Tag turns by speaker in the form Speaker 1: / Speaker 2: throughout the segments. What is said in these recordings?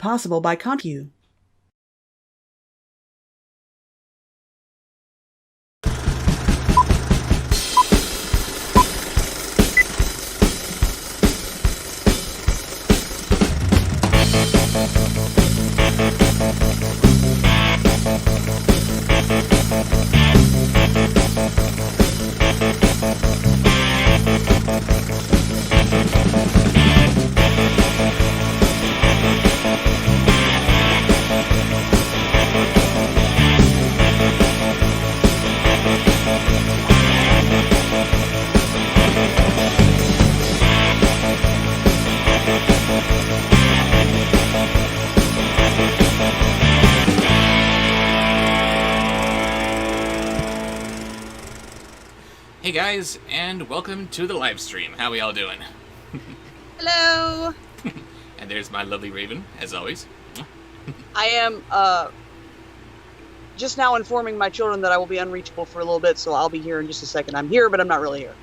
Speaker 1: possible by CompuU.
Speaker 2: Hey guys, and welcome to the live stream. How we all doing?
Speaker 3: Hello.
Speaker 2: And there's my lovely Raven, as always.
Speaker 3: I am just now informing my children that I will be unreachable for a little bit, so I'll be here in just a second. I'm here, but I'm not really here.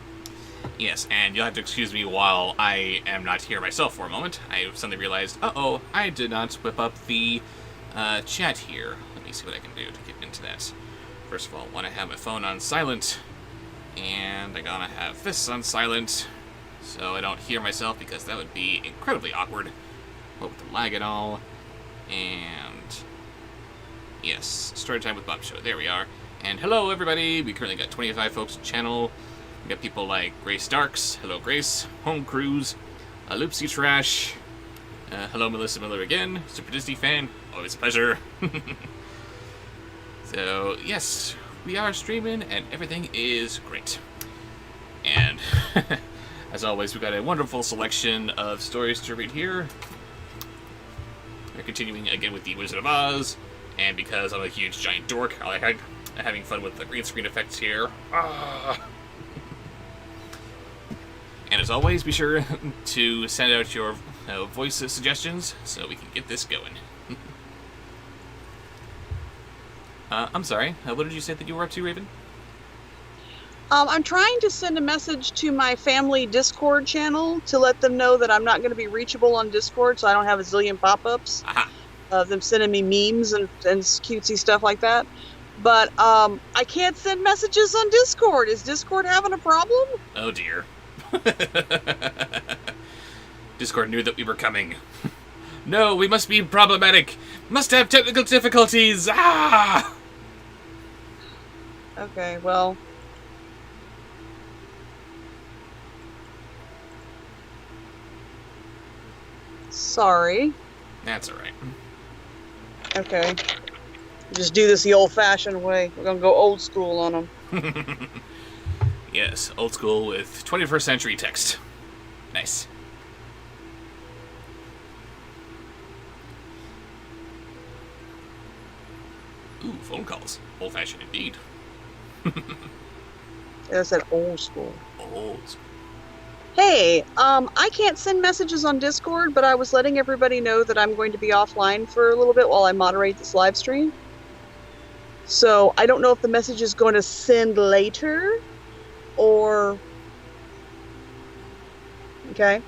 Speaker 2: Yes, and you'll have to excuse me while I am not here myself for a moment. I suddenly realized, uh-oh, I did not whip up the chat here. Let me see what I can do to get into that. First of all, I want to have my phone on silent. And I gotta have this on silent, so I don't hear myself, because that would be incredibly awkward. What with the lag and all. And yes, Storytime with Bobsheaux. There we are. And hello, everybody. We currently got 25 folks on the channel. We got people like Grace Darks. Hello, Grace. Home Cruise. Loopsy Trash. Hello, Melissa Miller again. Super Disney fan. Always a pleasure. So, yes. We are streaming, and everything is great. And, as always, we've got a wonderful selection of stories to read here. We're continuing again with The Wizard of Oz, and because I'm a huge giant dork, I like having fun with the green screen effects here. And as always, be sure to send out your voice suggestions so we can get this going. I'm sorry, what did you say that you were up to, Raven?
Speaker 3: I'm trying to send a message to my family Discord channel to let them know that I'm not going to be reachable on Discord, so I don't have a zillion pop-ups of them sending me memes and cutesy stuff like that. But I can't send messages on Discord. Is Discord having a problem?
Speaker 2: Oh dear. Discord knew that we were coming. No, we must be problematic. Must have technical difficulties.
Speaker 3: Okay, well. Sorry.
Speaker 2: That's alright.
Speaker 3: Okay. Just do this the old-fashioned way. We're gonna go old school on them.
Speaker 2: Yes, old school with 21st century text. Nice. Ooh, phone calls. Old-fashioned indeed.
Speaker 3: I said old school.
Speaker 2: Old school.
Speaker 3: Hey, I can't send messages on Discord, but I was letting everybody know that I'm going to be offline for a little bit while I moderate this live stream. So I don't know if the message is going to send later, or... Okay.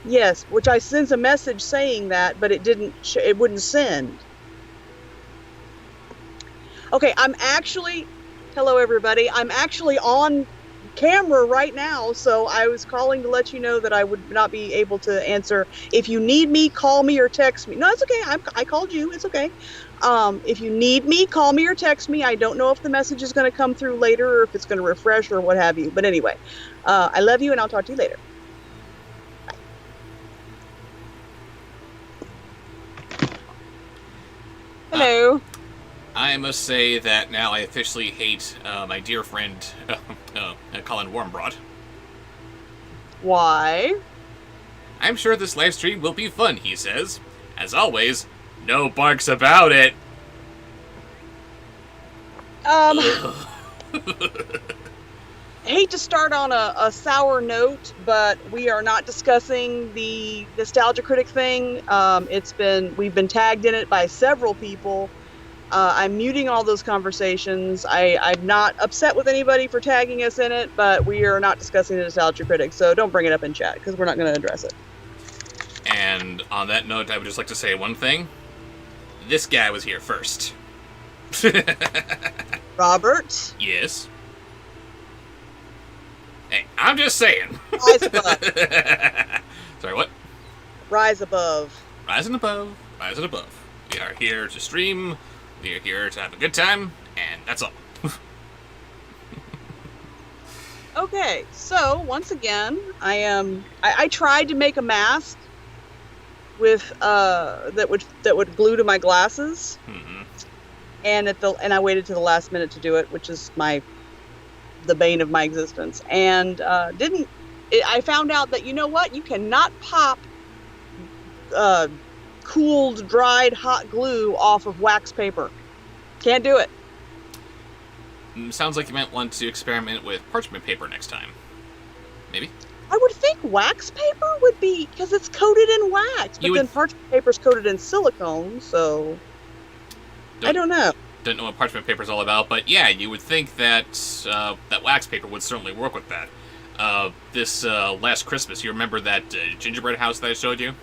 Speaker 3: Yes, which I sent a message saying that, but it didn't. It wouldn't send. Okay, I'm actually. Hello, everybody. I'm actually on camera right now, so I was calling to let you know that I would not be able to answer. If you need me, call me or text me. No, it's okay. I called you. It's okay. If you need me, call me or text me. I don't know if the message is going to come through later or if it's going to refresh or what have you. But anyway, I love you, and I'll talk to you later. Hello.
Speaker 2: I must say that now I officially hate my dear friend, Colin Warmbroad.
Speaker 3: Why?
Speaker 2: I'm sure this live stream will be fun, he says. As always, no barks about it.
Speaker 3: Hate to start on a sour note, but we are not discussing the Nostalgia Critic thing. We've been tagged in it by several people. I'm muting all those conversations. I'm not upset with anybody for tagging us in it, but we are not discussing the Nostalgia Critic, so don't bring it up in chat, because we're not going to address it.
Speaker 2: And on that note, I would just like to say one thing. This guy was here first.
Speaker 3: Robert?
Speaker 2: Yes? Hey, I'm just saying.
Speaker 3: Rise above.
Speaker 2: Sorry, what?
Speaker 3: Rise above.
Speaker 2: Rising above, rising above. We are here to stream, we are here to have a good time, and that's all.
Speaker 3: Okay, so once again, I tried to make a mask with that would glue to my glasses, and I waited to the last minute to do it, which is the bane of my existence, and I found out that, you know what, you cannot pop cooled, dried, hot glue off of wax paper. Can't do it.
Speaker 2: Sounds like you might want to experiment with parchment paper next time. Maybe?
Speaker 3: I would think wax paper would be, because it's coated in wax, but then parchment paper's coated in silicone, so I don't know.
Speaker 2: Don't know what parchment paper's all about, but yeah, you would think that that wax paper would certainly work with that. This last Christmas, you remember that gingerbread house that I showed you?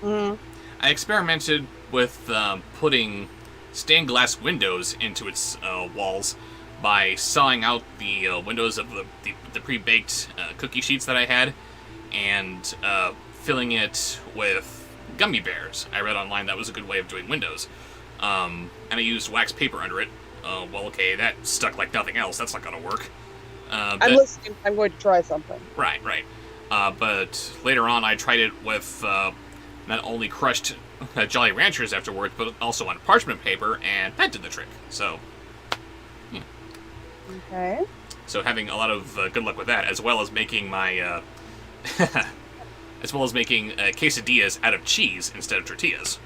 Speaker 3: Mm-hmm.
Speaker 2: I experimented with putting stained glass windows into its walls by sawing out the windows of the pre-baked cookie sheets that I had, and filling it with gummy bears. I read online that was a good way of doing windows. And I used wax paper under it. Well, okay, that stuck like nothing else. That's not going to work.
Speaker 3: I'm listening. I'm going to try something.
Speaker 2: Right. But later on, I tried it with not only crushed Jolly Ranchers afterwards, but also on parchment paper, and that did the trick. So, yeah.
Speaker 3: Okay.
Speaker 2: So having a lot of good luck with that, as well as making my, quesadillas out of cheese instead of tortillas.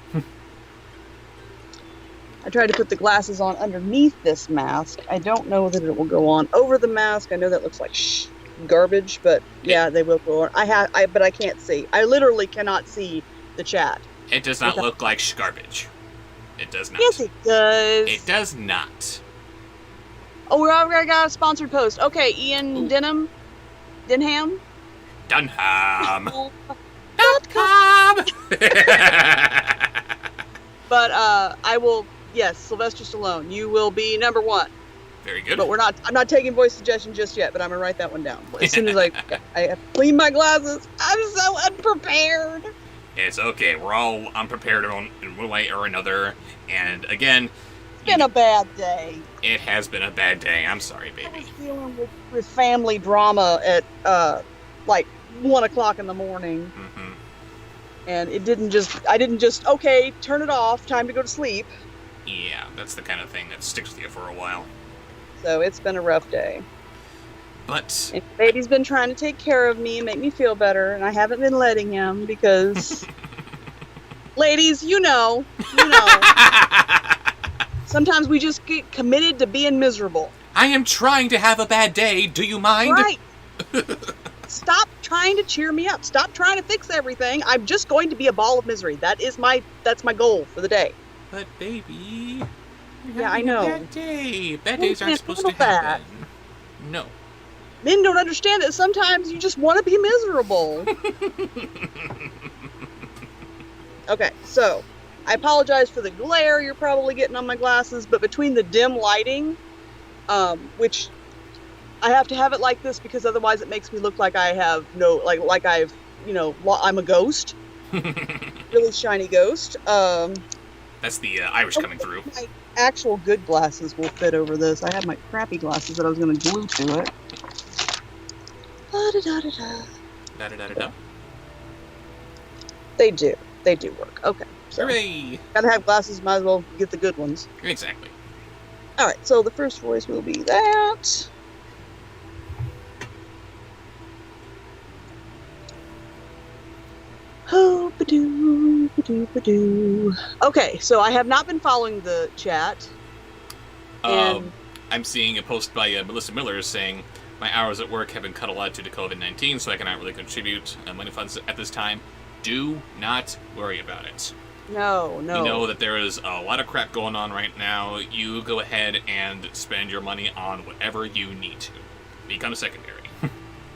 Speaker 3: I tried to put the glasses on underneath this mask. I don't know that it will go on over the mask. I know that looks like garbage, but yeah, they will go on. But I can't see. I literally cannot see the chat.
Speaker 2: It does not look like garbage. It does not.
Speaker 3: Yes, it does.
Speaker 2: It does not.
Speaker 3: Oh, we already got a sponsored post. Okay, Ian Denham. Dunham.
Speaker 2: .com.
Speaker 3: But I will. Yes, Sylvester Stallone. You will be number one.
Speaker 2: Very good.
Speaker 3: But I'm not taking voice suggestions just yet. But I'm gonna write that one down as soon as I have cleaned my glasses. I'm so unprepared.
Speaker 2: It's okay. We're all unprepared in one way or another. And again,
Speaker 3: it's been a bad day.
Speaker 2: It has been a bad day. I'm sorry, baby.
Speaker 3: I was dealing with family drama at like 1 o'clock in the morning.
Speaker 2: Mm-hmm.
Speaker 3: And I didn't just, okay, turn it off, time to go to sleep.
Speaker 2: Yeah, that's the kind of thing that sticks with you for a while.
Speaker 3: So it's been a rough day.
Speaker 2: But
Speaker 3: and baby's been trying to take care of me and make me feel better, and I haven't been letting him because, ladies, you know, sometimes we just get committed to being miserable.
Speaker 2: I am trying to have a bad day. Do you mind?
Speaker 3: Right. Stop trying to cheer me up. Stop trying to fix everything. I'm just going to be a ball of misery. That's my goal for the day.
Speaker 2: But baby,
Speaker 3: yeah, I know.
Speaker 2: Bad day. Bad days aren't supposed to happen. No.
Speaker 3: Men don't understand that sometimes you just want to be miserable. Okay, so I apologize for the glare you're probably getting on my glasses, but between the dim lighting, which I have to have it like this because otherwise it makes me look like I have I'm a ghost. Really shiny ghost.
Speaker 2: That's the Irish coming through.
Speaker 3: My actual good glasses will fit over this. I have my crappy glasses that I was going to glue to it. Da-da-da-da-da.
Speaker 2: Da-da-da-da-da.
Speaker 3: They do work. Okay. So
Speaker 2: hooray!
Speaker 3: Gotta have glasses, might as well get the good ones.
Speaker 2: Exactly.
Speaker 3: Alright, so the first voice will be that. Oh, ba-doo, ba-doo, ba-doo. Okay, so I have not been following the chat. And
Speaker 2: I'm seeing a post by Melissa Miller saying, my hours at work have been cut a lot due to COVID-19, so I cannot really contribute money funds at this time. Do not worry about it.
Speaker 3: No.
Speaker 2: We know that there is a lot of crap going on right now. You go ahead and spend your money on whatever you need to. Become secondary.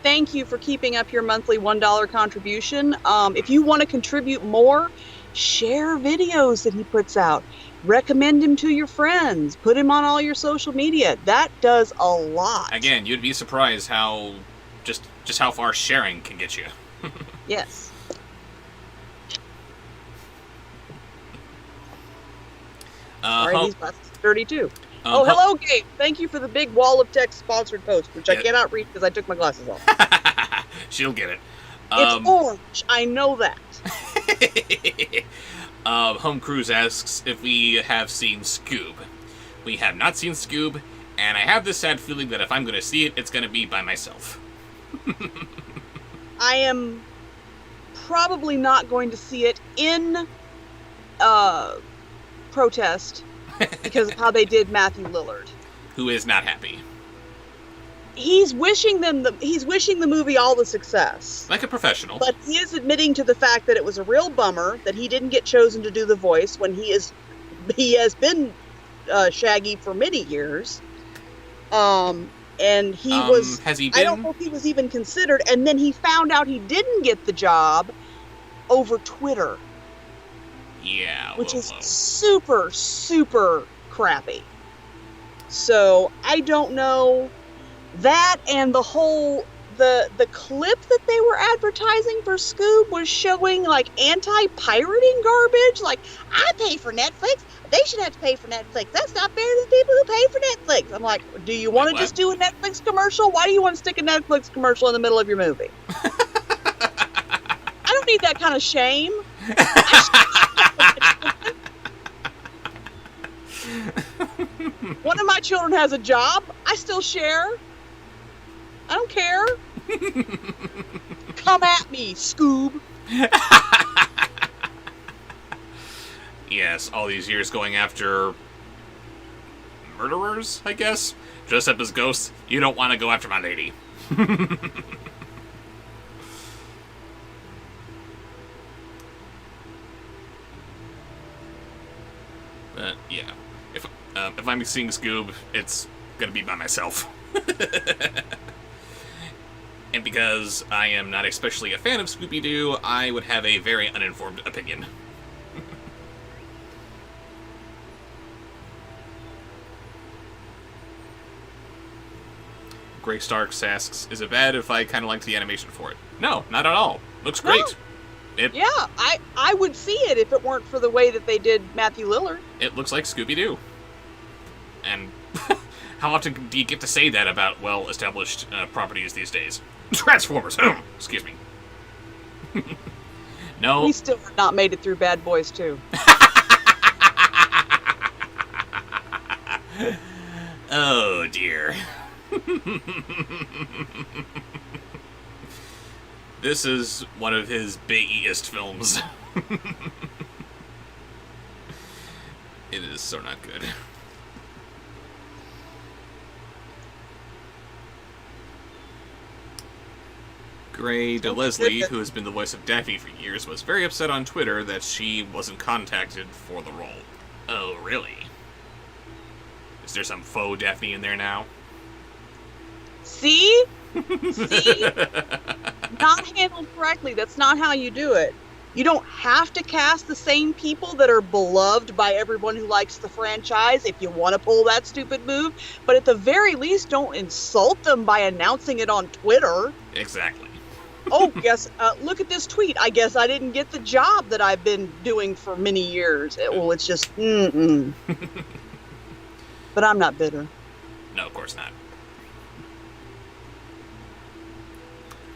Speaker 3: Thank you for keeping up your monthly $1 contribution. If you want to contribute more, share videos that he puts out. Recommend him to your friends. Put him on all your social media. That does a lot.
Speaker 2: Again, you'd be surprised how just how far sharing can get you.
Speaker 3: Yes. These glasses are dirty too. Hello, Gabe. Thank you for the big wall of text sponsored post, which I cannot read because I took my glasses off.
Speaker 2: She'll get it.
Speaker 3: It's orange. I know that.
Speaker 2: Home Cruise asks if we have seen Scoob. We have not seen Scoob, and I have this sad feeling that if I'm going to see it, it's going to be by myself.
Speaker 3: I am probably not going to see it in protest because of how they did Matthew Lillard,
Speaker 2: who is not happy.
Speaker 3: He's wishing the movie all the success,
Speaker 2: like a professional.
Speaker 3: But he is admitting to the fact that it was a real bummer that he didn't get chosen to do the voice when he has been Shaggy for many years. And he was.
Speaker 2: Has he been?
Speaker 3: I don't know if he was even considered, and then he found out he didn't get the job over Twitter.
Speaker 2: Yeah,
Speaker 3: which is super, super crappy. So I don't know. That and the whole the clip that they were advertising for Scoob was showing like anti-pirating garbage. Like, I pay for Netflix. They should have to pay for Netflix. That's not fair to the people who pay for Netflix. I'm like, do you want to just do a Netflix commercial? Why do you want to stick a Netflix commercial in the middle of your movie? I don't need that kind of shame. One of my children has a job. I still share. I don't care. Come at me, Scoob.
Speaker 2: Yes, all these years going after murderers, I guess? Dressed up as ghosts. You don't want to go after my lady. Yeah. If I'm seeing Scoob, it's gonna be by myself. And because I am not especially a fan of Scooby-Doo, I would have a very uninformed opinion. Grey Starks asks, is it bad if I kind of liked the animation for it? No, not at all. Looks great.
Speaker 3: No. Yeah, I would see it if it weren't for the way that they did Matthew Lillard.
Speaker 2: It looks like Scooby-Doo. And how often do you get to say that about well-established properties these days? Transformers! Excuse me. No.
Speaker 3: We still have not made it through Bad Boys 2.
Speaker 2: Oh, dear. This is one of his biggest films. It is so not good. Gray DeLeslie, who has been the voice of Daffy for years, was very upset on Twitter that she wasn't contacted for the role. Oh, really? Is there some faux Daphne in there now?
Speaker 3: See? See? Not handled correctly. That's not how you do it. You don't have to cast the same people that are beloved by everyone who likes the franchise if you want to pull that stupid move, but at the very least, don't insult them by announcing it on Twitter.
Speaker 2: Exactly.
Speaker 3: Oh, yes, look at this tweet. I guess I didn't get the job that I've been doing for many years. It's just, But I'm not bitter.
Speaker 2: No, of course not.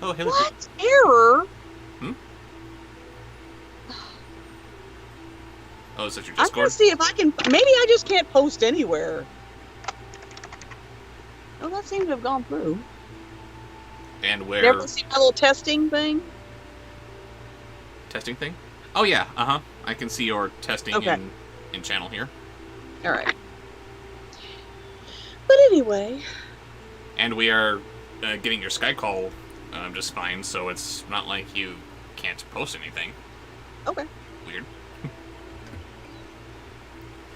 Speaker 2: Oh, hey,
Speaker 3: what? Error?
Speaker 2: Oh, is that your
Speaker 3: I'm
Speaker 2: Discord?
Speaker 3: gonna see if I can. Maybe I just can't post anywhere. Oh, that seems to have gone through.
Speaker 2: And where?
Speaker 3: You ever see my little testing thing?
Speaker 2: Testing thing? Oh yeah, I can see your testing in channel here.
Speaker 3: All right. But anyway.
Speaker 2: And we are getting your Skype call just fine, so it's not like you can't post anything.
Speaker 3: Okay.
Speaker 2: Weird.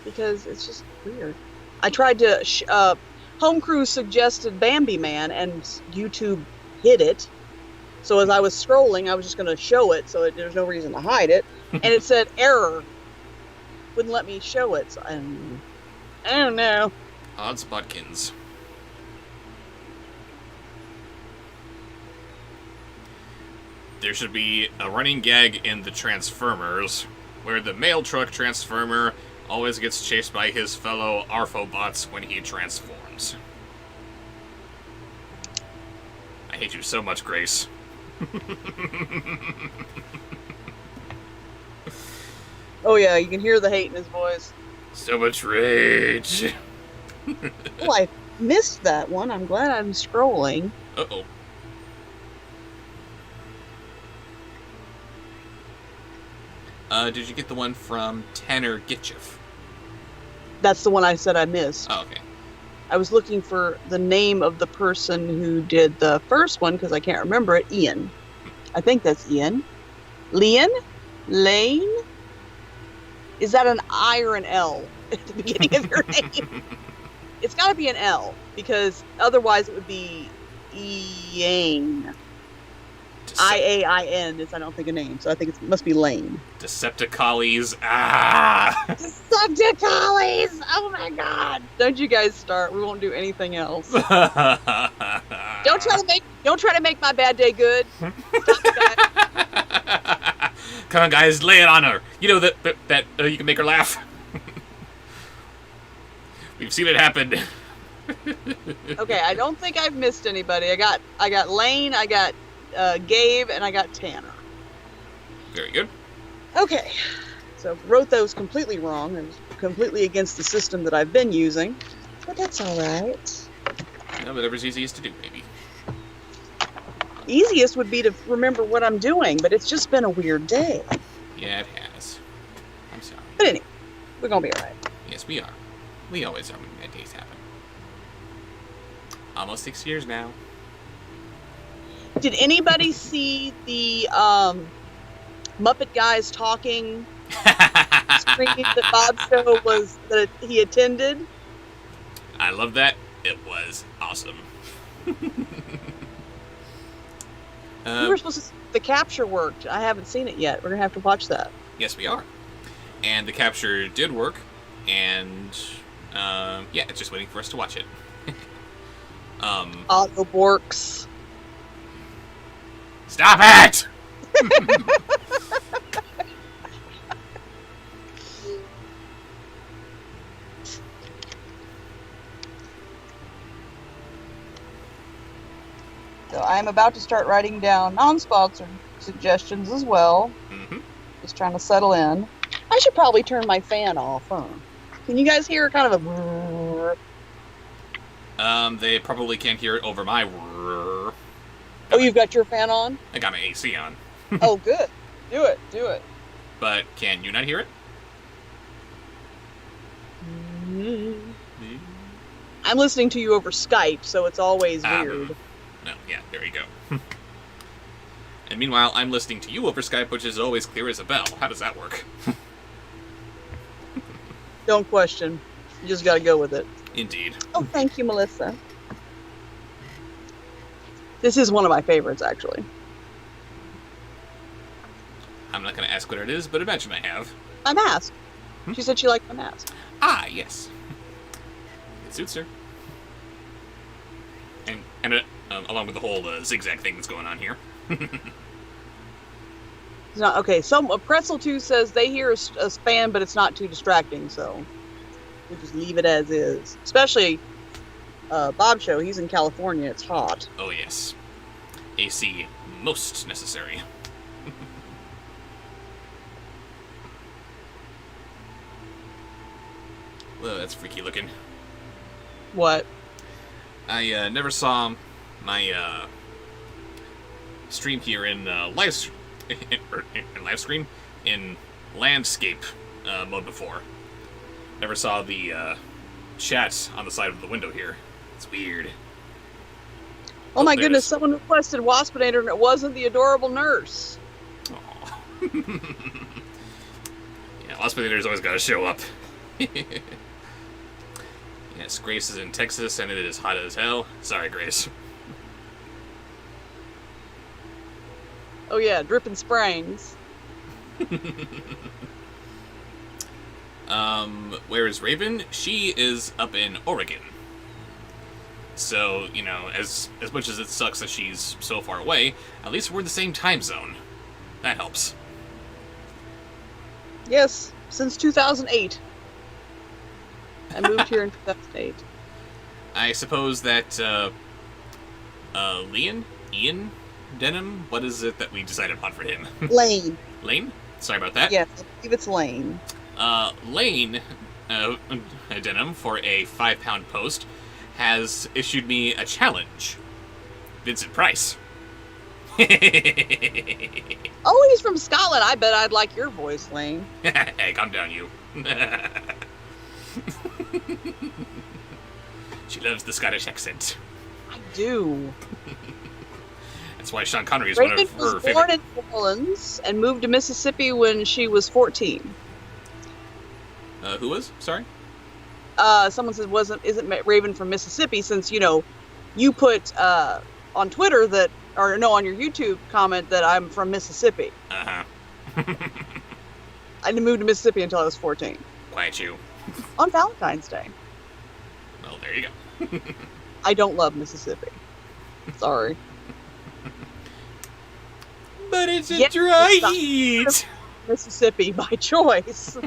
Speaker 3: because it's just weird. I tried to Home Crew suggested Bambi Man, and YouTube hid it. So as I was scrolling, I was just going to show it, so there's no reason to hide it. And it said error. Wouldn't let me show it. So I don't know.
Speaker 2: Odds Bodkins. There should be a running gag in the Transformers where the mail truck Transformer always gets chased by his fellow Arphobots when he transforms. I hate you so much, Grace.
Speaker 3: Oh yeah, you can hear the hate in his voice.
Speaker 2: So much rage.
Speaker 3: Oh, I missed that one. I'm glad I'm scrolling.
Speaker 2: Uh-oh. Did you get the one from Tanner Gitcheff?
Speaker 3: That's the one I said I missed.
Speaker 2: Oh, okay.
Speaker 3: I was looking for the name of the person who did the first one because I can't remember it. Ian. I think that's Ian. Leon? Lane? Is that an I or an L at the beginning of your name? It's got to be an L because otherwise it would be Ian. Iain is, I don't think, a name, so I think it must be Lane.
Speaker 2: Decepticollies. Ah!
Speaker 3: Decepticollies! Oh my god! Don't you guys start. We won't do anything else. Don't try to make my bad day good. Stop it, guys.
Speaker 2: Come on, guys, lay it on her. You know that you can make her laugh. We've seen it happen.
Speaker 3: Okay, I don't think I've missed anybody. I got Lane, I got Gabe, and I got Tanner.
Speaker 2: Very good.
Speaker 3: Okay, so wrote those completely wrong. I was completely against the system that I've been using, but that's all right.
Speaker 2: No, whatever's easiest to do, maybe.
Speaker 3: Easiest would be to remember what I'm doing, but it's just been a weird day.
Speaker 2: Yeah, it has. I'm sorry.
Speaker 3: But anyway, we're gonna be all right.
Speaker 2: Yes, we are. We always are when bad days happen. Almost 6 years now.
Speaker 3: Did anybody see the Muppet Guys talking screen that Bobsheaux was that he attended?
Speaker 2: I love that. It was awesome.
Speaker 3: We were supposed to see if the capture worked. I haven't seen it yet. We're gonna have to watch that.
Speaker 2: Yes, we are. And the capture did work, and yeah, it's just waiting for us to watch it.
Speaker 3: Otto Borks.
Speaker 2: Stop it!
Speaker 3: So I'm about to start writing down non-sponsored suggestions as well.
Speaker 2: Mm-hmm.
Speaker 3: Just trying to settle in. I should probably turn my fan off, huh? Can you guys hear kind of a...
Speaker 2: They probably can't hear it over my...
Speaker 3: Oh, you've got your fan on?
Speaker 2: I got my AC on.
Speaker 3: Oh, good. Do it. Do it.
Speaker 2: But can you not hear it?
Speaker 3: I'm listening to you over Skype, so it's always weird.
Speaker 2: No, yeah, there you go. And meanwhile, I'm listening to you over Skype, which is always clear as a bell. How does that work?
Speaker 3: Don't question. You just gotta go with it.
Speaker 2: Indeed.
Speaker 3: Oh, thank you, Melissa. This is one of my favorites, actually.
Speaker 2: I'm not going to ask what it is, but imagine I have.
Speaker 3: My mask. She said she liked my mask.
Speaker 2: Ah, yes. It suits her. And along with the whole zigzag thing that's going on here.
Speaker 3: It's not, okay, a Pretzel 2 says they hear a spam, but it's not too distracting, so we'll just leave it as is. Especially Bobsheaux, he's in California, it's hot.
Speaker 2: Oh, yes. AC most necessary. Whoa, that's freaky looking.
Speaker 3: What?
Speaker 2: I never saw my stream here in live stream in landscape mode before. Never saw the chat on the side of the window here. It's weird.
Speaker 3: Oh my goodness, someone requested Waspinator and it wasn't the adorable nurse.
Speaker 2: Aw. Yeah, Waspinator's always got to show up. Yes, Grace is in Texas, and it is hot as hell. Sorry, Grace.
Speaker 3: Oh yeah, Dripping Springs.
Speaker 2: Where is Raven? She is up in Oregon. So, you know, as much as it sucks that she's so far away, at least we're in the same time zone. That helps.
Speaker 3: Yes, since 2008. I moved here in 2008.
Speaker 2: I suppose that, Ian Denham? What is it that we decided upon for him?
Speaker 3: Lane.
Speaker 2: Lane? Sorry about that.
Speaker 3: Yes, I believe it's Lane.
Speaker 2: Lane Denham, for a £5 post, has issued me a challenge. Vincent Price.
Speaker 3: Oh, he's from Scotland. I bet I'd like your voice, Lane.
Speaker 2: Hey, calm down, you. She loves the Scottish accent.
Speaker 3: I do.
Speaker 2: That's why Sean Connery is
Speaker 3: Raven
Speaker 2: one of her
Speaker 3: was
Speaker 2: favorite.
Speaker 3: born in New Orleans and moved to Mississippi when she was 14.
Speaker 2: Who was? Sorry?
Speaker 3: Someone said isn't Raven from Mississippi, since, you know, you put on Twitter that, or no, on your YouTube comment that I'm from Mississippi.
Speaker 2: Uh-huh.
Speaker 3: I didn't move to Mississippi until I was 14.
Speaker 2: Quiet you.
Speaker 3: On Valentine's Day.
Speaker 2: Well, there you go.
Speaker 3: I don't love Mississippi. Sorry.
Speaker 2: But it's a
Speaker 3: Yes,
Speaker 2: dry
Speaker 3: it's not.
Speaker 2: heat.
Speaker 3: Mississippi by choice.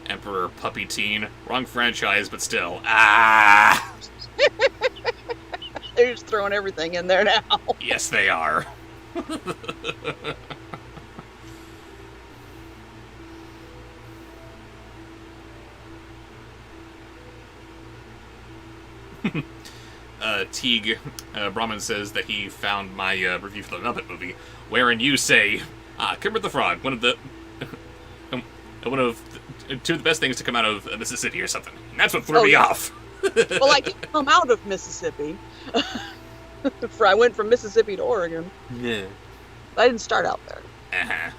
Speaker 2: Emperor Puppy Teen. Wrong franchise, but still. Ah!
Speaker 3: They're just throwing everything in there now.
Speaker 2: Yes, they are. Teague Brahman says that he found my review for the Muppet movie, wherein you say, Kermit the Frog, one of two of the best things to come out of Mississippi or something. And that's what threw me off.
Speaker 3: Well, I didn't come out of Mississippi. I went from Mississippi to Oregon.
Speaker 2: Yeah.
Speaker 3: I didn't start out there.
Speaker 2: Uh-huh.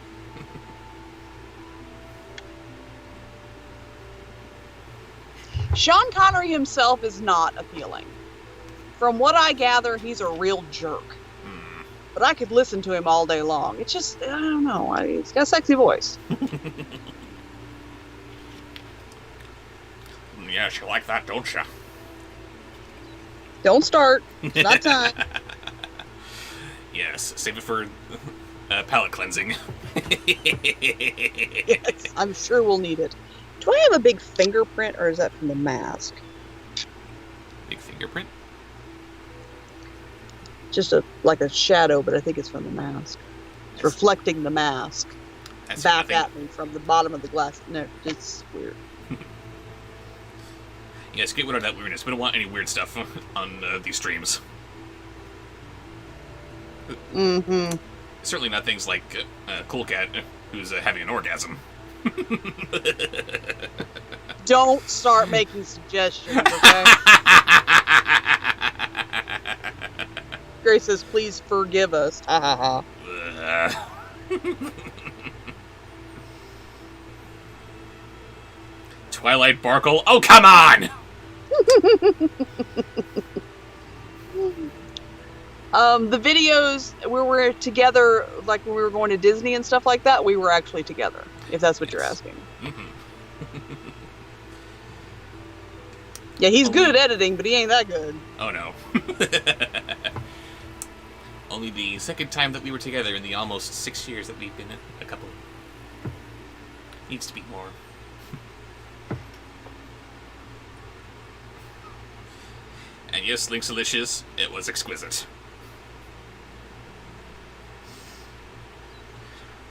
Speaker 3: Sean Connery himself is not appealing. From what I gather, he's a real jerk. But I could listen to him all day long. It's just, I don't know. He's got a sexy voice.
Speaker 2: Yes, you like that, don't you?
Speaker 3: Don't start. It's not time.
Speaker 2: Yes, save it for palate cleansing.
Speaker 3: Yes, I'm sure we'll need it. Do I have a big fingerprint, or is that from the mask?
Speaker 2: Big fingerprint?
Speaker 3: Just like a shadow, but I think it's from the mask. It's reflecting the mask
Speaker 2: That's
Speaker 3: back
Speaker 2: nothing.
Speaker 3: at me from the bottom of the glass. No, it's weird.
Speaker 2: Yes, get rid of that weirdness. We don't want any weird stuff on these streams.
Speaker 3: Mm-hmm.
Speaker 2: Certainly not things like Cool Cat, who's having an orgasm.
Speaker 3: Don't start making suggestions, okay? Grace says, please forgive us. Ha ha ha.
Speaker 2: Twilight Barkle. Oh, come on!
Speaker 3: The videos where we're together, like when we were going to Disney and stuff like that, we were actually together, if that's what you're asking.
Speaker 2: Mm-hmm.
Speaker 3: Yeah, he's good at editing, but he ain't that good.
Speaker 2: Oh, no. Only the second time that we were together in the almost 6 years that we've been a couple. Needs to be more. And yes, Linksalicious, it was exquisite.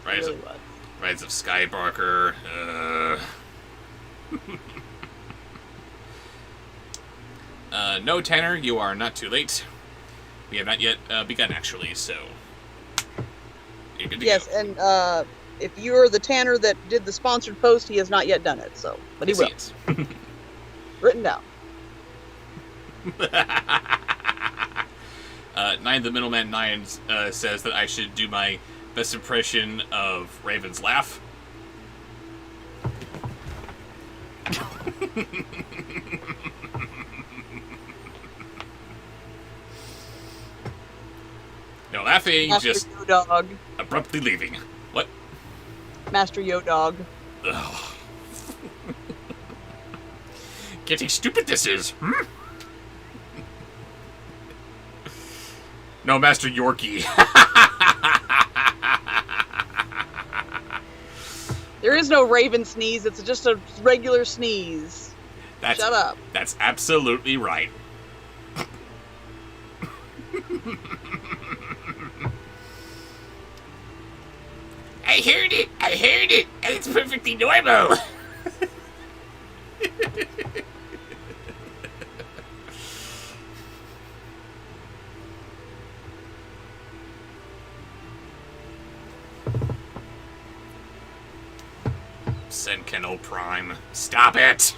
Speaker 3: It really was.
Speaker 2: Rise of Skybarker. No, Tanner, you are not too late. We have not yet begun, actually, so you're good to
Speaker 3: Yes,
Speaker 2: go.
Speaker 3: and if you're the Tanner that did the sponsored post, he has not yet done it, so, but he will.
Speaker 2: Yes,
Speaker 3: Written down.
Speaker 2: Nine the Middleman 9 says that I should do my best impression of Raven's laugh. No laughing,
Speaker 3: Master
Speaker 2: just
Speaker 3: Yo Dog.
Speaker 2: abruptly leaving. What?
Speaker 3: Master Yo Dog.
Speaker 2: Ugh. Getting stupid this is. No, Master Yorkie.
Speaker 3: There is no Raven sneeze. It's just a regular sneeze. Shut up.
Speaker 2: That's absolutely right. I heard it. And it's perfectly normal. Sentinel Prime. Stop it!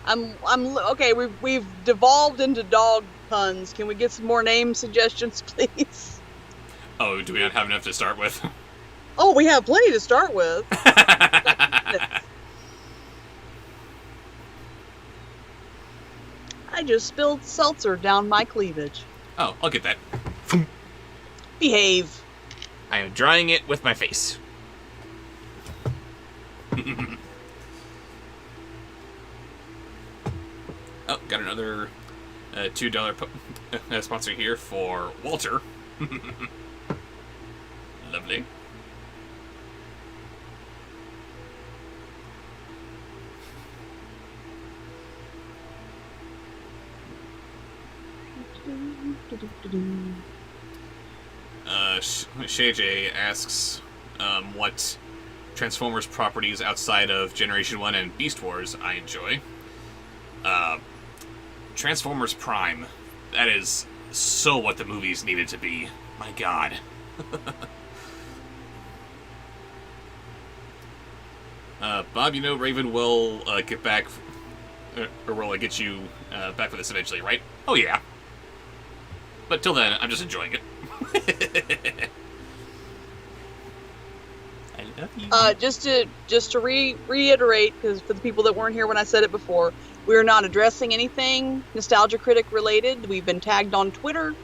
Speaker 3: Okay. We've devolved into dog puns. Can we get some more name suggestions, please?
Speaker 2: Oh, do we not have enough to start with?
Speaker 3: Oh, we have plenty to start with. I just spilled seltzer down my cleavage.
Speaker 2: Oh, I'll get that.
Speaker 3: Behave.
Speaker 2: I am drying it with my face. Oh, got another $2 sponsor here for Walter. Lovely. Shay J asks what Transformers properties outside of Generation 1 and Beast Wars I enjoy. Transformers Prime. That is so what the movies needed to be. My god. Bob, you know Raven will get back, or will I get you back for this eventually, right? Oh yeah. But till then, I'm just enjoying it. I love you.
Speaker 3: Just to reiterate, because for the people that weren't here when I said it before, we're not addressing anything Nostalgia Critic related. We've been tagged on Twitter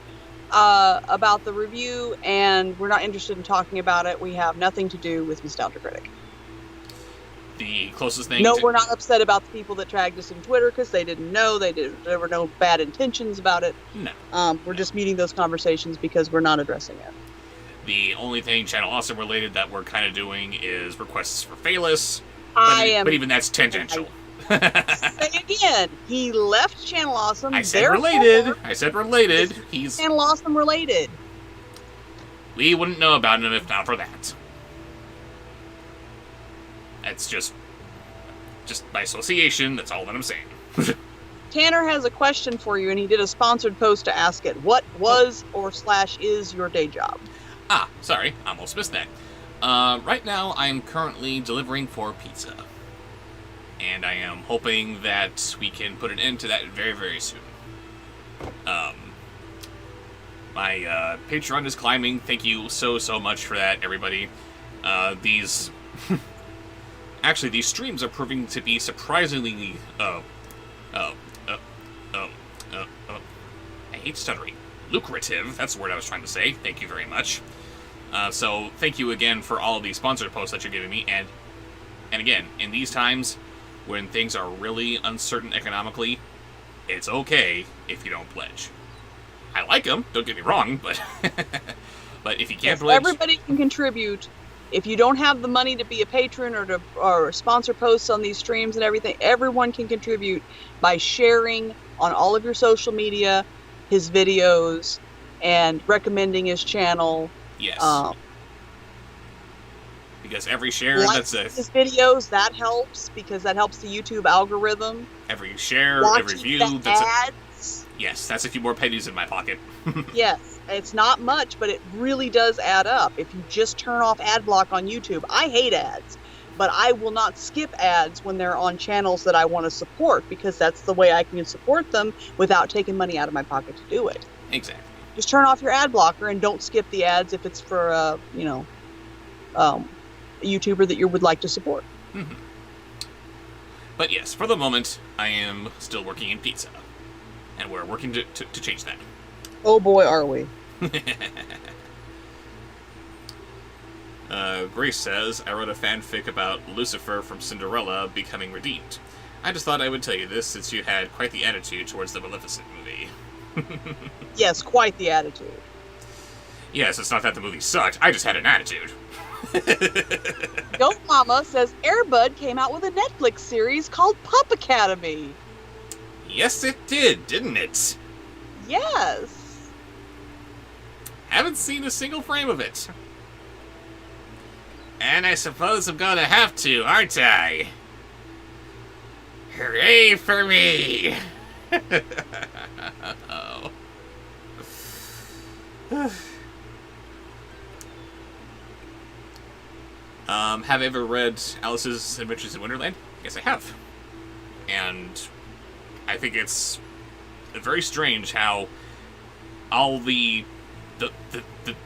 Speaker 3: about the review, and we're not interested in talking about it. We have nothing to do with Nostalgia Critic.
Speaker 2: The closest thing.
Speaker 3: No, we're not upset about the people that tagged us in Twitter because they didn't know. There were no bad intentions about it.
Speaker 2: No.
Speaker 3: We're just muting those conversations because we're not addressing it.
Speaker 2: The only thing Channel Awesome related that we're kind of doing is requests for Phaelus. But even that's tangential.
Speaker 3: Say again, he left Channel Awesome.
Speaker 2: I said related. He's
Speaker 3: Channel Awesome related.
Speaker 2: We wouldn't know about him if not for that. That's just by association. That's all that I'm saying.
Speaker 3: Tanner has a question for you, and he did a sponsored post to ask it. What was or / is your day job?
Speaker 2: Ah, sorry, I almost missed that. Right now, I'm currently delivering for pizza. And I am hoping that we can put an end to that very, very soon. My Patreon is climbing. Thank you so much for that, everybody. These streams are proving to be surprisingly... I hate stuttering. Lucrative, that's the word I was trying to say. Thank you very much. So, thank you again for all of these sponsored posts that you're giving me. And again, in these times, when things are really uncertain economically, it's okay if you don't pledge. I like them, don't get me wrong, but but if you can't pledge...
Speaker 3: Everybody can contribute. If you don't have the money to be a patron or sponsor posts on these streams and everything, everyone can contribute by sharing on all of your social media his videos and recommending his channel.
Speaker 2: Yes. Because every share that's
Speaker 3: his videos, that helps because that helps the YouTube algorithm.
Speaker 2: Every share, every view,
Speaker 3: ads.
Speaker 2: Yes, that's a few more pennies in my pocket.
Speaker 3: Yes, it's not much, but it really does add up. If you just turn off ad block on YouTube, I hate ads. but I will not skip ads when they're on channels that I want to support, because that's the way I can support them without taking money out of my pocket to do it.
Speaker 2: Exactly.
Speaker 3: Just turn off your ad blocker and don't skip the ads if it's for a YouTuber that you would like to support.
Speaker 2: Mm-hmm. But yes, for the moment, I am still working in pizza. And we're working to change that.
Speaker 3: Oh boy, are we.
Speaker 2: Grace says, I wrote a fanfic about Lucifer from Cinderella becoming redeemed. I just thought I would tell you this since you had quite the attitude towards the Maleficent movie.
Speaker 3: Yes, quite the attitude.
Speaker 2: Yes, it's not that the movie sucked, I just had an attitude.
Speaker 3: Goat Mama says Airbud came out with a Netflix series called Pup Academy.
Speaker 2: Yes, it did, didn't it?
Speaker 3: Yes.
Speaker 2: Haven't seen a single frame of it. And I suppose I'm gonna have to, aren't I? Hooray for me! Oh. Have I ever read Alice's Adventures in Wonderland? Yes, I have. And I think it's very strange how all the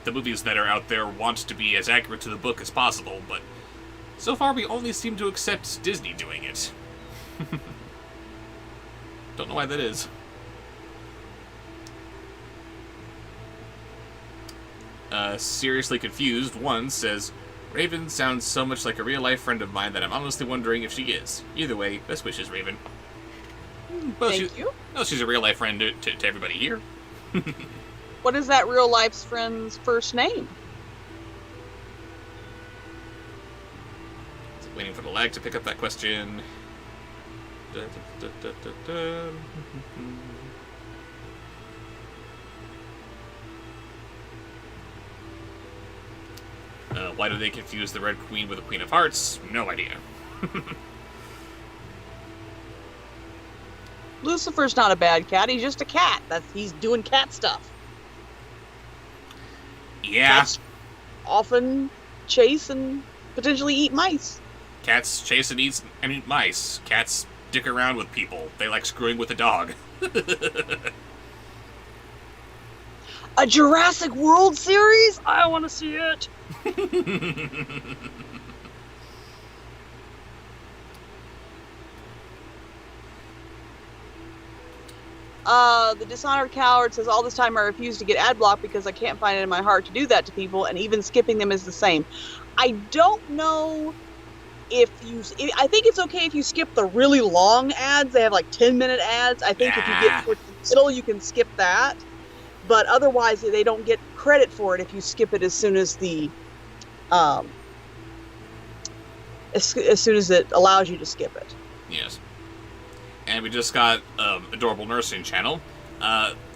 Speaker 2: movies that are out there want to be as accurate to the book as possible, but so far we only seem to accept Disney doing it. Don't know why that is. Seriously Confused 1 says, Raven sounds so much like a real-life friend of mine that I'm honestly wondering if she is. Either way, best wishes, Raven. Well,
Speaker 3: Thank you.
Speaker 2: Well, she's a real-life friend to everybody here.
Speaker 3: What is that real life's friend's first name?
Speaker 2: Waiting for the lag to pick up that question. Why do they confuse the Red Queen with the Queen of Hearts? No idea.
Speaker 3: Lucifer's not a bad cat. He's just a cat. He's doing cat stuff.
Speaker 2: Yeah.
Speaker 3: Cats often chase and potentially eat mice.
Speaker 2: Cats chase and eat mice. Cats dick around with people. They like screwing with a dog.
Speaker 3: A Jurassic World series? I want to see it. The Dishonored Coward says, all this time I refuse to get ad block because I can't find it in my heart to do that to people, and even skipping them is the same. I don't know if I think it's okay if you skip the really long ads. They have like 10-minute ads. I think if you get towards the middle, you can skip that. But otherwise, they don't get credit for it if you skip it as soon as as soon as it allows you to skip it.
Speaker 2: Yes. And we just got Adorable Nursing channel.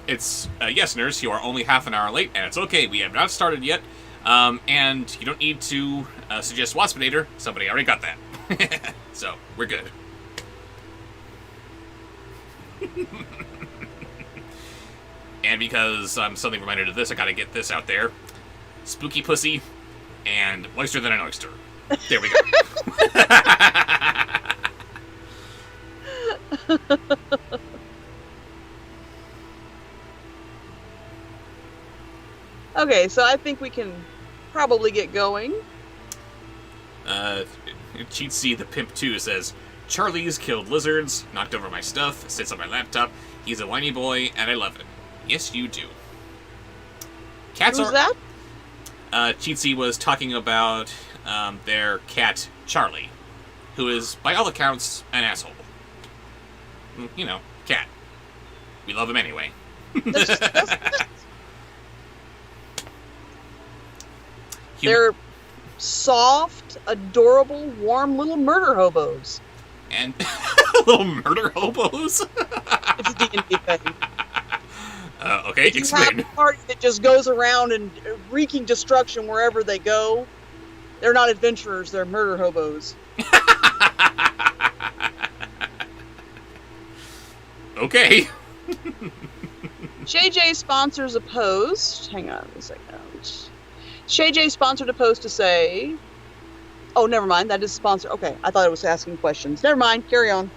Speaker 2: It's, yes, nurse, you are only half an hour late, and it's okay, we have not started yet. And you don't need to suggest Waspinator, somebody already got that. So, we're good. And because I'm suddenly reminded of this, I gotta get this out there. Spooky Pussy and Moister Than an Oyster. There we go.
Speaker 3: Okay, so I think we can probably get going.
Speaker 2: Cheatsy the Pimp 2 says, Charlie's killed lizards, knocked over my stuff, sits on my laptop. He's a whiny boy, and I love it. Yes, you do. Cats
Speaker 3: Who's that?
Speaker 2: Cheatsy was talking about their cat, Charlie, who is, by all accounts, an asshole. You know, cat. We love him anyway.
Speaker 3: They're soft, adorable, warm little murder hobos.
Speaker 2: And little murder hobos?
Speaker 3: It's a D&D thing.
Speaker 2: Okay,
Speaker 3: if you
Speaker 2: explain.
Speaker 3: have a party that just goes around and wreaking destruction wherever they go, they're not adventurers, they're murder hobos.
Speaker 2: Okay.
Speaker 3: Shay J sponsors a post. Hang on a second. Shay J sponsored a post to say, Oh, never mind. That is sponsor. Okay, I thought it was asking questions. Never mind. Carry on.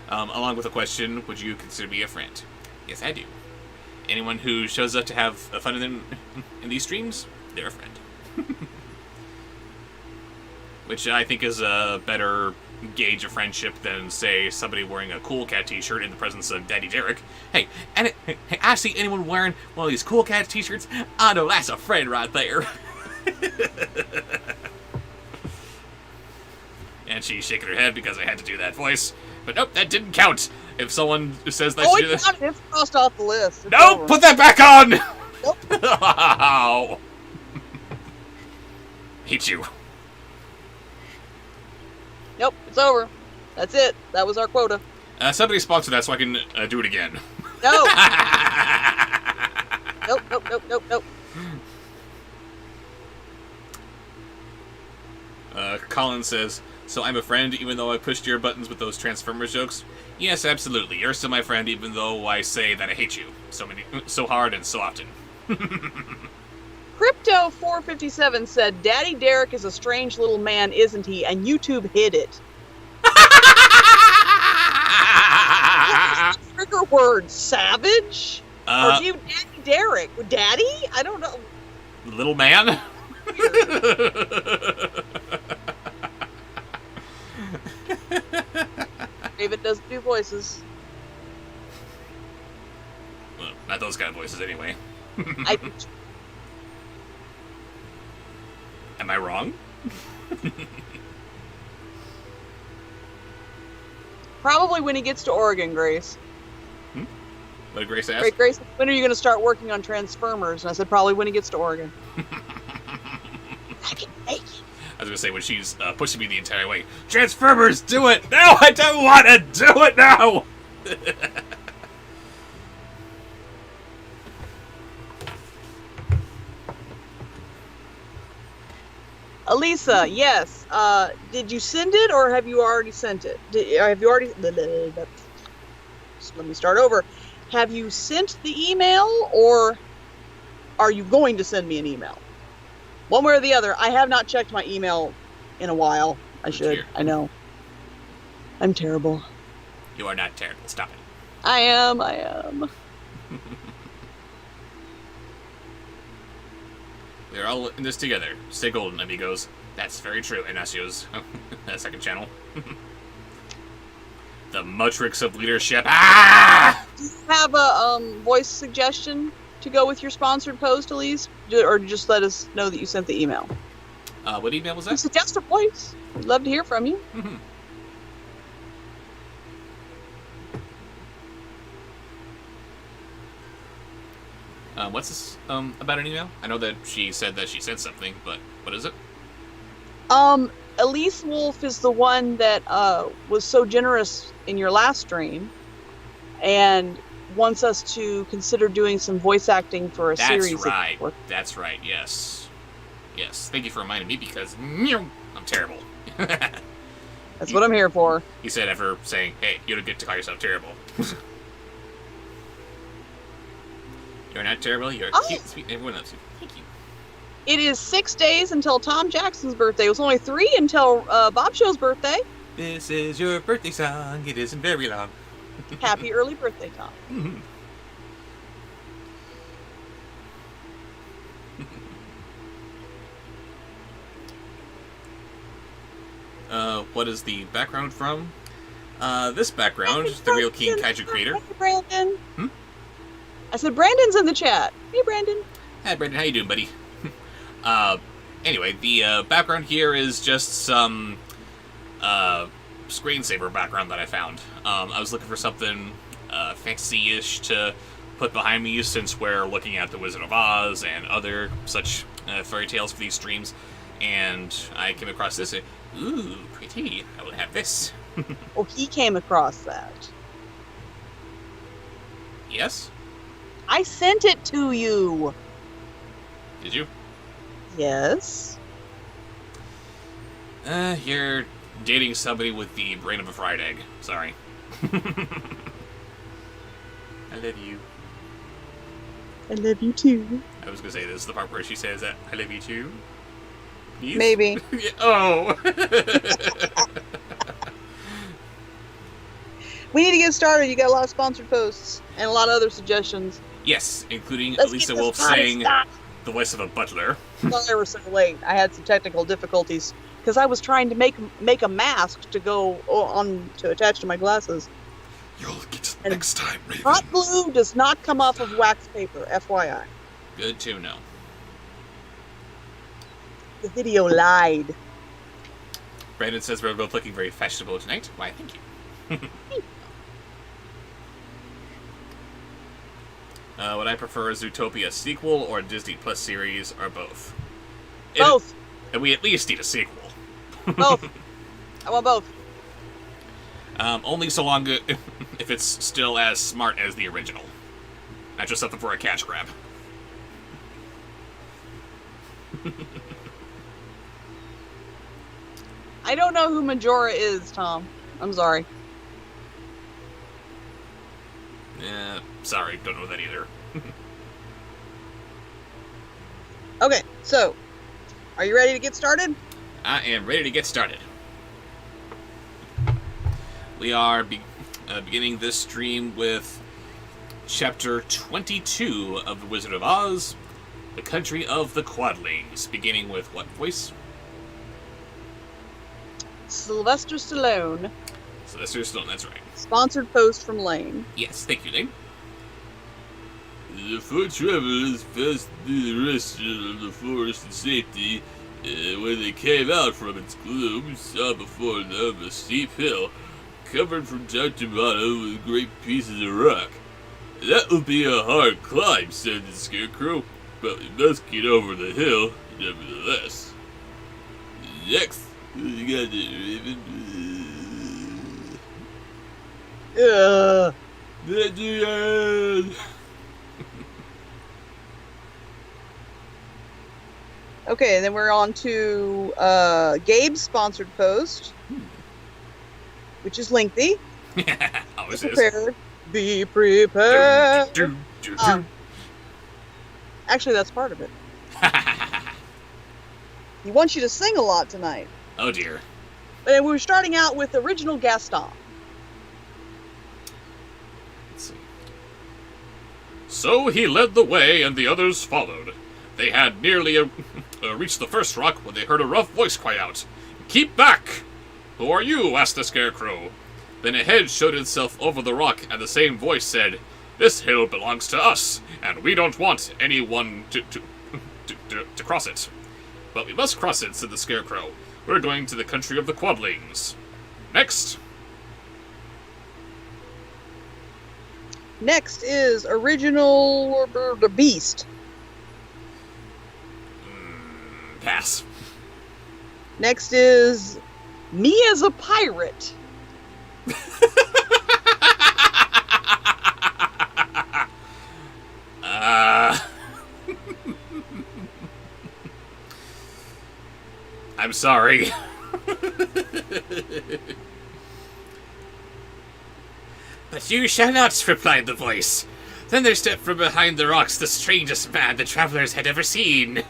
Speaker 2: Along with a question, would you consider me a friend? Yes, I do. Anyone who shows up to have fun in these streams, they're a friend. Which I think is a better gauge of friendship than, say, somebody wearing a Cool Cat t-shirt in the presence of Daddy Derek. Hey, I see anyone wearing one of these Cool Cat t-shirts, I know that's a friend right there. And she's shaking her head because I had to do that voice. But nope, that didn't count. If someone says that
Speaker 3: Oh,
Speaker 2: she did this...
Speaker 3: it's crossed off the list. It's
Speaker 2: Nope,
Speaker 3: over.
Speaker 2: put that back on!
Speaker 3: Nope.
Speaker 2: Ow. Hate you.
Speaker 3: Nope, it's over. That's it. That was our quota.
Speaker 2: Somebody sponsor that so I can do it again.
Speaker 3: No. Nope.
Speaker 2: Colin says, so I'm a friend even though I pushed your buttons with those Transformers jokes? Yes, absolutely. You're still my friend even though I say that I hate you so hard and so often.
Speaker 3: Crypto457 said, Daddy Derek is a strange little man, isn't he? And YouTube hid it. Trigger word, savage? Or do you Daddy Derek? Daddy? I don't know.
Speaker 2: Little man?
Speaker 3: David doesn't do voices.
Speaker 2: Well, not those kind of voices anyway. Am I wrong?
Speaker 3: Probably when he gets to Oregon, Grace.
Speaker 2: What did Grace ask?
Speaker 3: Great, Grace, when are you going to start working on Transformers? And I said, probably when he gets to Oregon. I can make it.
Speaker 2: I was going to say, when she's pushing me the entire way, Transformers, do it! No, I don't want to do it now!
Speaker 3: Elisa, yes. Did you send it or have you already sent it? Have you already... Let me start over. Have you sent the email or are you going to send me an email? One way or the other. I have not checked my email in a while. I should.
Speaker 2: Dear.
Speaker 3: I know. I'm terrible.
Speaker 2: You are not terrible. Stop it.
Speaker 3: I am.
Speaker 2: We're all in this together. Stay golden, amigos. That's very true. Inaccio's second channel. The Matrix of Leadership. Ah!
Speaker 3: Do you have a voice suggestion to go with your sponsored post, Elise? Or just let us know that you sent the email?
Speaker 2: What email was that?
Speaker 3: Suggest a voice. We'd love to hear from you.
Speaker 2: What's this about an email? I know that she said that she sent something, but what is it?
Speaker 3: Elise Wolf is the one that was so generous in your last stream and wants us to consider doing some voice acting for a series.
Speaker 2: That's right. That's right, yes. Yes, thank you for reminding me because I'm terrible.
Speaker 3: That's what I'm here for.
Speaker 2: He said after saying, hey, you don't get to call yourself terrible. You're not terrible, you're cute, sweet, everyone loves you. Thank you.
Speaker 3: It is 6 days until Tom Jackson's birthday. It was only 3 until Bobshow's birthday.
Speaker 2: This is your birthday song, it isn't very long.
Speaker 3: Happy early birthday, Tom.
Speaker 2: What is the background from? This background, the Real King Kaiju creator.
Speaker 3: Hey, Brandon. I said Brandon's in the chat. Hey, Brandon.
Speaker 2: Hi, Brandon. How you doing, buddy? Anyway, the background here is just some screensaver background that I found. I was looking for something fantasy-ish to put behind me since we're looking at The Wizard of Oz and other such fairy tales for these streams, and I came across this. Ooh, pretty. I will have this.
Speaker 3: Oh, he came across that.
Speaker 2: Yes?
Speaker 3: I sent it to you.
Speaker 2: Did you?
Speaker 3: Yes.
Speaker 2: You're dating somebody with the brain of a fried egg. Sorry. I love you.
Speaker 3: I love you too.
Speaker 2: I was gonna say this is the part where she says that I love you too. Please?
Speaker 3: Maybe.
Speaker 2: Oh.
Speaker 3: We need to get started. You got a lot of sponsored posts and a lot of other suggestions.
Speaker 2: Yes, including
Speaker 3: Let's
Speaker 2: Elisa
Speaker 3: get this
Speaker 2: Wolf
Speaker 3: party
Speaker 2: saying
Speaker 3: started.
Speaker 2: the voice of a butler.
Speaker 3: Sorry we're so late. I had some technical difficulties because I was trying to make a mask to go on to attach to my glasses.
Speaker 2: You'll get it
Speaker 3: And
Speaker 2: next time, Raven.
Speaker 3: Hot glue does not come off of wax paper, FYI.
Speaker 2: Good to know.
Speaker 3: The video lied.
Speaker 2: Brandon says we're both looking very fashionable tonight. Why, thank you. Would I prefer a Zootopia sequel or a Disney Plus series, or both?
Speaker 3: Both.
Speaker 2: And we at least need a sequel.
Speaker 3: Both. I want both.
Speaker 2: Only so long if it's still as smart as the original. Not just something for a cash grab.
Speaker 3: I don't know who Majora is, Tom. I'm sorry.
Speaker 2: Sorry, don't know that either.
Speaker 3: Okay, so, are you ready to get started?
Speaker 2: I am ready to get started. We are beginning this stream with Chapter 22 of The Wizard of Oz, The Country of the Quadlings, beginning with what voice?
Speaker 3: Sylvester Stallone.
Speaker 2: Sylvester Stallone, that's right.
Speaker 3: Sponsored post from Lane.
Speaker 2: Yes, thank you, Lane. The four travelers passed through the rest of the forest in safety. When they came out from its gloom, saw before them a steep hill, covered from top to bottom with great pieces of rock. That will be a hard climb, said the Scarecrow, but we must get over the hill, nevertheless. Next, we got the Raven. At the end.
Speaker 3: Okay, then we're on to Gabe's sponsored post, which is lengthy.
Speaker 2: Always
Speaker 3: Be
Speaker 2: is.
Speaker 3: prepared. Be prepared. Actually, that's part of it. He wants you to sing a lot tonight.
Speaker 2: Oh dear.
Speaker 3: And we're starting out with original Gaston.
Speaker 2: Let's see. So he led the way, and the others followed. They had nearly reached the first rock when they heard a rough voice cry out, "Keep back!" "Who are you?" asked the Scarecrow. Then a head showed itself over the rock, and the same voice said, "This hill belongs to us, and we don't want anyone to cross it." "But we must cross it," said the Scarecrow. "We're going to the country of the Quadlings. Next."
Speaker 3: Next is original Beast.
Speaker 2: Pass.
Speaker 3: Next is Me as a Pirate.
Speaker 2: I'm sorry. "But you shall not," replied the voice. Then there stepped from behind the rocks the strangest man the travelers had ever seen.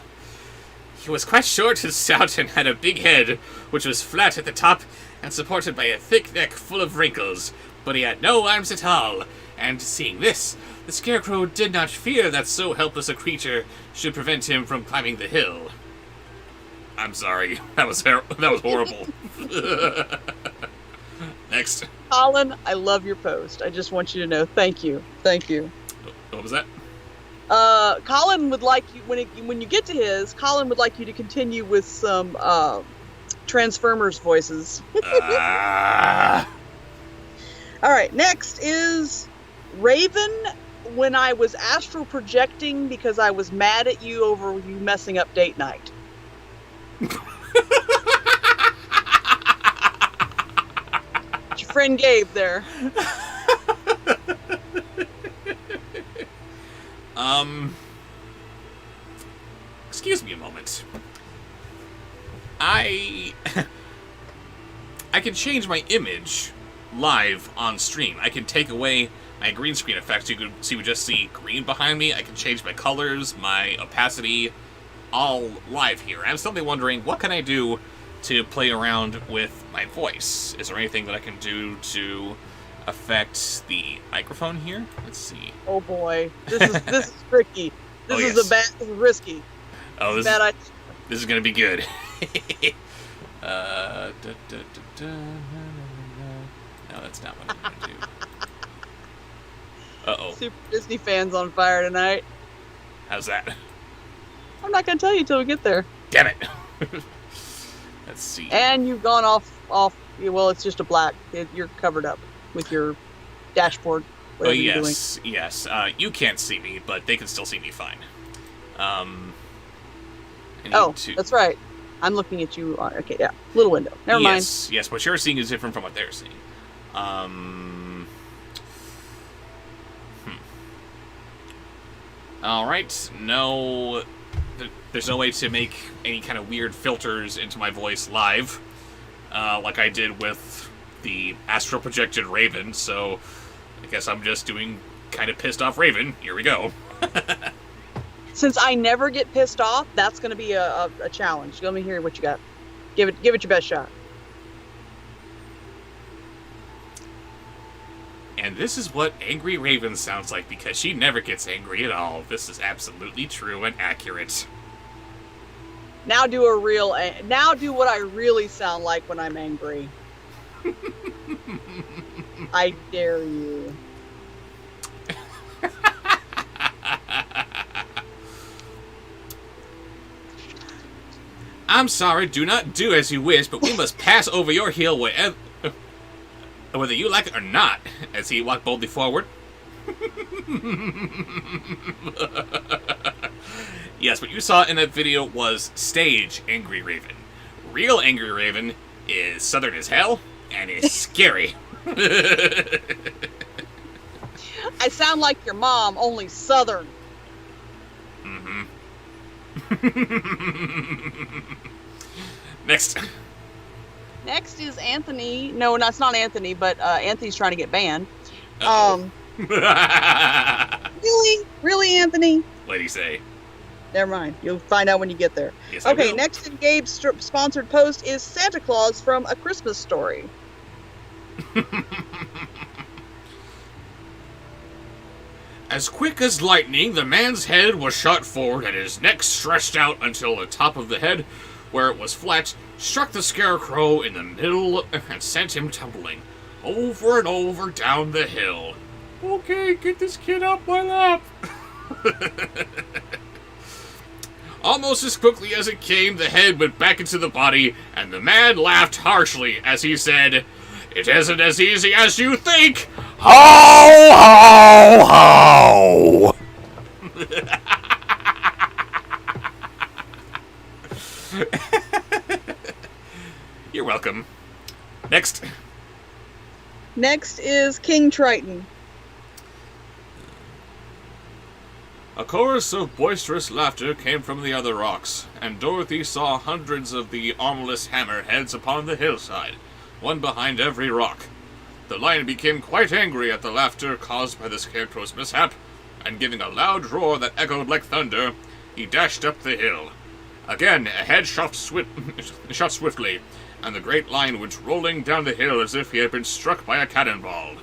Speaker 2: He was quite short and stout and had a big head, which was flat at the top and supported by a thick neck full of wrinkles, but he had no arms at all, and seeing this, the Scarecrow did not fear that so helpless a creature should prevent him from climbing the hill. I'm sorry, that was horrible. Next.
Speaker 3: Colin, I love your post. I just want you to know. Thank you. Thank you.
Speaker 2: What was that?
Speaker 3: Colin would like you, when you get to his, Colin would like you to continue with some Transformers voices. All right, next is Raven. When I was astral projecting because I was mad at you over you messing up date night. Your friend Gabe there.
Speaker 2: Excuse me a moment. I can change my image live on stream. I can take away my green screen effects, you would just see green behind me. I can change my colors, my opacity, all live here. I'm suddenly wondering, what can I do to play around with my voice? Is there anything that I can do to affect the microphone here? Let's see.
Speaker 3: Oh boy, this is tricky. This is
Speaker 2: yes.
Speaker 3: this is risky.
Speaker 2: Oh, this is gonna be good. No, that's not what I'm gonna do. Uh-oh.
Speaker 3: Super Disney fans on fire tonight.
Speaker 2: How's that?
Speaker 3: I'm not gonna tell you till we get there.
Speaker 2: Damn it. Let's see.
Speaker 3: And you've gone off. Well, it's just a black. You're covered up with your dashboard.
Speaker 2: Oh yes, yes. You can't see me, but they can still see me fine.
Speaker 3: That's right. I'm looking at you. Okay, yeah, little window. Never mind.
Speaker 2: Yes. What you're seeing is different from what they're seeing. All right. No, there's no way to make any kind of weird filters into my voice live, like I did with the astral projected Raven. So I guess I'm just doing kind of pissed off Raven. Here we go.
Speaker 3: Since I never get pissed off, that's going to be a challenge. Let me hear what you got. Give it your best shot.
Speaker 2: And this is what Angry Raven sounds like, because she never gets angry at all. This is absolutely true and accurate.
Speaker 3: Now do what I really sound like when I'm angry. I dare you.
Speaker 2: I'm sorry, do not do as you wish, but we must pass over your heel whether you like it or not, as he walked boldly forward. Yes, what you saw in that video was stage Angry Raven. Real Angry Raven is southern as hell and is scary.
Speaker 3: I sound like your mom, only southern.
Speaker 2: Mm-hmm. Next.
Speaker 3: Next is Anthony. No, it's not Anthony, but Anthony's trying to get banned. Really, Anthony?
Speaker 2: What'd he say?
Speaker 3: Never mind. You'll find out when you get there.
Speaker 2: Yes,
Speaker 3: okay, next in Gabe's sponsored post is Santa Claus from A Christmas Story.
Speaker 2: As quick as lightning, the man's head was shot forward and his neck stretched out until the top of the head, where it was flat, struck the scarecrow in the middle and sent him tumbling over and over down the hill. Okay, get this kid up my lap. Almost as quickly as it came, the head went back into the body, and the man laughed harshly as he said, "It isn't as easy as you think! Ho, ho, ho!" You're welcome. Next.
Speaker 3: Next is King Triton.
Speaker 2: A chorus of boisterous laughter came from the other rocks, and Dorothy saw hundreds of the armless hammerheads upon the hillside, one behind every rock. The lion became quite angry at the laughter caused by the scarecrow's mishap, and giving a loud roar that echoed like thunder, he dashed up the hill. Again, a head shot swiftly, and the great lion went rolling down the hill as if he had been struck by a cannonball.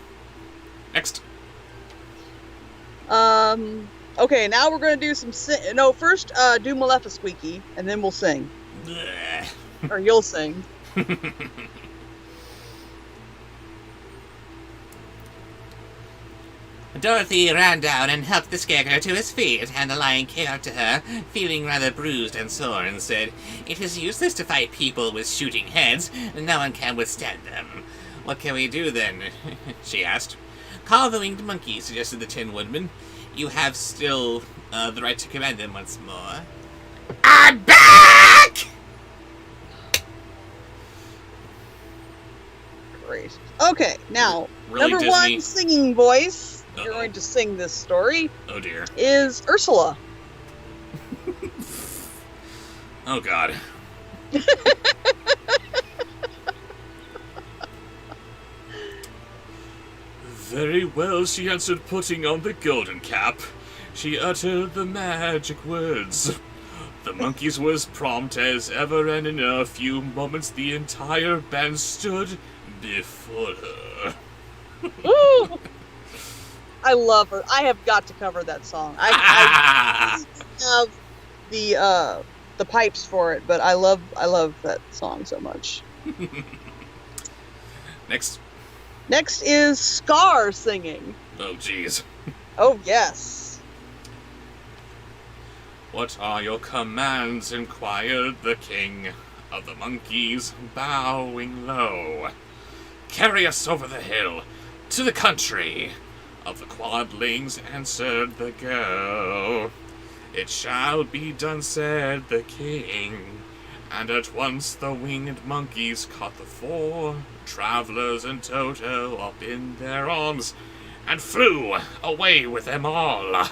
Speaker 2: Next.
Speaker 3: Okay, now we're going to do some first do Maleficusqueaky, and then we'll sing. Or you'll sing.
Speaker 1: Dorothy ran down and helped the scarecrow to his feet, and the lion came up to her, feeling rather bruised and sore, and said, "It is useless to fight people with shooting heads. No one can withstand them." "What can we do, then?" she asked. "Call the winged monkey," suggested the Tin Woodman. "You have still the right to command them once more." "I'm back!"
Speaker 3: Great. Okay, now,
Speaker 2: Really,
Speaker 3: number
Speaker 2: Disney?
Speaker 3: one singing voice,
Speaker 2: Uh-oh.
Speaker 3: you're going to sing this story,
Speaker 2: Oh dear.
Speaker 3: is Ursula.
Speaker 2: Oh god. Very well, she answered, putting on the golden cap. She uttered the magic words. The monkeys were as prompt as ever, and in a few moments the entire band stood before her.
Speaker 3: Ooh! I love her. I have got to cover that song. I have the pipes for it, but I love that song so much. Next is Scar singing.
Speaker 2: Oh, jeez.
Speaker 3: Oh, yes.
Speaker 2: What are your commands? Inquired the king of the monkeys, bowing low. Carry us over the hill to the country of the quadlings, answered the girl. It shall be done, said the king. And at once the winged monkeys caught the four travelers in toto up in their arms and flew away with them all.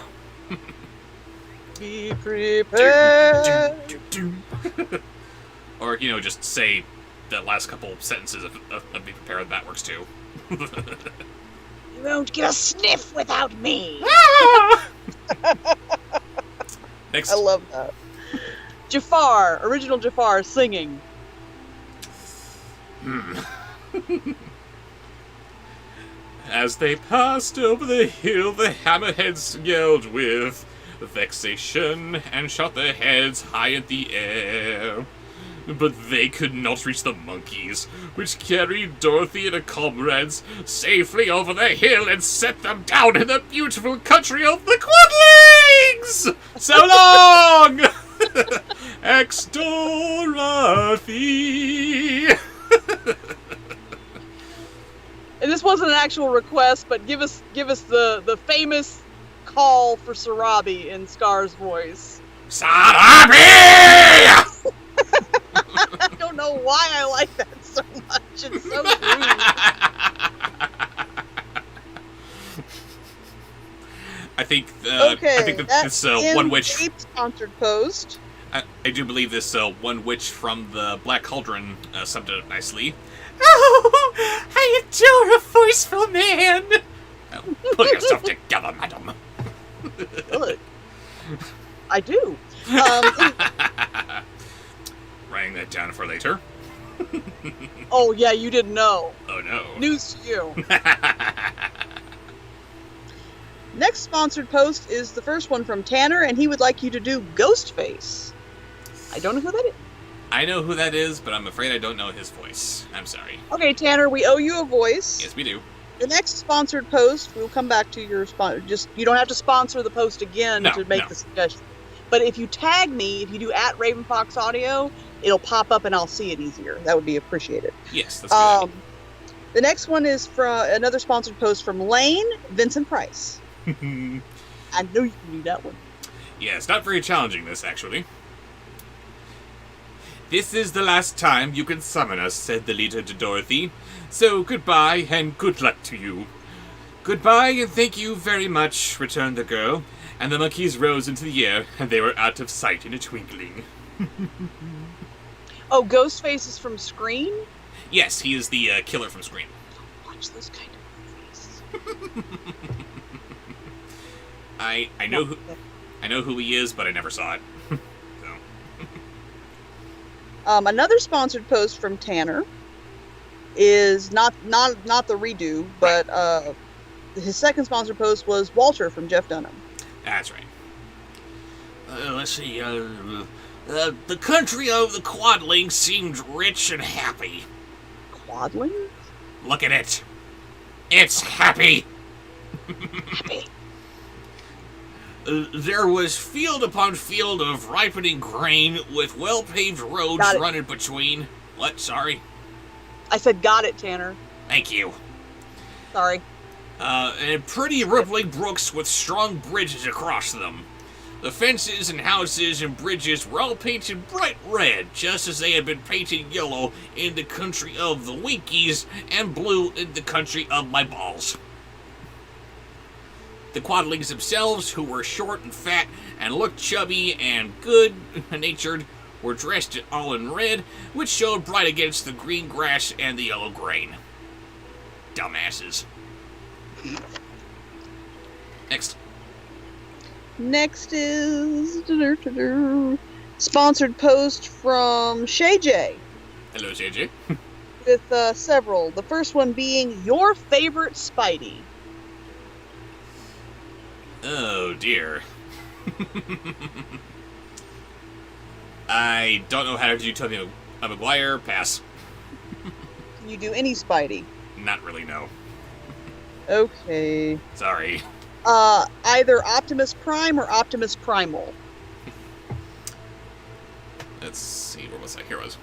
Speaker 3: Be prepared.
Speaker 2: Or, just say the last couple sentences of be prepared. That works too.
Speaker 3: You won't get a sniff without me.
Speaker 2: Next.
Speaker 3: I love that. Jafar, original Jafar singing.
Speaker 2: As they passed over the hill, the hammerheads yelled with vexation and shot their heads high in the air. But they could not reach the monkeys, which carried Dorothy and her comrades safely over the hill and set them down in the beautiful country of the Quadlings! So long! Ex-Dorothy!
Speaker 3: And this wasn't an actual request, but give us the famous call for Sarabi in Scar's voice.
Speaker 2: Sarabi!
Speaker 3: I don't know why I like that so much. It's so rude.
Speaker 2: I think
Speaker 3: Okay,
Speaker 2: this one witch.
Speaker 3: Sponsored post.
Speaker 2: I do believe this one witch from the Black Cauldron summed it up nicely.
Speaker 1: Oh, I adore a forceful man.
Speaker 2: Oh, pull yourself together, madam.
Speaker 3: Good. I do.
Speaker 2: Writing that down for later.
Speaker 3: Oh yeah, you didn't know.
Speaker 2: Oh no.
Speaker 3: News to you. Next sponsored post is the first one from Tanner, and he would like you to do Ghostface. I don't know who that is.
Speaker 2: I know who that is, but I'm afraid I don't know his voice. I'm sorry.
Speaker 3: Okay, Tanner, we owe you a voice.
Speaker 2: Yes, we do.
Speaker 3: The next sponsored post, we'll come back to your Just you don't have to sponsor the post again to make the suggestion. But if you tag me, if you do at Ravenfox Audio, it'll pop up and I'll see it easier. That would be appreciated.
Speaker 2: Yes, that's good.
Speaker 3: The next one is from another sponsored post from Lane Vincent Price. I know you can do that one.
Speaker 2: Yeah, it's not very challenging, this, actually.
Speaker 1: This is the last time you can summon us, said the leader to Dorothy. So goodbye and good luck to you. Goodbye and thank you very much, returned the girl. And the monkeys rose into the air, and they were out of sight in a twinkling.
Speaker 3: Oh, Ghostface is from Scream?
Speaker 2: Yes, he is the killer from Scream.
Speaker 3: Watch those kind of movies.
Speaker 2: I know who he is, but I never saw it.
Speaker 3: Another sponsored post from Tanner is not the redo, but his second sponsored post was Walter from Jeff Dunham.
Speaker 2: That's right. Let's see. The country of the Quadlings seemed rich and happy.
Speaker 3: Quadlings?
Speaker 2: Look at it. It's happy.
Speaker 3: Happy.
Speaker 2: There was field upon field of ripening grain with well-paved roads running between. What? Sorry?
Speaker 3: I said got it, Tanner.
Speaker 2: Thank you.
Speaker 3: Sorry.
Speaker 2: And pretty rippling brooks with strong bridges across them. The fences and houses and bridges were all painted bright red, just as they had been painted yellow in the country of the Winkies and blue in the country of my balls. The Quadlings themselves, who were short and fat and looked chubby and good-natured, were dressed all in red, which showed bright against the green grass and the yellow grain. Dumbasses. Next.
Speaker 3: Next is sponsored post from Shay J.
Speaker 2: Hello, JJ.
Speaker 3: With several. The first one being your favorite Spidey.
Speaker 2: Oh, dear. I don't know how to do Tobey Maguire. Pass.
Speaker 3: Can you do any Spidey?
Speaker 2: Not really, no.
Speaker 3: Okay.
Speaker 2: Sorry.
Speaker 3: Either Optimus Prime or Optimus Primal.
Speaker 2: Let's see, where was I? Here it was.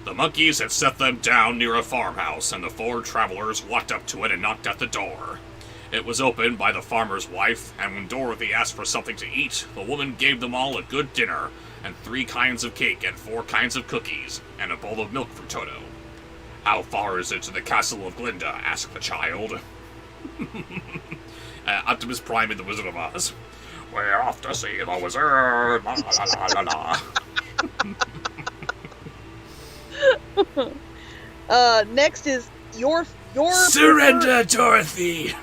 Speaker 2: The monkeys had set them down near a farmhouse, and the four travelers walked up to it and knocked at the door. It was opened by the farmer's wife, and when Dorothy asked for something to eat, the woman gave them all a good dinner, and 3 kinds of cake and 4 kinds of cookies, and a bowl of milk for Toto. How far is it to the castle of Glinda? Asked the child. Optimus Prime and the Wizard of Oz. We're off to see the wizard. La, la, la, la, la.
Speaker 3: Next is your
Speaker 2: Surrender, Dorothy!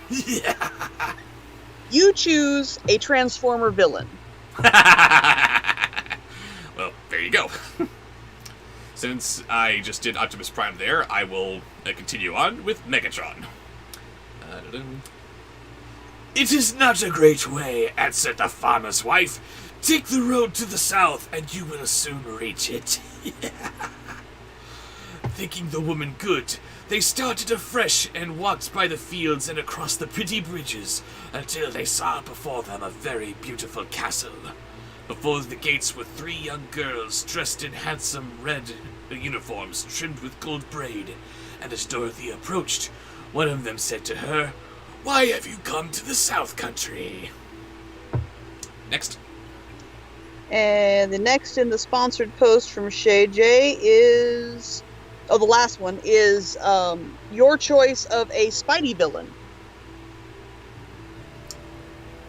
Speaker 3: You choose a Transformer villain.
Speaker 2: Well, there you go. Since I just did Optimus Prime there, I will continue on with Megatron. It is not a great way, answered the farmer's wife. Take the road to the south, and you will soon reach it. Thinking the woman good, they started afresh and walked by the fields and across the pretty bridges until they saw before them a very beautiful castle. Before the gates were 3 young girls dressed in handsome red uniforms trimmed with gold braid, and as Dorothy approached, one of them said to her, "Why have you come to the South Country?" Next.
Speaker 3: And the next in the sponsored post from Shay J is... Oh, the last one is your choice of a Spidey villain.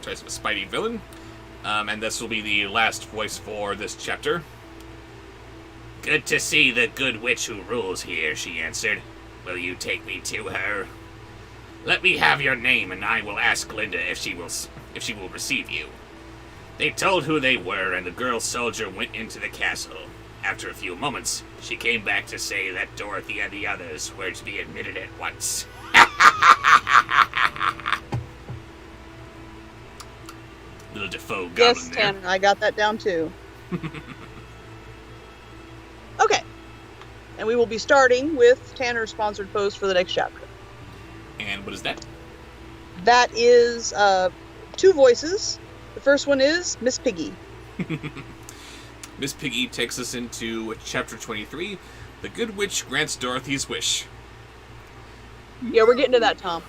Speaker 2: Choice of a Spidey villain. And this will be the last voice for this chapter. Good to see the good witch who rules here, she answered. Will you take me to her? Let me have your name, and I will ask Glinda if she will receive you. They told who they were, and the girl soldier went into the castle. After a few moments, she came back to say that Dorothy and the others were to be admitted at once. Little Defoe goblin
Speaker 3: Yes,
Speaker 2: there.
Speaker 3: Tanner, I got that down too. Okay. And we will be starting with Tanner's sponsored post for the next chapter.
Speaker 2: And what is that?
Speaker 3: That is 2 voices. The first one is Miss Piggy.
Speaker 2: Miss Piggy takes us into chapter 23. The Good Witch grants Dorothy's wish.
Speaker 3: Yeah, we're getting to that, Tom.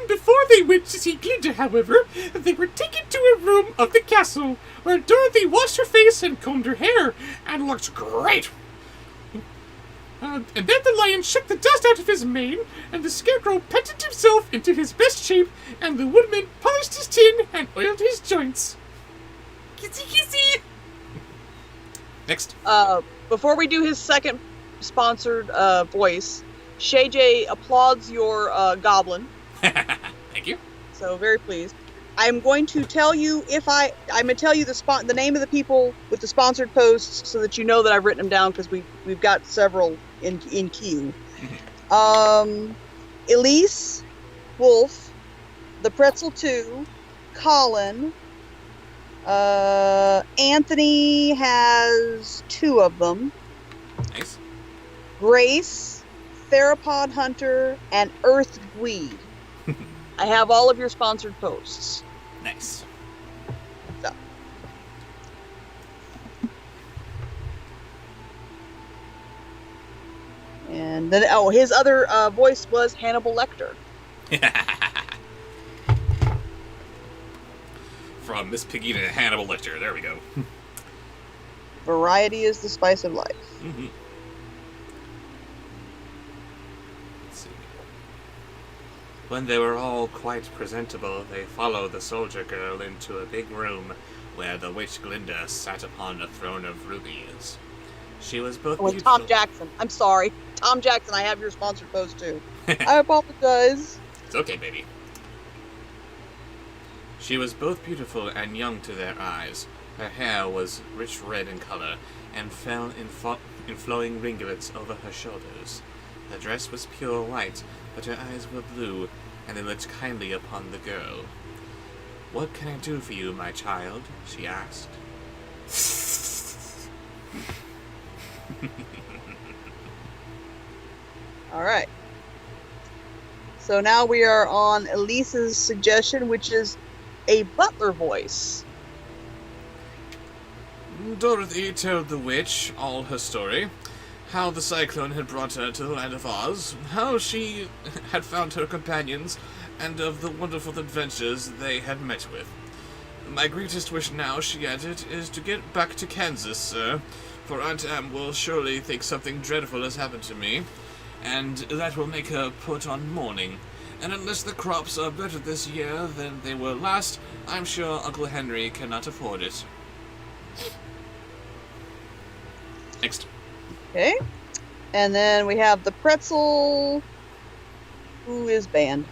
Speaker 4: Before they went to see Glinda, however, they were taken to a room of the castle, where Dorothy washed her face and combed her hair, and looked great. And then the lion shook the dust out of his mane, and the scarecrow petted himself into his best shape, and the woodman polished his tin and oiled his joints. Kissy kissy!
Speaker 2: Next.
Speaker 3: Before we do his second sponsored voice, Shay J applauds your goblin.
Speaker 2: Thank you.
Speaker 3: So very pleased. I'm going to tell you I'm going to tell you the name of the people with the sponsored posts so that you know that I've written them down because we've got several in queue. Elise, Wolf, the Pretzel 2, Colin, Anthony has 2 of them.
Speaker 2: Nice.
Speaker 3: Grace, Theropod Hunter, and Earth Gweed. I have all of your sponsored posts.
Speaker 2: Nice.
Speaker 3: So. And then, his other voice was Hannibal Lecter.
Speaker 2: From Miss Piggy to Hannibal Lecter. There we go.
Speaker 3: Variety is the spice of life.
Speaker 2: Mm-hmm. Let's see.
Speaker 1: When they were all quite presentable, they followed the soldier girl into a big room where the witch Glinda sat upon a throne of rubies. She was both
Speaker 3: Oh, and
Speaker 1: beautiful.
Speaker 3: Tom Jackson. I'm sorry. Tom Jackson, I have your sponsored post too. I apologize.
Speaker 2: It's okay, baby. She was both beautiful and young to their eyes. Her hair was rich red in color and fell in flowing ringlets over her shoulders. Her dress was pure white, but her eyes were blue, and they looked kindly upon the girl. "What can I do for you, my child?" she asked.
Speaker 3: All right. So now we are on Elise's suggestion, which is a butler voice.
Speaker 2: Dorothy told the witch all her story. How the cyclone had brought her to the land of Oz, how she had found her companions, and of the wonderful adventures they had met with. "My greatest wish now," she added, "is to get back to Kansas, sir, for Aunt Em will surely think something dreadful has happened to me, and that will make her put on mourning. And unless the crops are better this year than they were last, I'm sure Uncle Henry cannot afford it." Next.
Speaker 3: Okay. And then we have the pretzel, who is banned.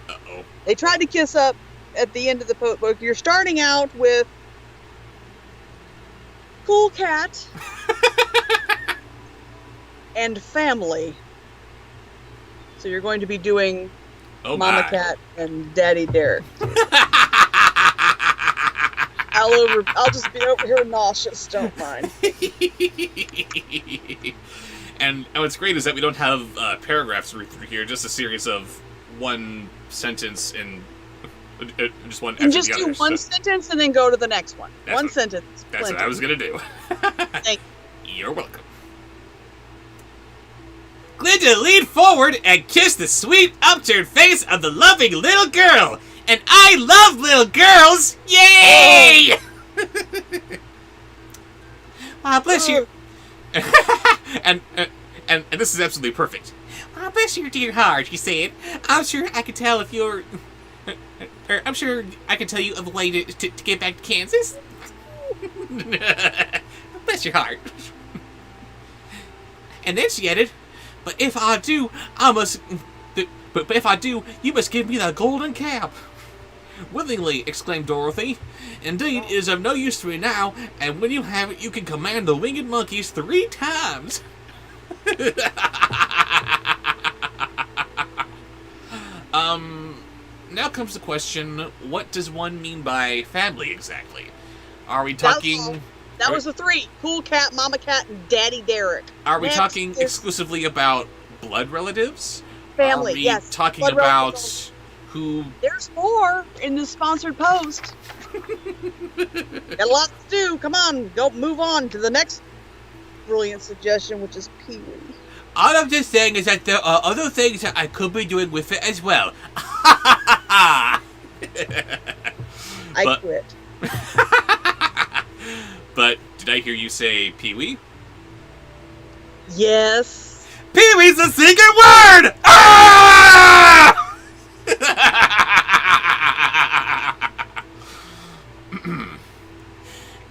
Speaker 2: Uh-oh.
Speaker 3: They tried to kiss up at the end of the book. You're starting out with Cool Cat and Family. So you're going to be doing Mama Cat and Daddy Derek. I'll just be over here nauseous, don't mind.
Speaker 2: And what's great is that we don't have paragraphs through here, just a series of one sentence in just one after
Speaker 3: And just
Speaker 2: the
Speaker 3: do
Speaker 2: other.
Speaker 3: one sentence and then go to the next one. One
Speaker 2: what-
Speaker 3: sentence.
Speaker 2: That's
Speaker 3: Plenty.
Speaker 2: what I was going to do.
Speaker 3: Thank
Speaker 2: You're welcome.
Speaker 1: Glinda leaned forward and kissed the sweet, upturned face of the loving little girl. And I love little girls! Yay! Bless you.
Speaker 2: and this is absolutely perfect.
Speaker 1: Bless your dear heart, he said. I'm sure I can tell if you're... I'm sure I can tell you of a way to get back to Kansas. Bless your heart. And then she added, But if I do, you must give me the golden cap."
Speaker 2: "Willingly," exclaimed Dorothy. "Indeed, it is of no use to me now, and when you have it, you can command the winged monkeys 3 times. Now comes the question, what does one mean by family exactly? Are we talking...
Speaker 3: That was the 3. Cool Cat, Mama Cat, and Daddy Derek.
Speaker 2: Are we
Speaker 3: Next
Speaker 2: talking
Speaker 3: is
Speaker 2: exclusively about blood relatives?
Speaker 3: Family,
Speaker 2: Are we
Speaker 3: yes.
Speaker 2: talking
Speaker 3: Blood
Speaker 2: about
Speaker 3: relatives.
Speaker 2: who...
Speaker 3: There's more in the sponsored post. Got a lot to do. Come on, go move on to the next brilliant suggestion, which is Pee-wee.
Speaker 1: All I'm just saying is that there are other things that I could be doing with it as well.
Speaker 3: I
Speaker 2: But-
Speaker 3: quit.
Speaker 2: But did I hear you say Pee-wee?
Speaker 3: Yes.
Speaker 1: Pee-wee's the secret word! Ah!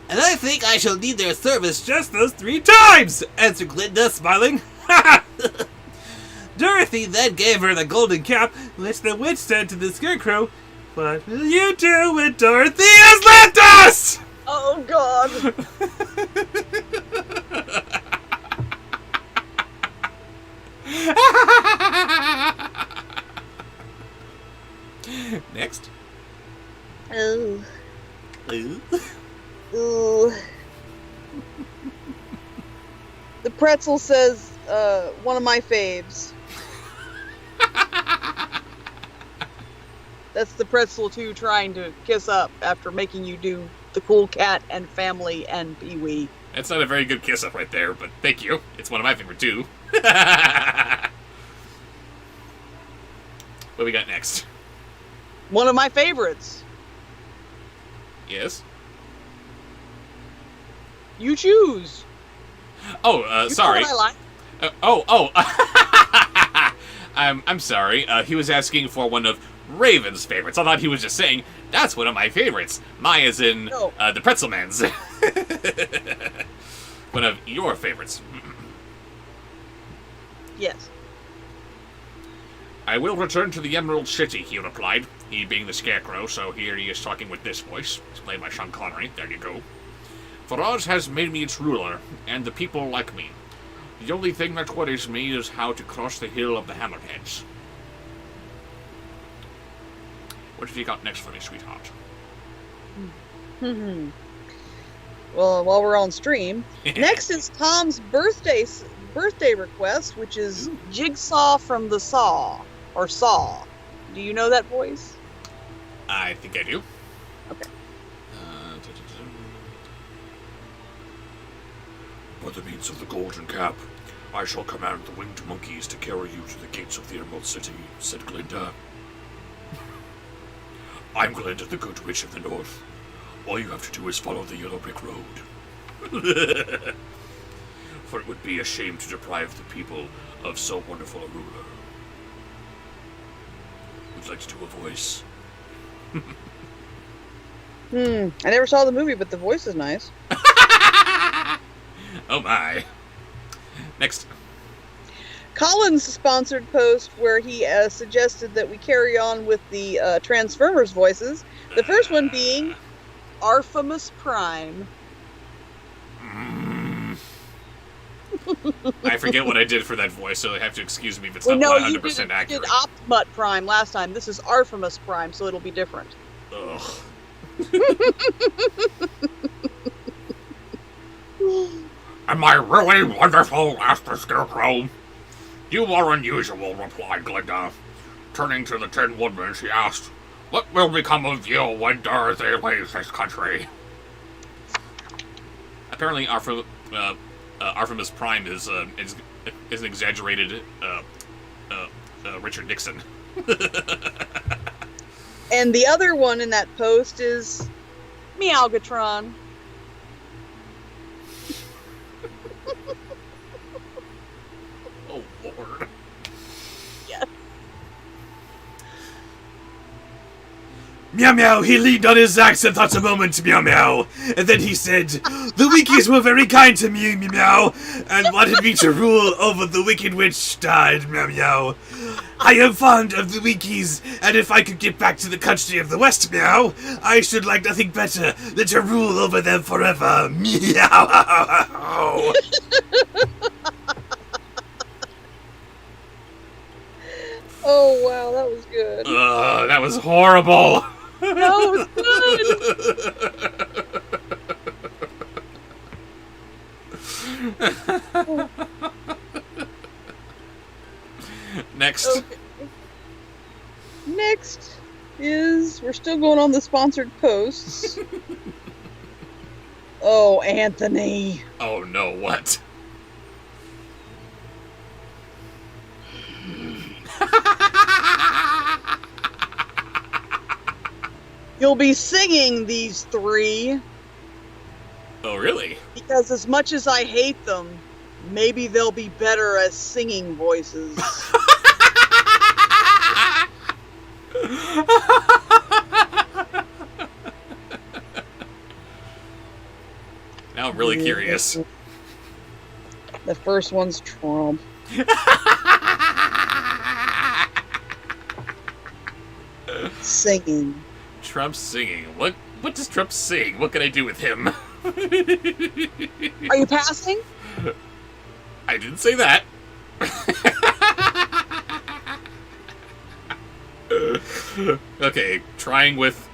Speaker 1: And I think I shall need their service just those 3 times, answered Glinda, smiling. Dorothy then gave her the golden cap, which the witch said to the scarecrow, "What will you do when Dorothy has left us?"
Speaker 3: Oh, God.
Speaker 2: Next.
Speaker 3: Ooh.
Speaker 1: Ooh.
Speaker 3: Ooh. The pretzel says, one of my faves. That's the pretzel too trying to kiss up after making you do the Cool Cat and Family and Pee-wee.
Speaker 2: That's not a very good kiss-up right there, but thank you. It's one of my favorite, too. What we got next?
Speaker 3: One of my favorites.
Speaker 2: Yes?
Speaker 3: You choose.
Speaker 2: Oh,
Speaker 3: You know
Speaker 2: sorry.
Speaker 3: what I like.
Speaker 2: I'm sorry. He was asking for one of Raven's favorites. I thought he was just saying, that's one of my favorites. My as in,
Speaker 3: No.
Speaker 2: the Pretzelman's. One of your favorites.
Speaker 3: Yes.
Speaker 2: I will return to the Emerald City, he replied, he being the Scarecrow, so here he is talking with this voice. It's played by Sean Connery. There you go. For Oz has made me its ruler, and the people like me. The only thing that worries me is how to cross the hill of the Hammerheads. What have you got next for me, sweetheart?
Speaker 3: Well, while we're on stream, next is Tom's birthday request, which is Jigsaw from the Saw, or Saw. Do you know that voice?
Speaker 2: I think I do.
Speaker 3: Okay.
Speaker 5: By the means of the golden cap, I shall command the winged monkeys to carry you to the gates of the Emerald City, said Glinda. I'm Glinda, the Good Witch of the North. All you have to do is follow the yellow brick road. For it would be a shame to deprive the people of so wonderful a ruler. Would you like to do a voice?
Speaker 3: I never saw the movie, but the voice is nice.
Speaker 2: Oh my. Next.
Speaker 3: Colin's sponsored post where he suggested that we carry on with the Transformers voices. The first one being Artemis Prime.
Speaker 2: I forget what I did for that voice, so you have to excuse me if it's
Speaker 3: Well,
Speaker 2: not
Speaker 3: no,
Speaker 2: 100%
Speaker 3: you did
Speaker 2: accurate.
Speaker 3: Optimut Prime last time. This is Artemis Prime, so it'll be different.
Speaker 2: Ugh.
Speaker 5: Am I really wonderful? Asked the Scarecrow. You are unusual, replied Glinda. Turning to the Tin Woodman, she asked, What will become of you when Dorothy leaves this country?
Speaker 2: Apparently, Artemis Prime is an exaggerated Richard Nixon.
Speaker 3: And the other one in that post is Meowgatron.
Speaker 2: Oh, Lord.
Speaker 3: Yes.
Speaker 6: Meow Meow, he leaned on his axe and thought a moment, Meow Meow. And then he said, The Winkies were very kind to me, Meow Meow, and wanted me to rule over the Wicked Witch died, Meow Meow. I am fond of the Winkies, and if I could get back to the country of the West, Meow, I should like nothing better than to rule over them forever, Meow.
Speaker 3: Oh, wow, that was good.
Speaker 2: That was horrible.
Speaker 3: That was good.
Speaker 2: Next.
Speaker 3: Okay. Next is, we're still going on the sponsored posts. Oh, Anthony.
Speaker 2: Oh no, what?
Speaker 3: You'll be singing these three
Speaker 2: Oh, really?
Speaker 3: because as much as I hate them, maybe they'll be better as singing voices.
Speaker 2: Now I'm really curious.
Speaker 3: The first one's Trump. Singing.
Speaker 2: Trump singing. What does Trump sing? What can I do with him?
Speaker 3: Are you passing?
Speaker 2: I didn't say that. Okay, trying with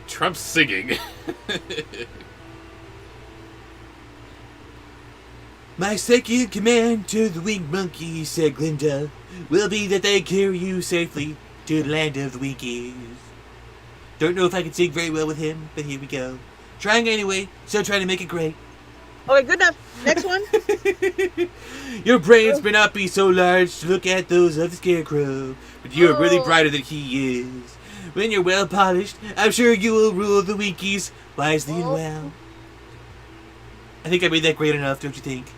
Speaker 2: Trump singing.
Speaker 6: My second command to the winged monkeys, said Glinda, will be that they carry you safely to the land of the Winkies. Don't know if I can sing very well with him, but here we go. Trying anyway, so trying to make it great.
Speaker 3: Okay, good enough. Next one.
Speaker 6: Your brains may not be so large to look at those of the Scarecrow, but you're really brighter than he is. When you're well polished, I'm sure you will rule the Winkies wisely and well. I think I made that great enough, don't you think?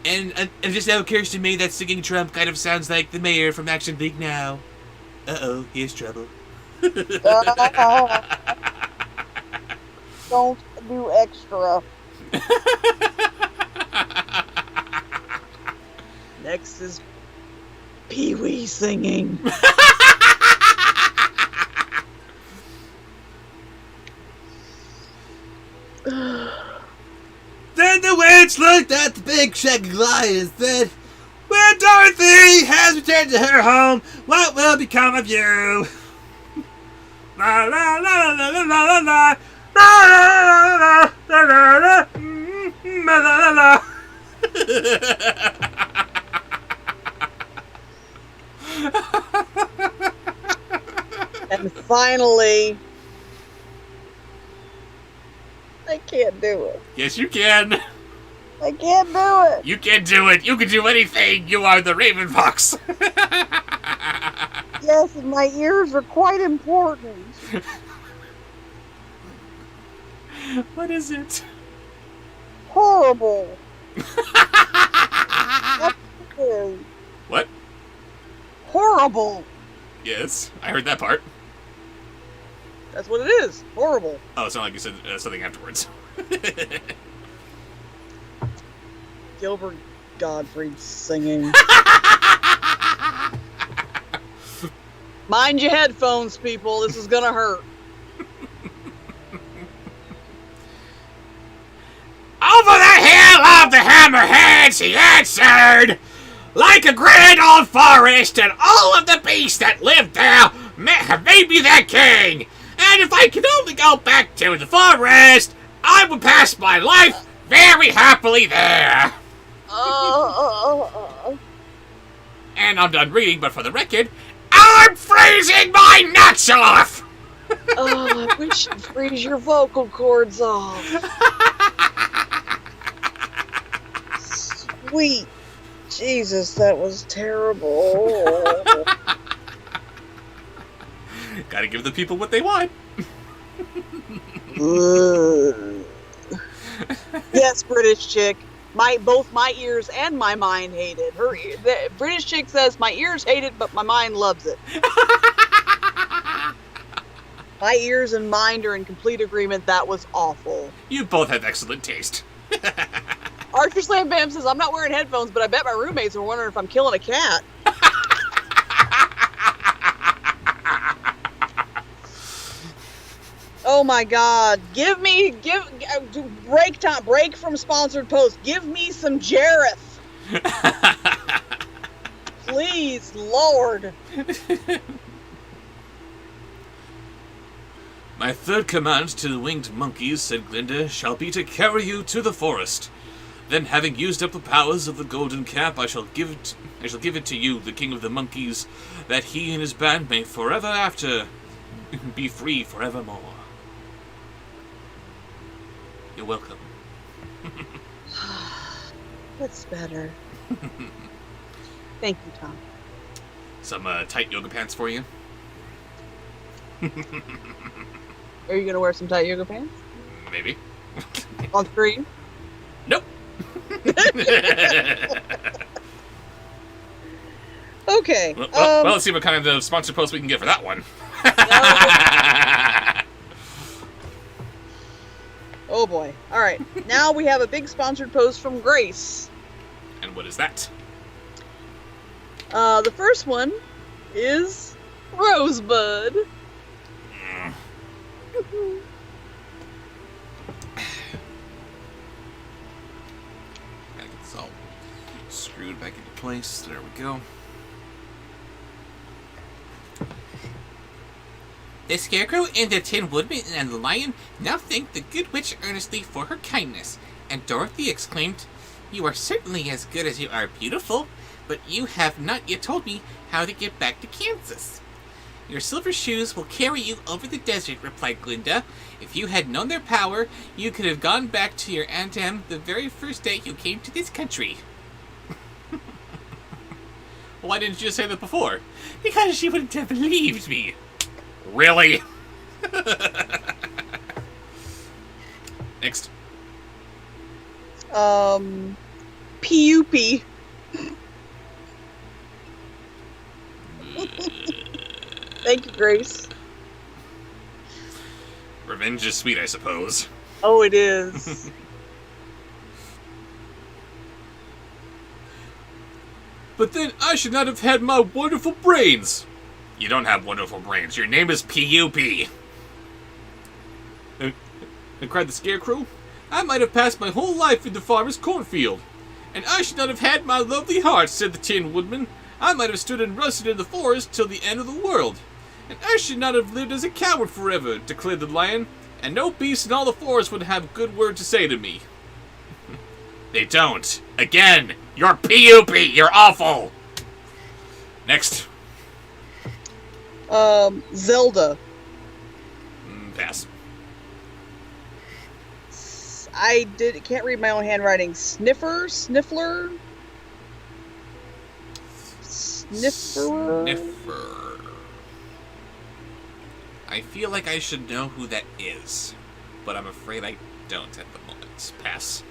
Speaker 6: And it just now occurs to me that singing Trump kind of sounds like the mayor from Action Big Now. Uh-oh, here's trouble.
Speaker 3: Don't do extra. Next is Pee-wee singing.
Speaker 6: Then the witch looked at the big shaggy lion and said, "When Dorothy has returned to her home, what will become of you?" La la la la la la la la la la la la la.
Speaker 3: And finally, I can't do it.
Speaker 2: Yes, you can.
Speaker 3: I can't do it.
Speaker 2: You can do it. You can do anything. You are the Raven Fox.
Speaker 3: Yes, and my ears are quite important.
Speaker 2: What is it?
Speaker 3: Horrible. What is
Speaker 2: What?
Speaker 3: horrible?
Speaker 2: Yes, I heard that part.
Speaker 3: That's what it is. Horrible.
Speaker 2: Oh, it's not like you said something afterwards.
Speaker 3: Gilbert Gottfried singing. Mind your headphones, people. This is gonna hurt.
Speaker 5: Over the hill of the hammerheads, he answered, like a grand old forest, and all of the beasts that live there have made me their king. And if I could only go back to the forest, I would pass my life very happily there.
Speaker 2: And I'm done reading, but for the record,
Speaker 5: I'm freezing my nuts off.
Speaker 3: Oh, I wish you'd freeze your vocal cords off. Sweet Jesus, that was terrible.
Speaker 2: gotta give the people what they want.
Speaker 3: Yes, British chick. Both my ears and my mind hate it. The British chick says my ears hate it, but my mind loves it. My ears and mind are in complete agreement. That was awful.
Speaker 2: You both have excellent taste.
Speaker 3: Archer Slam Bam says I'm not wearing headphones, but I bet my roommates are wondering if I'm killing a cat. Oh my God! Break from sponsored post. Give me some Jareth, please, Lord.
Speaker 6: My third command to the winged monkeys, said Glinda, shall be to carry you to the forest. Then, having used up the powers of the golden cap, I shall give it to you, the king of the monkeys, that he and his band may forever after be free forevermore. You're welcome.
Speaker 3: That's better. Thank you, Tom.
Speaker 2: Some tight yoga pants for you.
Speaker 3: Are you gonna wear some tight yoga pants
Speaker 2: Maybe.
Speaker 3: on screen?
Speaker 2: Nope.
Speaker 3: Okay.
Speaker 2: Well, let's see what kind of sponsored post we can get for that one.
Speaker 3: Oh boy. All right. Now we have a big sponsored post from Grace.
Speaker 2: And what is that?
Speaker 3: The first one is Rosebud.
Speaker 6: Gotta get this all screwed back into place. There we go.
Speaker 1: The Scarecrow and the Tin Woodman and the Lion now thanked the Good Witch earnestly for her kindness, and Dorothy exclaimed, "You are certainly as good as you are beautiful, but you have not yet told me how to get back to Kansas." "Your silver shoes will carry you over the desert," replied Glinda. "If you had known their power, you could have gone back to your Aunt Em the very first day you came to this country."
Speaker 2: Why didn't you just say that before?
Speaker 1: "Because she wouldn't have believed me."
Speaker 2: Really? Next.
Speaker 3: P.U.P. Thank you, Grace.
Speaker 2: Revenge is sweet, I suppose.
Speaker 3: Oh, it is.
Speaker 2: But then I should not have had my wonderful brains.
Speaker 5: You don't have wonderful brains. Your name is P.U.P.
Speaker 2: And cried the Scarecrow. I might have passed my whole life in the farmer's cornfield. And I should not have had my lovely heart, said the Tin Woodman. I might have stood and rusted in the forest till the end of the world. And I should not have lived as a coward forever, declared the Lion. And no beast in all the forest would have a good word to say to me.
Speaker 5: They don't. Again, you're P.U.P. You're awful. Next.
Speaker 3: Zelda.
Speaker 2: Pass.
Speaker 3: Can't read my own handwriting. Sniffler? Sniffer.
Speaker 2: I feel like I should know who that is, but I'm afraid I don't at the moment. Pass.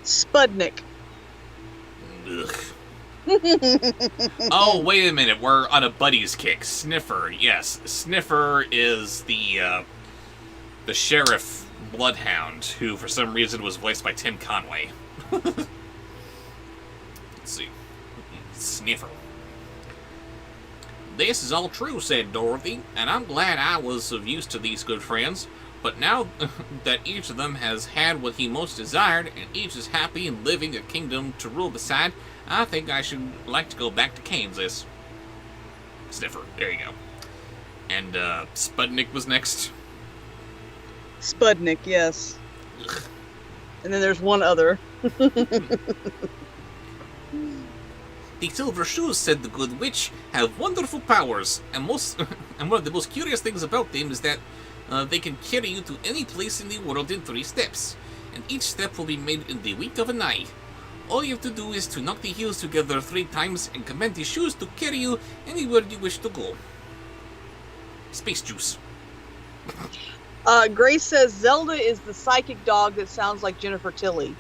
Speaker 3: Spudnik.
Speaker 2: Ugh. Oh, wait a minute. We're on a buddies kick. Sniffer. Yes, Sniffer is the sheriff bloodhound who, for some reason, was voiced by Tim Conway. Let's see. Sniffer. This is all true, said Dorothy, and I'm glad I was of use to these good friends. But now that each of them has had what he most desired, and each is happy and living a kingdom to rule beside, I think I should like to go back to Kansas. Sniffer, there you go. And Spudnik was next.
Speaker 3: Spudnik, yes.
Speaker 2: Ugh.
Speaker 3: And then there's one other.
Speaker 2: The silver shoes, said the good witch, have wonderful powers, and one of the most curious things about them is that they can carry you to any place in the world in 3 steps, and each step will be made in the wink of an eye. All you have to do is to knock the heels together 3 times and command the shoes to carry you anywhere you wish to go. Space juice.
Speaker 3: Grace says Zelda is the psychic dog that sounds like Jennifer Tilly.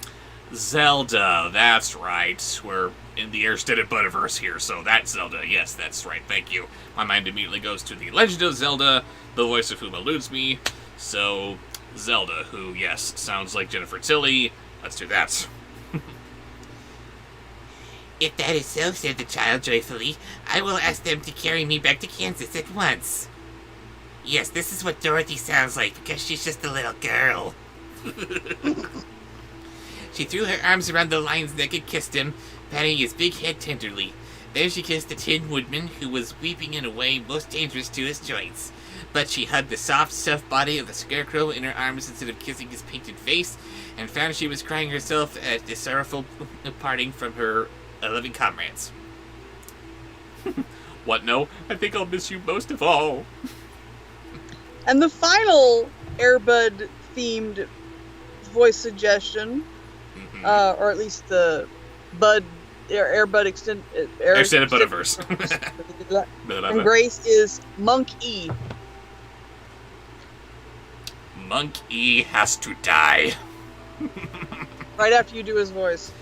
Speaker 2: Zelda, that's right. We're in the Airsteaded Butterverse here, so that's Zelda. Yes, that's right, thank you. My mind immediately goes to The Legend of Zelda, the voice of whom eludes me. So, Zelda, who, yes, sounds like Jennifer Tilly. Let's do that.
Speaker 1: If that is so, said the child joyfully, I will ask them to carry me back to Kansas at once. Yes, this is what Dorothy sounds like, because she's just a little girl. She threw her arms around the lion's neck and kissed him, patting his big head tenderly. Then she kissed the Tin Woodman, who was weeping in a way most dangerous to his joints. But she hugged the soft body of the Scarecrow in her arms instead of kissing his painted face, and found she was crying herself at the sorrowful parting from her loving comrades.
Speaker 2: What, no? I think I'll miss you most of all.
Speaker 3: And the final Airbud-themed voice suggestion, or at least the Airbud extended
Speaker 2: Butterverse.
Speaker 3: from Grace is Monk E.
Speaker 2: Monk E has to die.
Speaker 3: Right after you do his voice.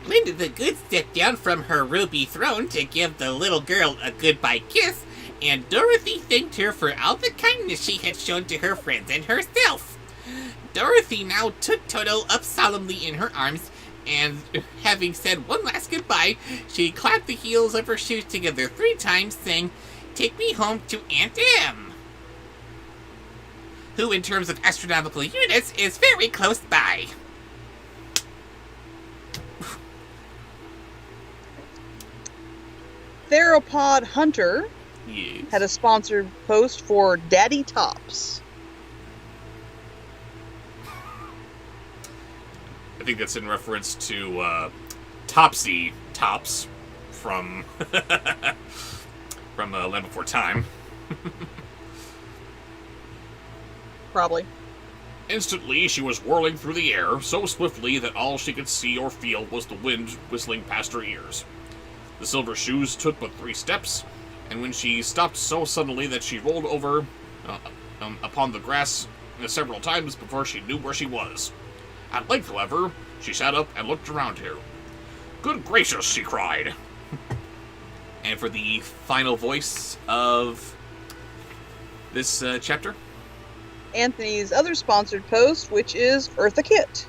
Speaker 1: Linda the Good stepped down from her ruby throne to give the little girl a goodbye kiss, and Dorothy thanked her for all the kindness she had shown to her friends and herself. Dorothy now took Toto up solemnly in her arms, and having said one last goodbye, she clapped the heels of her shoes together 3 times, saying, "Take me home to Aunt Em," who in terms of astronomical units is very close by.
Speaker 3: Theropod Hunter
Speaker 2: Yes.
Speaker 3: had a sponsored post for Daddy Tops.
Speaker 2: I think that's in reference to Topsy Tops from from Land Before Time.
Speaker 3: Probably.
Speaker 2: Instantly, she was whirling through the air, so swiftly that all she could see or feel was the wind whistling past her ears. The silver shoes took but 3 steps, and when she stopped so suddenly that she rolled over upon the grass several times before she knew where she was. At length, however, she sat up and looked around her. "Good gracious!" she cried. And for the final voice of this chapter,
Speaker 3: Anthony's other sponsored post, which is Eartha Kitt.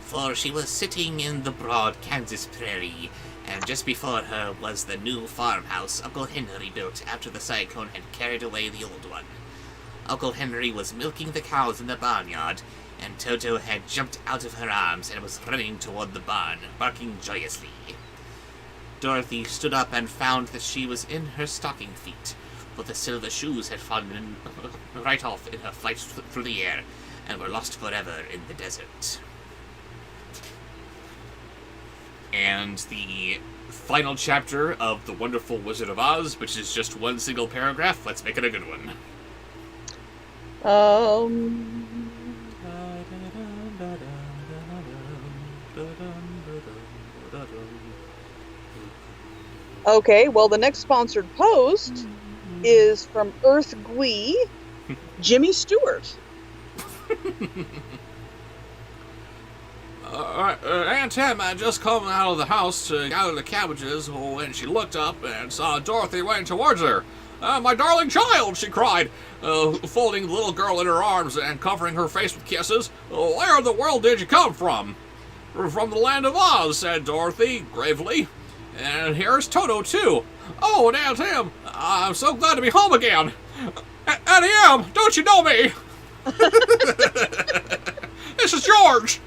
Speaker 1: For she was sitting in the broad Kansas prairie, and just before her was the new farmhouse Uncle Henry built after the cyclone had carried away the old one. Uncle Henry was milking the cows in the barnyard, and Toto had jumped out of her arms and was running toward the barn, barking joyously. Dorothy stood up and found that she was in her stocking feet, for the silver shoes had fallen right off in her flight through the air, and were lost forever in the desert.
Speaker 2: And the final chapter of The Wonderful Wizard of Oz, which is just one single paragraph. Let's make it a good one.
Speaker 3: Okay, well, the next sponsored post is from Earth Gwee, Jimmy Stewart.
Speaker 5: Aunt Em had just come out of the house to gather the cabbages when she looked up and saw Dorothy running towards her. My darling child, she cried, folding the little girl in her arms and covering her face with kisses. Where in the world did you come from? From the land of Oz, said Dorothy, gravely. And here's Toto, too. Oh, and Aunt Em, I'm so glad to be home again. Auntie Em, don't you know me? This is George.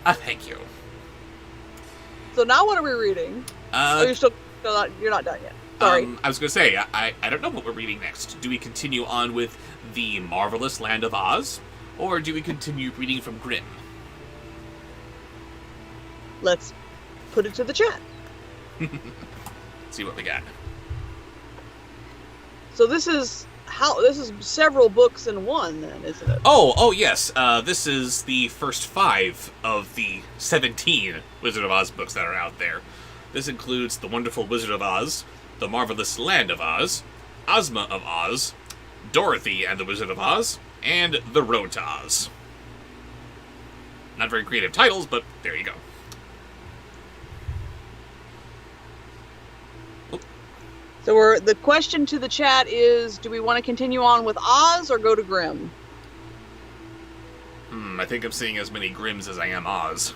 Speaker 1: Thank you.
Speaker 3: So now what are we reading? You're not done yet. Sorry.
Speaker 2: I was going to say, I don't know what we're reading next. Do we continue on with The Marvelous Land of Oz? Or do we continue reading from Grimm?
Speaker 3: Let's put it to the chat.
Speaker 2: See what we got.
Speaker 3: So this is several books in one, then, isn't it?
Speaker 2: Oh, yes. This is the first 5 of the 17 Wizard of Oz books that are out there. This includes The Wonderful Wizard of Oz, The Marvelous Land of Oz, Ozma of Oz, Dorothy and the Wizard of Oz, and The Road to Oz. Not very creative titles, but there you go.
Speaker 3: So the question to the chat is, do we want to continue on with Oz or go to Grimm?
Speaker 2: I think I'm seeing as many Grimms as I am Oz.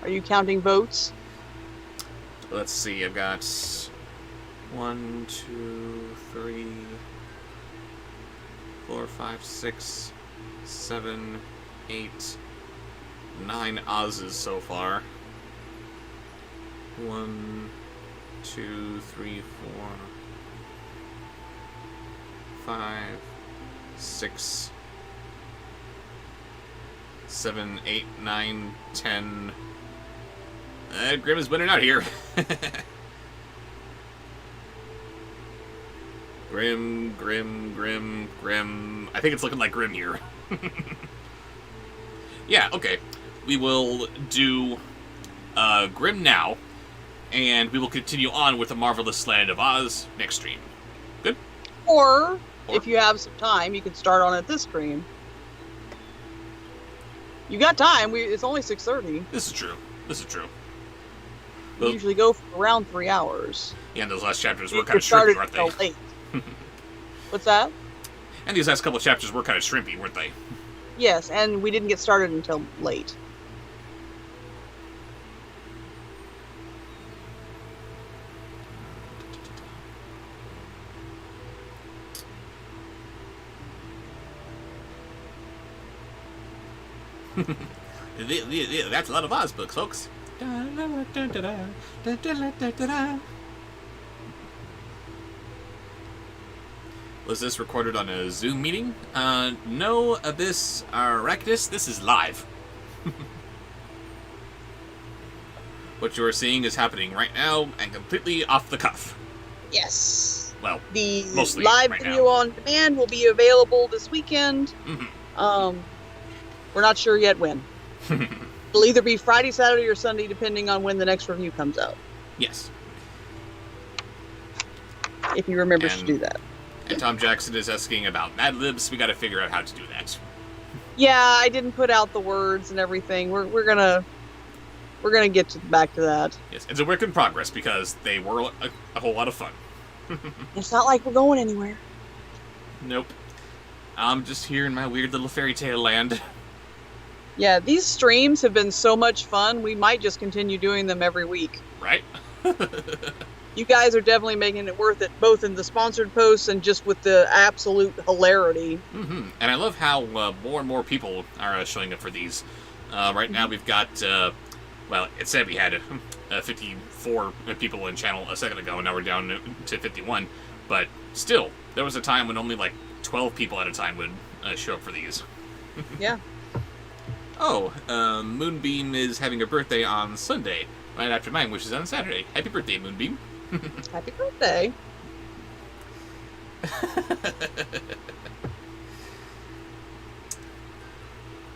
Speaker 3: Are you counting votes?
Speaker 2: Let's see, I've got 1, 2, 3, 4, 5, 6, 7, 8, 9 Oz's so far. 1, 2, 3, 4, 5, 6, 7, 8, 9, 10. Grimm is winning out here. Grimm. I think it's looking like Grimm here. Yeah, okay. We will do Grimm now, and we will continue on with The Marvelous Land of Oz next stream. Good?
Speaker 3: Or if you have some time, you can start on it this stream. You got time. It's only 6:30.
Speaker 2: This is true.
Speaker 3: We usually go for around 3 hours.
Speaker 2: Yeah, and those last chapters were kind of shrimpy, weren't they?
Speaker 3: Late. What's that?
Speaker 2: And these last couple of chapters were kind of shrimpy, weren't they?
Speaker 3: Yes, and we didn't get started until late.
Speaker 2: That's a lot of Oz books, folks. Was this recorded on a Zoom meeting? No, Abyss Arachnus. This is live. What you are seeing is happening right now and completely off the cuff.
Speaker 3: Yes.
Speaker 2: Well,
Speaker 3: the
Speaker 2: mostly
Speaker 3: live
Speaker 2: right
Speaker 3: video
Speaker 2: now.
Speaker 3: on demand will be available this weekend.
Speaker 2: Mm-hmm.
Speaker 3: We're not sure yet when. It'll either be Friday, Saturday, or Sunday, depending on when the next review comes out.
Speaker 2: Yes.
Speaker 3: If he remembers to do that.
Speaker 2: And Tom Jackson is asking about Mad Libs. We got to figure out how to do that.
Speaker 3: Yeah, I didn't put out the words and everything. We're gonna get back to that.
Speaker 2: Yes, it's a work in progress because they were a whole lot of fun.
Speaker 3: It's not like we're going anywhere.
Speaker 2: Nope. I'm just here in my weird little fairy tale land.
Speaker 3: Yeah, these streams have been so much fun. We might just continue doing them every week.
Speaker 2: Right?
Speaker 3: You guys are definitely making it worth it, both in the sponsored posts and just with the absolute hilarity.
Speaker 2: Mm-hmm. And I love how more and more people are showing up for these. Right now we've got, well, it said we had 54 people in channel a second ago, and now we're down to 51. But still, there was a time when only like 12 people at a time would show up for these.
Speaker 3: Yeah.
Speaker 2: Oh, Moonbeam is having her birthday on Sunday, right after mine, which is on Saturday. Happy birthday, Moonbeam.
Speaker 3: Happy birthday.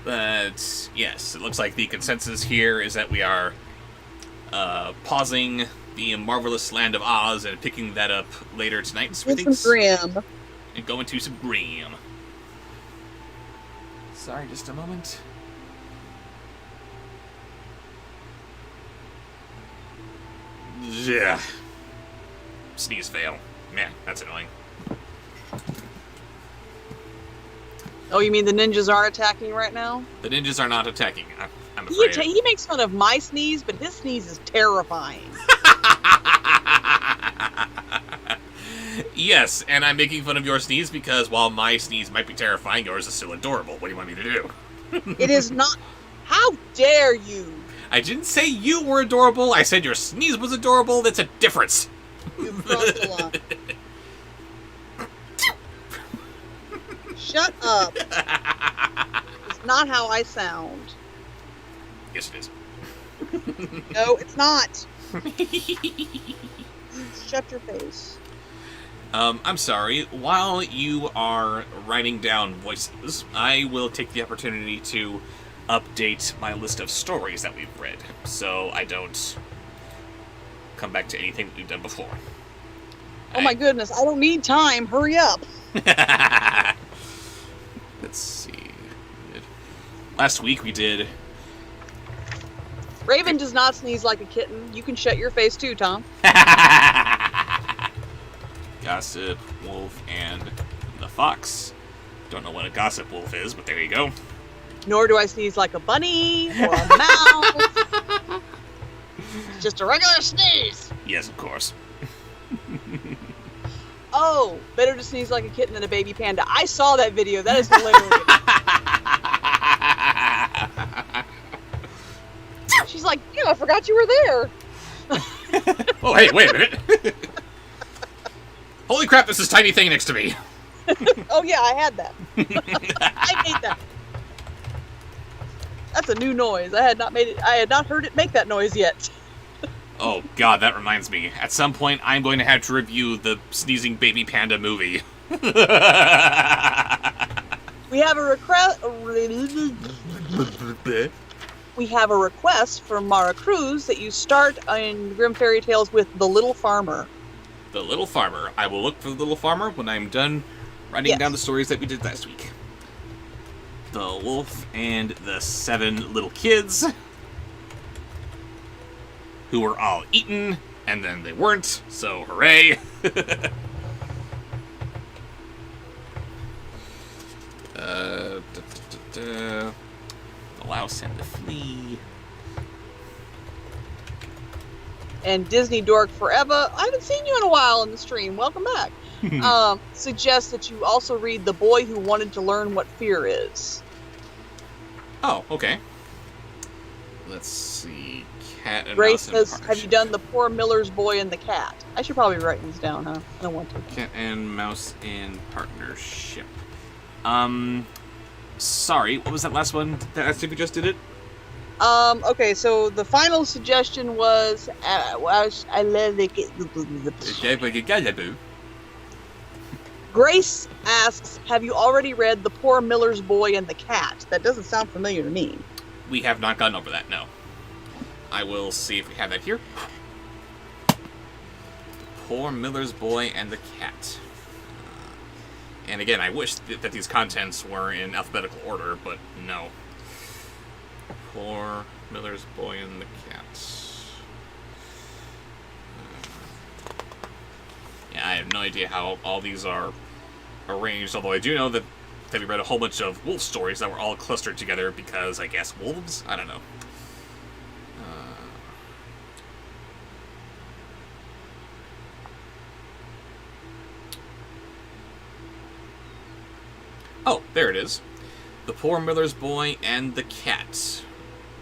Speaker 2: But, yes, it looks like the consensus here is that we are pausing the Marvelous Land of Oz and picking that up later tonight.
Speaker 3: With some Grimm.
Speaker 2: And going to some Grimm. Sorry, just a moment. Yeah. Sneeze fail. Man, that's annoying.
Speaker 3: Oh, you mean the ninjas aren't attacking right now?
Speaker 2: The ninjas are not attacking, I'm afraid.
Speaker 3: He makes fun of my sneeze, but his sneeze is terrifying.
Speaker 2: Yes, and I'm making fun of your sneeze because while my sneeze might be terrifying, yours is still adorable. What do you want me to do?
Speaker 3: It is not. How dare you?
Speaker 2: I didn't say you were adorable. I said your sneeze was adorable. That's a difference.
Speaker 3: You've crossed the line. Shut up. It's not how I sound.
Speaker 2: Yes, it is.
Speaker 3: No, it's not. Shut your face.
Speaker 2: I'm sorry. While you are writing down voices, I will take the opportunity to update my list of stories that we've read, so I don't come back to anything that we've done before.
Speaker 3: Oh my goodness, I don't need time. Hurry up.
Speaker 2: Let's see. Last week we did...
Speaker 3: Raven does not sneeze like a kitten. You can shut your face too, Tom.
Speaker 2: Gossip, Wolf, and the Fox. Don't know what a Gossip Wolf is, but there you go.
Speaker 3: Nor do I sneeze like a bunny or a mouse. It's just a regular sneeze.
Speaker 2: Yes, of course.
Speaker 3: Oh, better to sneeze like a kitten than a baby panda. I saw that video. That is hilarious. She's like, yeah, I forgot you were there.
Speaker 2: Oh, hey, wait a minute. Holy crap, this is tiny thing next to me.
Speaker 3: Oh, yeah, I had that. I made that. That's a new noise. I had not heard it make that noise yet.
Speaker 2: Oh, God, that reminds me. At some point, I'm going to have to review the Sneezing Baby Panda movie.
Speaker 3: We have a request. We have a request from Mara Cruz that you start in Grimm Fairy Tales with The Little Farmer.
Speaker 2: The Little Farmer. I will look for The Little Farmer when I'm done writing down the stories that we did last week. The Wolf and the 7 Little Kids, who were all eaten, and then they weren't, so hooray! The Louse and the Flea.
Speaker 3: And Disney Dork Forever. I haven't seen you in a while in the stream. Welcome back. Suggests that you also read The Boy Who Wanted to Learn What Fear Is.
Speaker 2: Oh, okay. Let's see. Cat and
Speaker 3: Grace
Speaker 2: Mouse in
Speaker 3: says, have you
Speaker 2: Partnership.
Speaker 3: done The Poor Miller's Boy and the Cat? I should probably write these down, huh? I don't want to.
Speaker 2: Cat and Mouse in Partnership. Sorry, what was that last one? That we just did it?
Speaker 3: Okay, so the final suggestion was, I love it. Grace asks, have you already read The Poor Miller's Boy and the Cat? That doesn't sound familiar to me.
Speaker 2: We have not gotten over that, no. I will see if we have that here. Poor Miller's Boy and the Cat. And again, I wish that these contents were in alphabetical order, but no. Poor Miller's Boy and the Cat. Yeah, I have no idea how all these are arranged, although I do know that we read a whole bunch of wolf stories that were all clustered together because, I guess, wolves? I don't know. Oh, there it is. The Poor Miller's Boy and the Cat,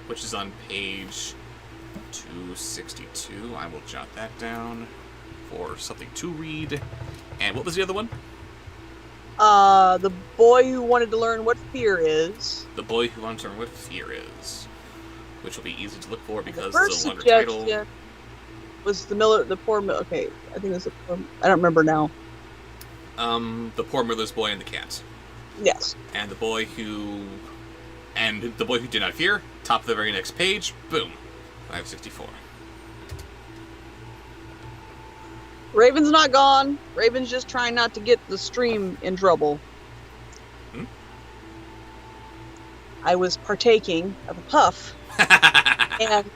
Speaker 2: which is on page 262. I will jot that down for something to read. And what was the other one?
Speaker 3: The Boy Who Wanted to Learn What Fear Is.
Speaker 2: The Boy Who Wanted to Learn What Fear Is, which will be easy to look for because
Speaker 3: the
Speaker 2: it's
Speaker 3: first
Speaker 2: a longer title.
Speaker 3: suggestion was the Poor Miller. Okay, I think it was I don't remember now.
Speaker 2: The Poor Miller's Boy and the Cat.
Speaker 3: Yes.
Speaker 2: And the boy who did not fear. Top of the very next page. Boom. 564.
Speaker 3: Raven's not gone. Raven's just trying not to get the stream in trouble. I was partaking of a puff, and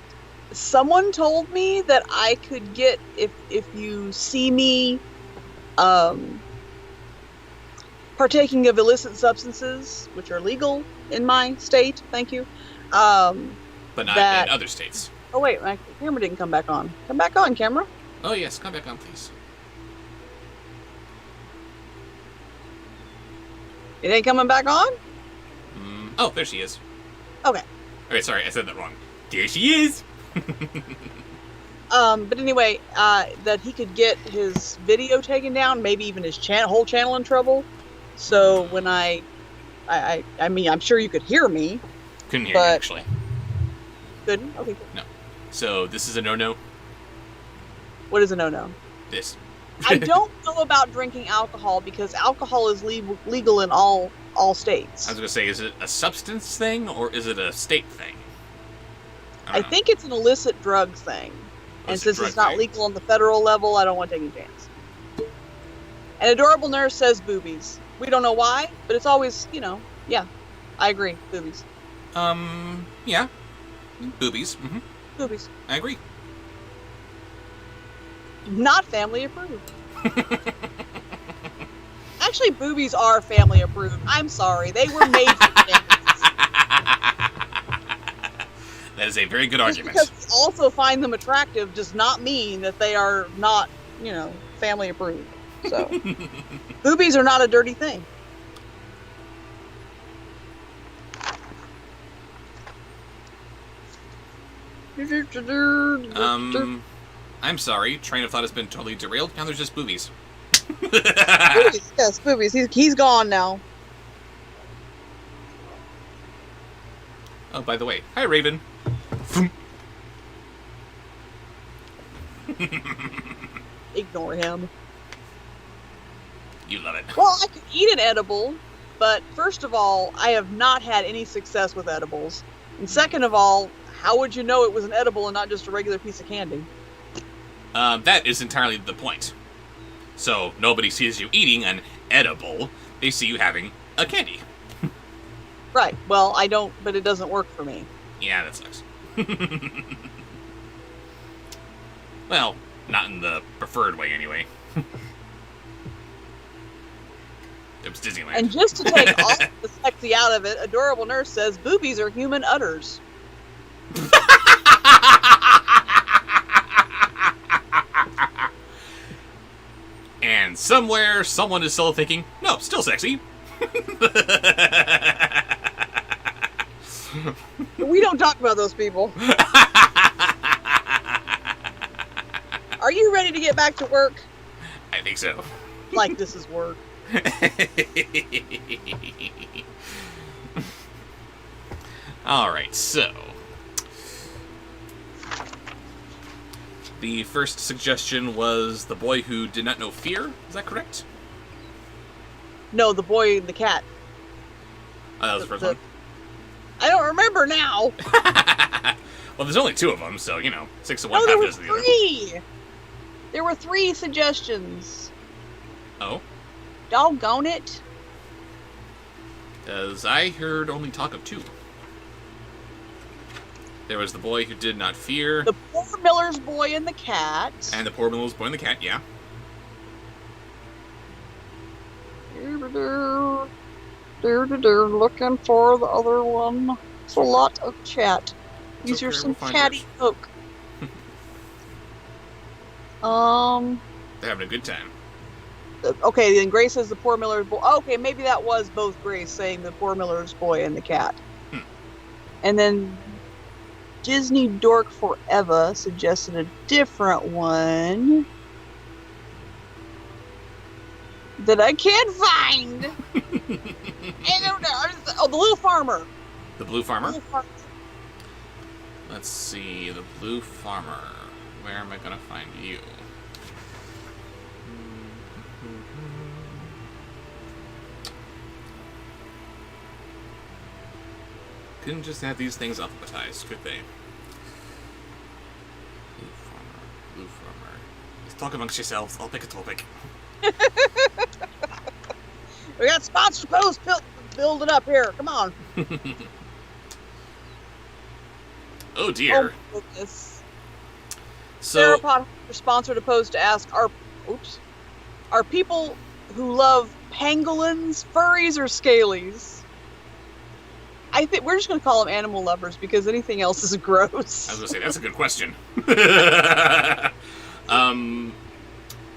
Speaker 3: someone told me that I could get if you see me partaking of illicit substances, which are legal in my state. Thank you.
Speaker 2: But not in other states.
Speaker 3: Oh wait, my camera didn't come back on. Come back on, camera.
Speaker 2: Oh yes, come back on, please.
Speaker 3: It ain't coming back on?
Speaker 2: Oh, there she is.
Speaker 3: Okay.
Speaker 2: Okay, sorry, I said that wrong. There she is!
Speaker 3: But anyway, that he could get his video taken down, maybe even his whole channel in trouble. So when I mean, I'm sure you could hear me.
Speaker 2: Couldn't hear you, actually.
Speaker 3: Couldn't? Okay, cool.
Speaker 2: No. So, this is a no-no?
Speaker 3: What is a no-no?
Speaker 2: This.
Speaker 3: I don't know about drinking alcohol because alcohol is legal in all states.
Speaker 2: I was going to say, is it a substance thing or is it a state thing?
Speaker 3: I think it's an illicit drug thing. And since it's not legal on the federal level, I don't want to take any chance. An adorable nurse says boobies. We don't know why, but it's always, yeah. I agree. Boobies.
Speaker 2: Yeah. Boobies. Mm-hmm.
Speaker 3: Boobies.
Speaker 2: I agree.
Speaker 3: Not family approved. Actually, boobies are family approved. I'm sorry. They were made for families.
Speaker 2: That is a very good argument.
Speaker 3: Just because we also find them attractive does not mean that they are not, family approved. So, boobies are not a dirty thing.
Speaker 2: I'm sorry. Train of thought has been totally derailed. Now there's just boobies.
Speaker 3: Boobies, yes, boobies. He's gone now.
Speaker 2: Oh, by the way, hi Raven.
Speaker 3: Ignore him.
Speaker 2: You love it.
Speaker 3: Well, I could eat an edible, but first of all, I have not had any success with edibles. And second of all, how would you know it was an edible and not just a regular piece of candy?
Speaker 2: That is entirely the point. So, nobody sees you eating an edible, they see you having a candy.
Speaker 3: Right. Well, I don't, but it doesn't work for me.
Speaker 2: Yeah, that sucks. Well, not in the preferred way, anyway. It was Disneyland.
Speaker 3: And just to take all the sexy out of it, adorable nurse says boobies are human udders.
Speaker 2: And somewhere, someone is still thinking, no, still sexy.
Speaker 3: We don't talk about those people. Are you ready to get back to work?
Speaker 2: I think so.
Speaker 3: Like this is work.
Speaker 2: Alright, so the first suggestion was The Boy Who Did Not Know Fear. Is that correct?
Speaker 3: No, the boy and the cat.
Speaker 2: Oh, that was the first one?
Speaker 3: I don't remember now.
Speaker 2: Well, there's only two of them, so, 6 of one,
Speaker 3: No, there
Speaker 2: half a
Speaker 3: were
Speaker 2: dozen of the other.
Speaker 3: 3. There were 3 suggestions.
Speaker 2: Oh?
Speaker 3: Doggone it.
Speaker 2: Because I heard only talk of 2. There was the boy who did not fear,
Speaker 3: The poor Miller's boy and the cat.
Speaker 2: and the poor Miller's boy and the cat, yeah.
Speaker 3: Looking for the other one. It's a lot of chat. These
Speaker 2: okay,
Speaker 3: are some
Speaker 2: we'll find
Speaker 3: chatty
Speaker 2: yours.
Speaker 3: folk.
Speaker 2: They're having a good time.
Speaker 3: Okay, then Grace says the poor Miller's boy. Okay, maybe that was both Grace saying the poor Miller's boy and the cat. And then Disney Dork Forever suggested a different one that I can't find. I don't know. Oh, the Little Farmer.
Speaker 2: The Blue Farmer?
Speaker 3: Little Farmer.
Speaker 2: Let's see, the Blue Farmer. Where am I going to find you? Couldn't just have these things alphabetized, could they? Blue Farmer, Blue Farmer. Let's talk amongst yourselves. I'll pick a topic.
Speaker 3: We got sponsored posts building up here. Come on.
Speaker 2: Oh dear.
Speaker 3: Oh, goodness.
Speaker 2: So,
Speaker 3: Sarah Potter sponsored a post to ask, are people who love pangolins furries or scalies? I think we're just going to call them animal lovers because anything else is gross.
Speaker 2: I was going to say, that's a good question.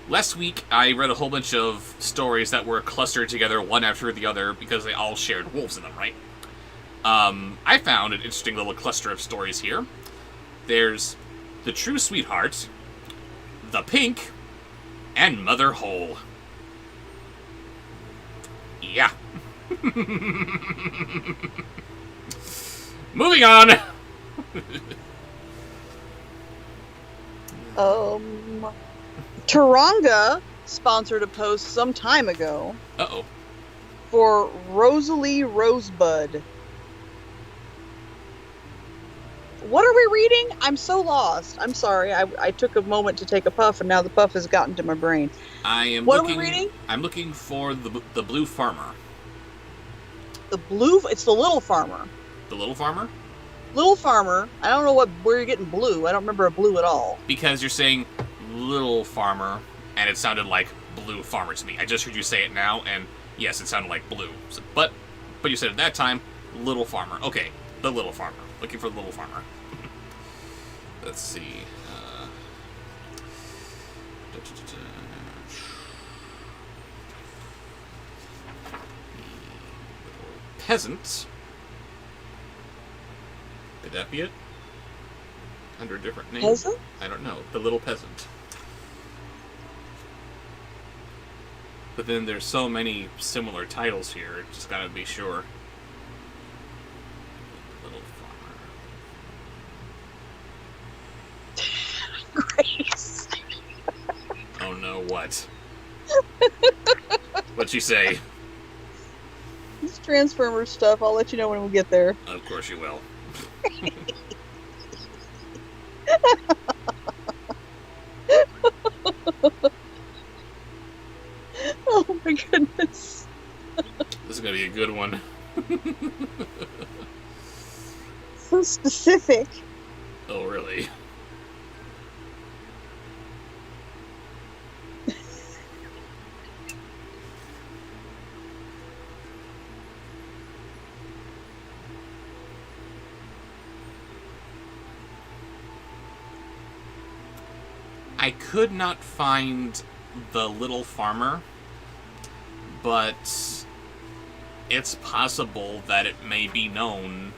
Speaker 2: Last week, I read a whole bunch of stories that were clustered together one after the other because they all shared wolves in them, right? I found an interesting little cluster of stories here. There's The True Sweetheart, The Pink, and Mother Hole. Yeah. Moving on!
Speaker 3: Taranga sponsored a post some time ago
Speaker 2: Uh-oh.
Speaker 3: for Rosalie Rosebud. What are we reading? I'm so lost. I'm sorry. I took a moment to take a puff, and now the puff has gotten to my brain. What are we reading?
Speaker 2: I'm looking for the Blue Farmer.
Speaker 3: It's the Little Farmer.
Speaker 2: The Little Farmer?
Speaker 3: Little Farmer. I don't know where you're getting blue. I don't remember a blue at all.
Speaker 2: Because you're saying Little Farmer, and it sounded like Blue Farmer to me. I just heard you say it now, and yes, it sounded like blue. So, but you said at that time, Little Farmer. Okay, the Little Farmer. Looking for the Little Farmer. Let's see. Peasant. Could that be it? Under a different name?
Speaker 3: Peasant?
Speaker 2: I don't know. The Little Peasant. But then there's so many similar titles here, just gotta be sure. Little Farmer.
Speaker 3: Grace.
Speaker 2: Oh no, what? What'd you say?
Speaker 3: This Transformers stuff, I'll let you know when we get there.
Speaker 2: Of course you will.
Speaker 3: Oh my goodness.
Speaker 2: This is gonna be a good one.
Speaker 3: So specific.
Speaker 2: Oh, really? I could not find the Little Farmer, but it's possible that it may be known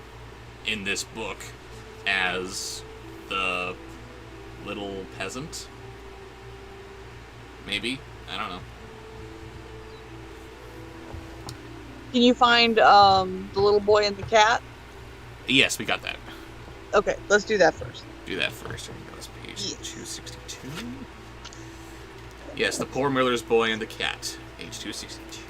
Speaker 2: in this book as the Little Peasant. Maybe? I don't know.
Speaker 3: Can you find the little boy and the cat?
Speaker 2: Yes, we got that.
Speaker 3: Okay, let's do that first.
Speaker 2: Do that first. Here we go. It's page
Speaker 3: Yes.
Speaker 2: 262. Yes, the poor Miller's boy and the cat. Page 262.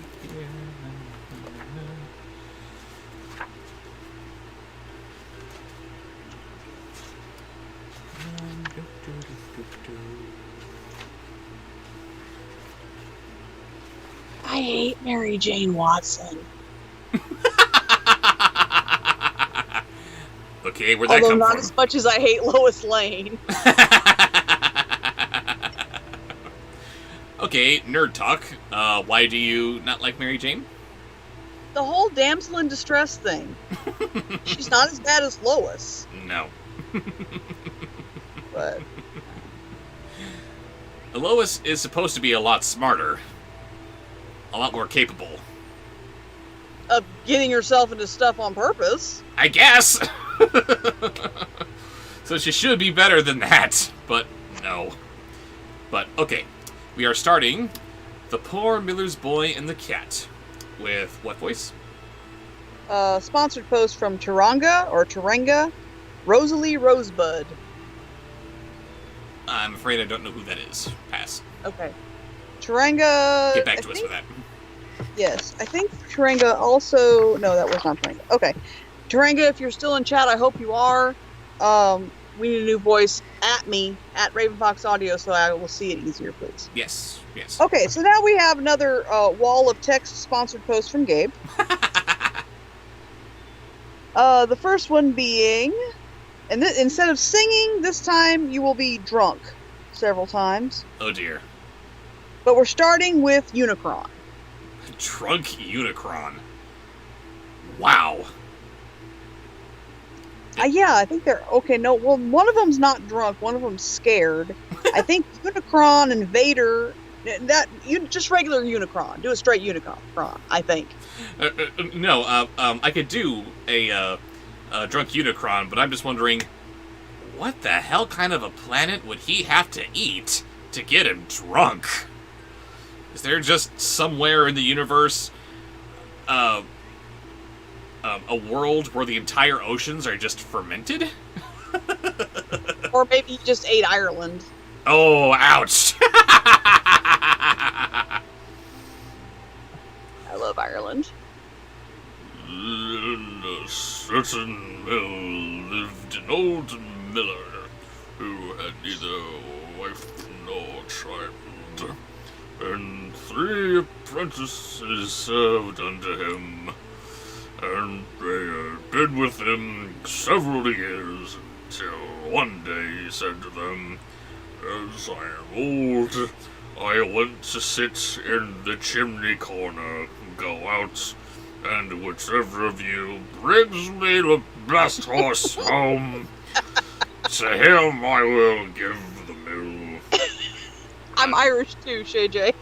Speaker 3: I hate Mary Jane Watson.
Speaker 2: Okay, where'd that
Speaker 3: Although
Speaker 2: come
Speaker 3: not
Speaker 2: from?
Speaker 3: as much as I hate Lois Lane.
Speaker 2: Okay, nerd talk. Why do you not like Mary Jane?
Speaker 3: The whole damsel in distress thing. She's not as bad as Lois,
Speaker 2: No.
Speaker 3: but
Speaker 2: Lois is supposed to be a lot smarter. A lot more capable.
Speaker 3: of getting herself into stuff on purpose.
Speaker 2: I guess! So she should be better than that, but no. But, okay. We are starting The Poor Miller's Boy and the Cat. With what voice?
Speaker 3: Sponsored post from Tarenga, Rosalie Rosebud.
Speaker 2: I'm afraid I don't know who that is. Pass.
Speaker 3: Okay. Tarenga.
Speaker 2: Get back to us with that.
Speaker 3: Yes, I think Tarenga also. No, that was not Tarenga. Okay. Tarenga, if you're still in chat, I hope you are. We need a new voice at me, at Ravenfox Audio, so I will see it easier, please.
Speaker 2: Yes, yes.
Speaker 3: Okay, so now we have another wall of text sponsored post from Gabe. The first one being, and instead of singing, this time you will be drunk several times.
Speaker 2: Oh dear.
Speaker 3: But we're starting with Unicron.
Speaker 2: Drunk Unicron. Wow.
Speaker 3: Yeah, I think they're okay. No, well, one of them's not drunk. One of them's scared. I think Unicron and Vader. That you just regular Unicron. Do a straight Unicron. I think.
Speaker 2: No, I could do a drunk Unicron, but I'm just wondering, what the hell kind of a planet would he have to eat to get him drunk? Is there just somewhere in the universe a world where the entire oceans are just fermented?
Speaker 3: Or maybe he just ate Ireland.
Speaker 2: Oh, ouch!
Speaker 3: I love Ireland.
Speaker 5: In a certain mill lived an old miller who had neither wife nor child, and 3 apprentices served under him, and they had been with him several years, till one day he said to them, "As I am old, I want to sit in the chimney corner, go out, and whichever of you brings me the best horse home, to him I will give the mill."
Speaker 3: I'm Irish too, Shay J.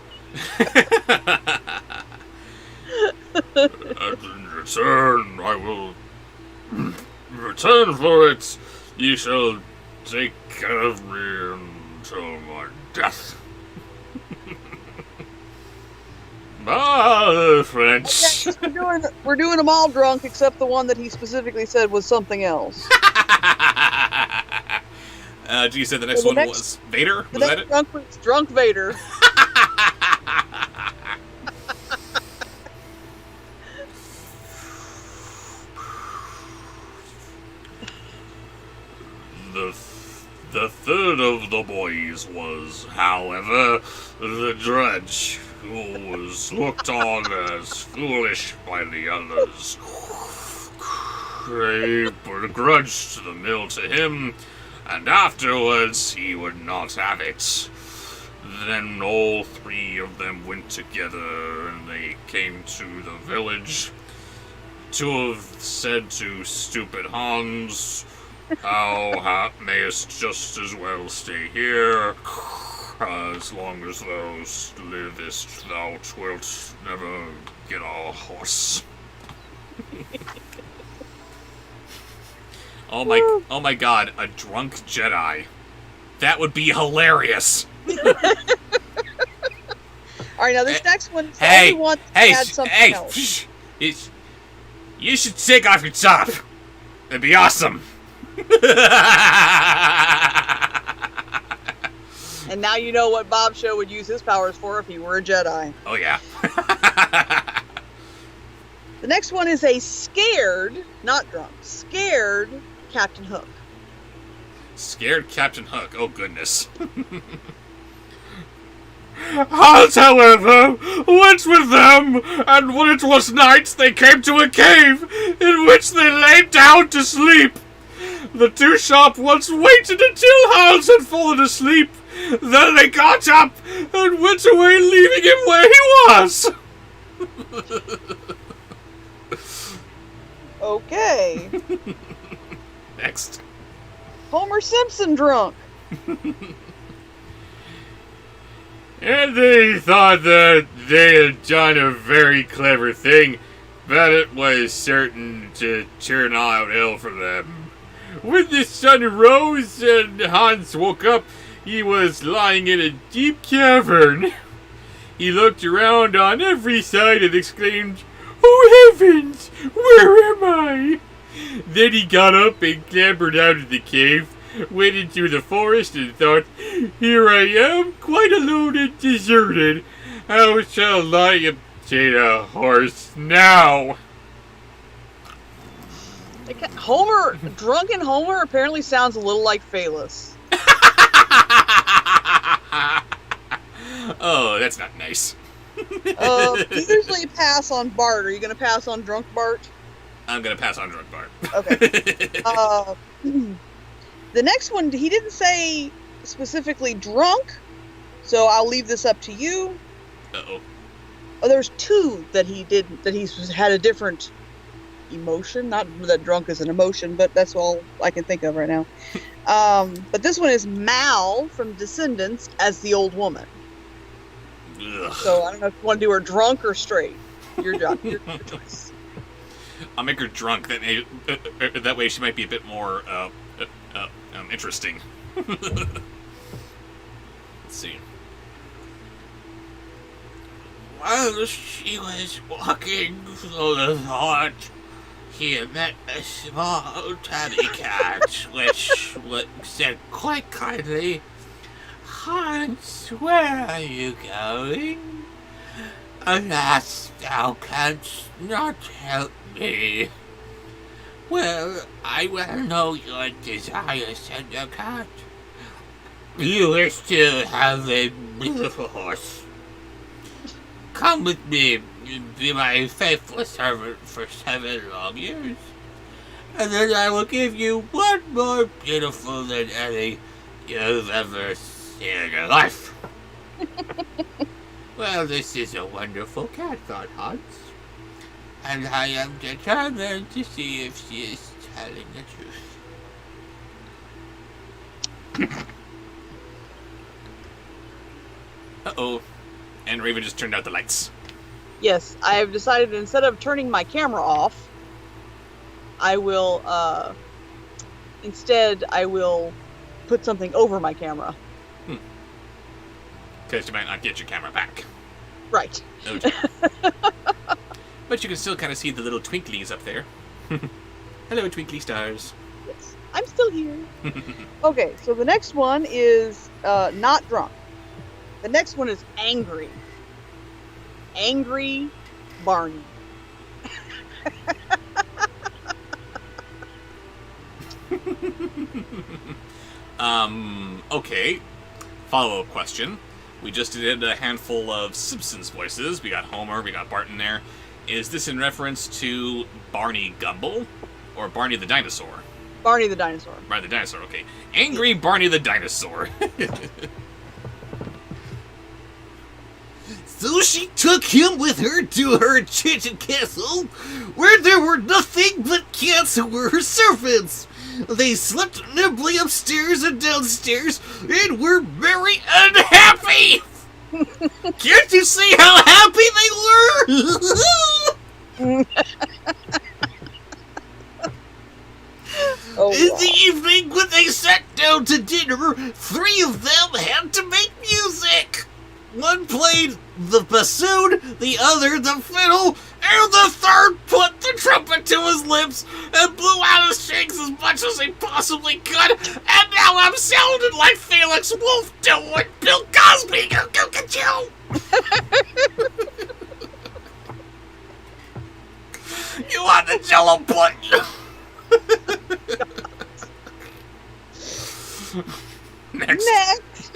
Speaker 5: And in return, I will return for it. You shall take care of me until my death. Bye, French.
Speaker 3: We're doing them all drunk except the one that he specifically said was something else.
Speaker 2: You said the next one was Vader? Was that it?
Speaker 3: Drunk Vader.
Speaker 5: The third of the boys was, however, the drudge, who was looked on as foolish by the others. They begrudged the mill to him, and afterwards he would not have it. Then all 3 of them went together, and they came to the village. 2 have said to stupid Hans, "Thou mayest just as well stay here. As long as thou livest, thou wilt never get a horse."
Speaker 2: Oh my god, a drunk Jedi. That would be hilarious.
Speaker 3: Alright, now this next one,
Speaker 2: Hey,
Speaker 3: everyone had something else.
Speaker 2: shh. You should take off your top. That'd be awesome.
Speaker 3: And now you know what Bobsheaux would use his powers for if he were a Jedi.
Speaker 2: Oh yeah.
Speaker 3: The next one is a scared, not drunk, scared Captain Hook.
Speaker 2: Scared Captain Hook. Oh goodness.
Speaker 5: Hans, however, went with them, and when it was night, they came to a cave, in which they lay down to sleep. The two sharp ones waited until Hans had fallen asleep. Then they got up and went away, leaving him where he was.
Speaker 3: Okay.
Speaker 2: Next.
Speaker 3: Homer Simpson drunk.
Speaker 5: And they thought that they had done a very clever thing, but it was certain to turn out ill for them. When the sun rose and Hans woke up, he was lying in a deep cavern. He looked around on every side and exclaimed, "Oh heavens, where am I?" Then he got up and clambered out of the cave, went into the forest and thought, "Here I am, quite alone and deserted. How shall I obtain a horse now?"
Speaker 3: Homer, drunken Homer apparently sounds a little like Phalus.
Speaker 2: Oh, that's not nice.
Speaker 3: You usually pass on Bart. Are you going to pass on drunk Bart?
Speaker 2: I'm gonna pass on drunk Bart.
Speaker 3: Okay. The next one, he didn't say specifically drunk, so I'll leave this up to you.
Speaker 2: Uh-oh.
Speaker 3: Oh, there's two that he didn't, that he had a different emotion. Not that drunk is an emotion, but that's all I can think of right now. But this one is Mal from Descendants as the old woman.
Speaker 2: Ugh.
Speaker 3: So I don't know if you want to do her drunk or straight. Your choice.
Speaker 2: I'll make her drunk. That way she might be a bit more interesting. Let's see.
Speaker 1: While she was walking through the hut, he met a small tabby cat, which said quite kindly, "Hans, where are you going? Alas, thou canst not help me." "Well, I well know your desire, tender cat. You wish to have a beautiful horse. Come with me, be my faithful servant for 7 long years, and then I will give you one more beautiful than any you've ever seen in your life." "Well, this is a wonderful cat," thought Hans, "and I am determined to see if she is telling the truth."
Speaker 2: Uh-oh. And Raven just turned out the lights.
Speaker 3: Yes, I have decided instead of turning my camera off, I will, instead I will put something over my camera.
Speaker 2: Because you might not get your camera back.
Speaker 3: Right.
Speaker 2: No. But you can still kind of see the little twinklies up there. Hello, twinkly stars.
Speaker 3: Yes, I'm still here. Okay, so the next one is not drunk. The next one is angry. Angry Barney.
Speaker 2: Okay. Follow-up question. We just did a handful of Simpsons voices. We got Homer, we got Bart in there. Is this in reference to Barney Gumble or Barney the Dinosaur?
Speaker 3: Barney the Dinosaur.
Speaker 2: Barney the Dinosaur, okay. Angry Barney the Dinosaur.
Speaker 1: So she took him with her to her enchanted castle, where there were nothing but cats who were her servants. They slept nimbly upstairs and downstairs, and were very unhappy. Can't you see how happy they were? In the evening, when they sat down to dinner, 3 of them had to make music. One played the bassoon, the other the fiddle, and the third put the trumpet to his lips and blew out his strings as much as he possibly could. And now I'm sounding like Felix Wolf doing Bill Cosby. Go get you! You want the Jello button?
Speaker 2: Next.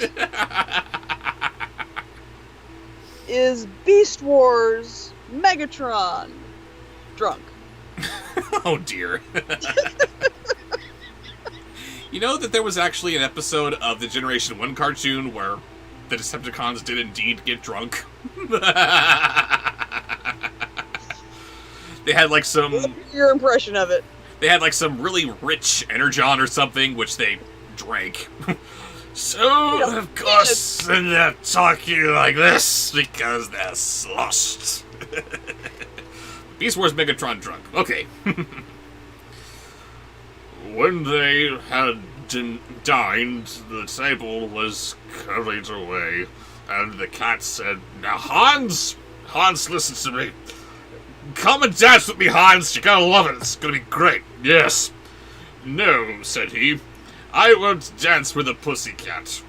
Speaker 3: is Beast Wars Megatron drunk.
Speaker 2: Oh dear. You know that there was actually an episode of the Generation 1 cartoon where the Decepticons did indeed get drunk? They had like some...
Speaker 3: Your impression of it.
Speaker 2: They had like some really rich Energon or something, which they drank. So, of course, they're talking like this because they're sloshed. Beast Wars Megatron drunk. Okay.
Speaker 5: When they had dined, the table was carried away, and the cat said, "Now, Hans, listen to me. Come and dance with me, Hans. You're gonna love it. It's gonna be great." "Yes." "No," said he. "I won't dance with a pussycat.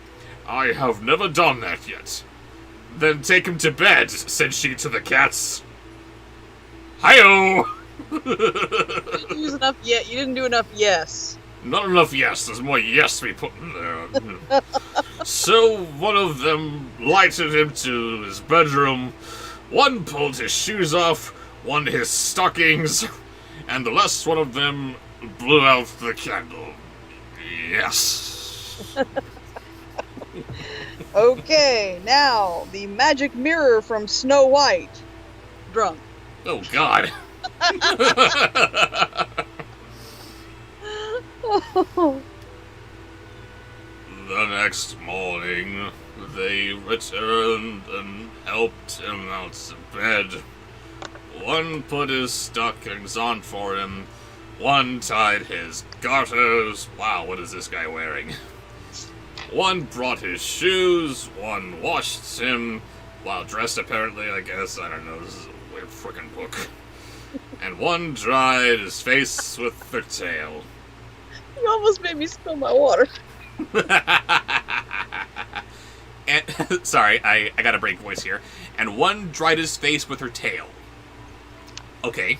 Speaker 5: I have never done that yet." "Then take him to bed," said she to the cats. Hi-oh!
Speaker 3: You didn't use enough yet. You didn't do enough yes.
Speaker 5: Not enough yes. There's more yes we put in there. So one of them lighted him to his bedroom. One pulled his shoes off, one his stockings, and the last one of them blew out the candle. Yes.
Speaker 3: Okay, now the magic mirror from Snow White. Drunk.
Speaker 5: Oh, God. The next morning, they returned and helped him out of bed. One put his stockings on for him. One tied his garters. Wow, what is this guy wearing? One brought his shoes. One washed him. While dressed, apparently, I guess. I don't know. This is a weird frickin' book. And one dried his face with their tail.
Speaker 3: You almost made me spill my water.
Speaker 2: And sorry, I got a break voice here. And one dried his face with her tail. Okay.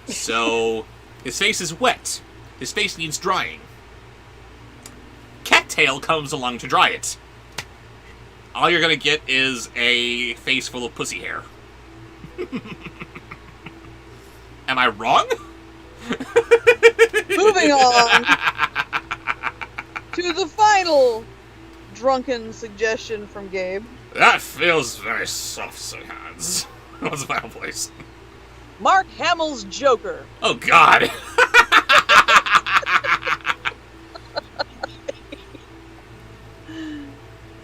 Speaker 2: So, his face is wet. His face needs drying. Cattail comes along to dry it. All you're gonna get is a face full of pussy hair. Am I wrong?
Speaker 3: Moving on to the final drunken suggestion from Gabe.
Speaker 5: That feels very soft, Sir Hans.
Speaker 2: What's the final place?
Speaker 3: Mark Hamill's Joker.
Speaker 2: Oh, God.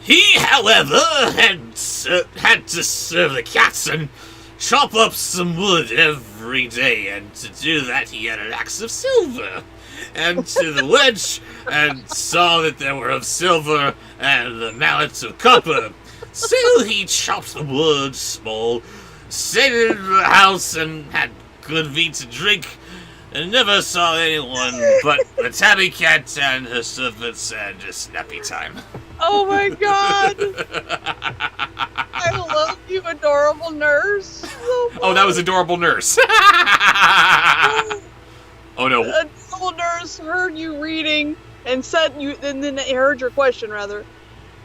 Speaker 1: He, however, had to serve the cats and chop up some wood every day, and to do that he had an axe of silver. And to the wedge, and saw that they were of silver, and the mallets of copper. So he chopped the wood small, stayed in the house, and had good meat to drink, and never saw anyone but the tabby cat and her servants and just nappy time.
Speaker 3: Oh my god! I love you, adorable nurse. So
Speaker 2: Oh, that was Adorable Nurse. Oh, no.
Speaker 3: Adorable nurse heard you reading and said you, and then heard your question rather.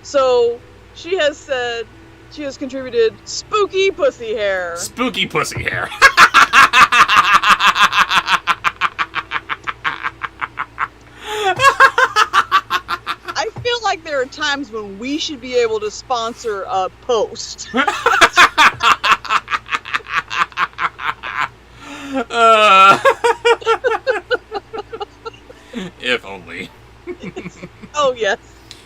Speaker 3: So she has said she has contributed spooky pussy hair.
Speaker 2: Spooky pussy hair.
Speaker 3: I feel like there are times when we should be able to sponsor a post.
Speaker 2: If only.
Speaker 3: Oh yes.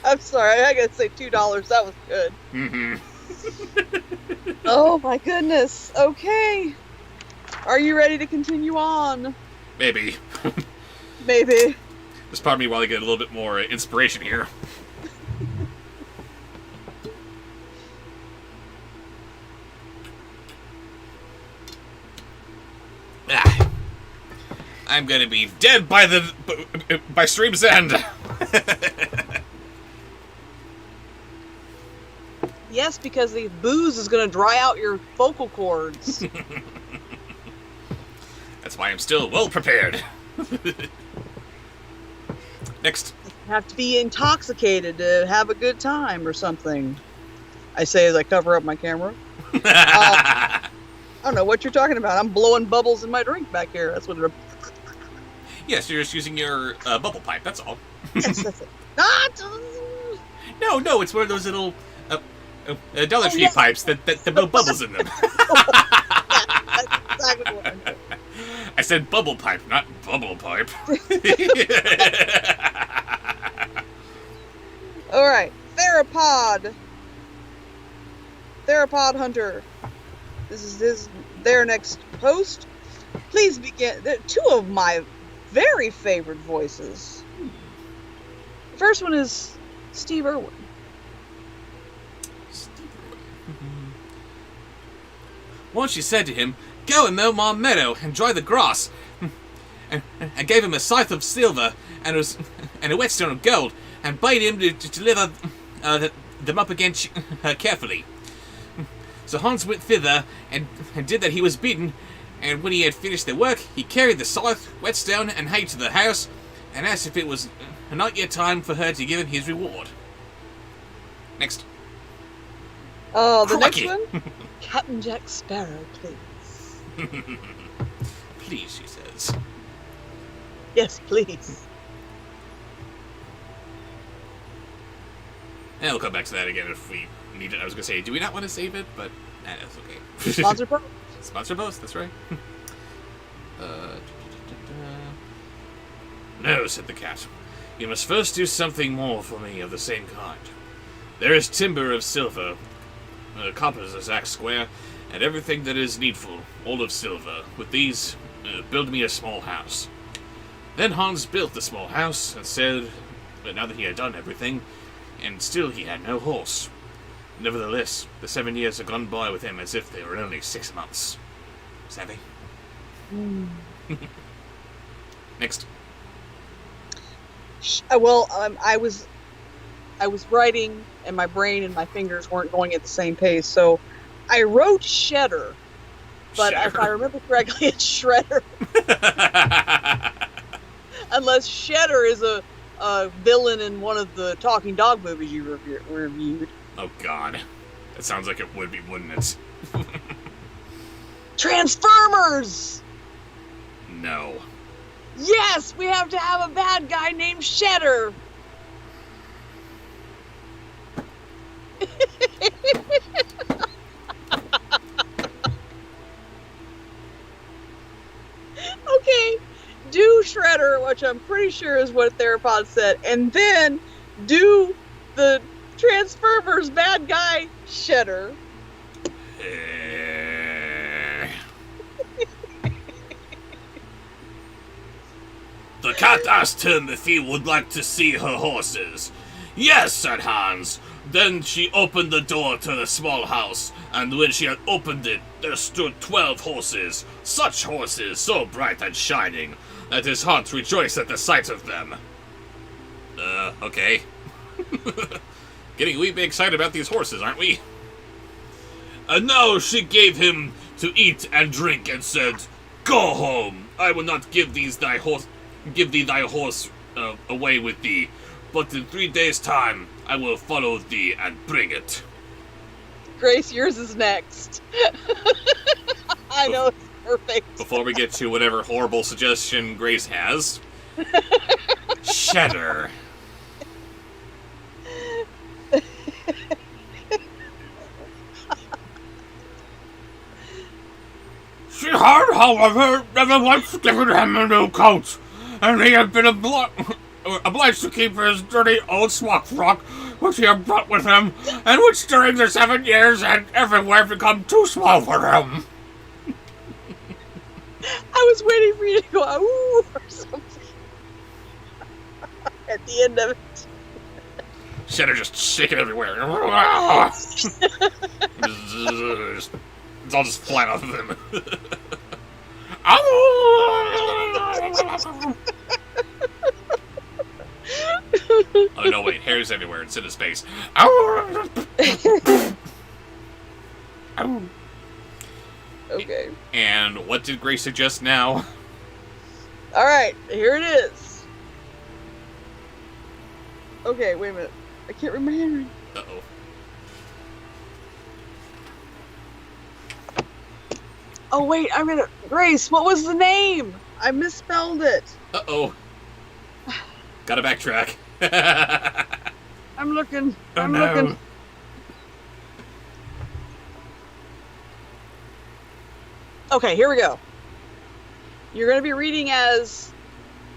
Speaker 3: I'm sorry, I gotta say $2. That was good.
Speaker 2: Mm-hmm.
Speaker 3: Oh my goodness. Okay. Are you ready to continue on?
Speaker 2: Maybe.
Speaker 3: Maybe.
Speaker 2: Just pardon me while I get a little bit more inspiration here. I'm gonna be dead by stream's end.
Speaker 3: Yes, because the booze is gonna dry out your vocal cords.
Speaker 2: That's why I'm still well prepared. Next.
Speaker 3: You have to be intoxicated to have a good time or something. I say as I cover up my camera. I don't know what you're talking about. I'm blowing bubbles in my drink back here. That's what it.
Speaker 2: Yes, you're just using your bubble pipe, that's all.
Speaker 3: Yes, that's it. Ah,
Speaker 2: No, it's one of those little Dollar Tree
Speaker 3: yes.
Speaker 2: pipes that blow bubbles in them.
Speaker 3: that's exactly what I meant.
Speaker 2: I said bubble pipe, not bubble pipe.
Speaker 3: All right, Theropod Hunter. This is their next post. Please begin. Two of my very favorite voices. The first one is Steve Irwin.
Speaker 2: Once she said to him, "Go and mow my meadow and dry the grass." And gave him a scythe of silver and a whetstone of gold, and bade him to deliver them up again carefully. So Hans went thither and did that he was bidden, and when he had finished their work, he carried the scythe, whetstone, and hay to the house, and asked if it was not yet time for her to give him his reward. Next.
Speaker 3: Oh, the
Speaker 2: Crikey.
Speaker 3: next one? Captain Jack Sparrow, please.
Speaker 2: Please, she says.
Speaker 3: Yes, please.
Speaker 2: And we'll come back to that again if we need it. I was going to say, do we not want to save it? But that's okay.
Speaker 3: Sponsor Pro.
Speaker 2: Sponsor both, that's right. No, said the cat. You must first do something more for me of the same kind. There is timber of silver, copper is a zack square, and everything that is needful, all of silver. With these, build me a small house. Then Hans built the small house, and said that now that he had done everything, and still he had no horse. Nevertheless, the 7 years had gone by with him as if they were only 6 months. Savvy? Next.
Speaker 3: Well, I was writing, and my brain and my fingers weren't going at the same pace, so I wrote Shedder, but
Speaker 2: Shedder.
Speaker 3: if I remember correctly, it's Shredder. Unless Shedder is a villain in one of the Talking Dog movies you reviewed.
Speaker 2: Oh god. That sounds like it would be, wouldn't it?
Speaker 3: Transformers!
Speaker 2: No.
Speaker 3: Yes, we have to have a bad guy named Shedder. Okay, do Shredder, which I'm pretty sure is what Theropod said, and then do the Transformers bad guy Shedder.
Speaker 5: The cat asked him if he would like to see her horses. Yes, said Hans. Then she opened the door to the small house, and when she had opened it, there stood 12 horses. Such horses, so bright and shining, that his heart rejoiced at the sight of them.
Speaker 2: Okay. Getting a wee bit excited about these horses, aren't we?
Speaker 5: And now she gave him to eat and drink, and said, Go home. I will not give thee thy horse away with thee, but in 3 days' time I will follow thee and bring it.
Speaker 3: Grace, yours is next. I know, it's perfect.
Speaker 2: Before we get to whatever horrible suggestion Grace has. Shedder.
Speaker 5: She had, however, never once given him a new coat, and he had been obliged to keep his dirty old smock frock, which he had brought with him, and which during the 7 years had everywhere become too small for him.
Speaker 3: I was waiting for you to go, ooh, or something. At the end of it.
Speaker 2: Shedder just shaking everywhere. It's all just flying off of him. Oh no, wait, hair's everywhere. It's in his face.
Speaker 3: Okay.
Speaker 2: And what did Grace suggest now?
Speaker 3: Alright, here it is. Okay, wait a minute. I can't remember.
Speaker 2: Uh-oh.
Speaker 3: Oh wait, Grace, what was the name? I misspelled it.
Speaker 2: Uh-oh. Gotta backtrack.
Speaker 3: I'm looking.
Speaker 2: Oh,
Speaker 3: I'm
Speaker 2: no.
Speaker 3: looking. Okay, here we go. You're going to be reading as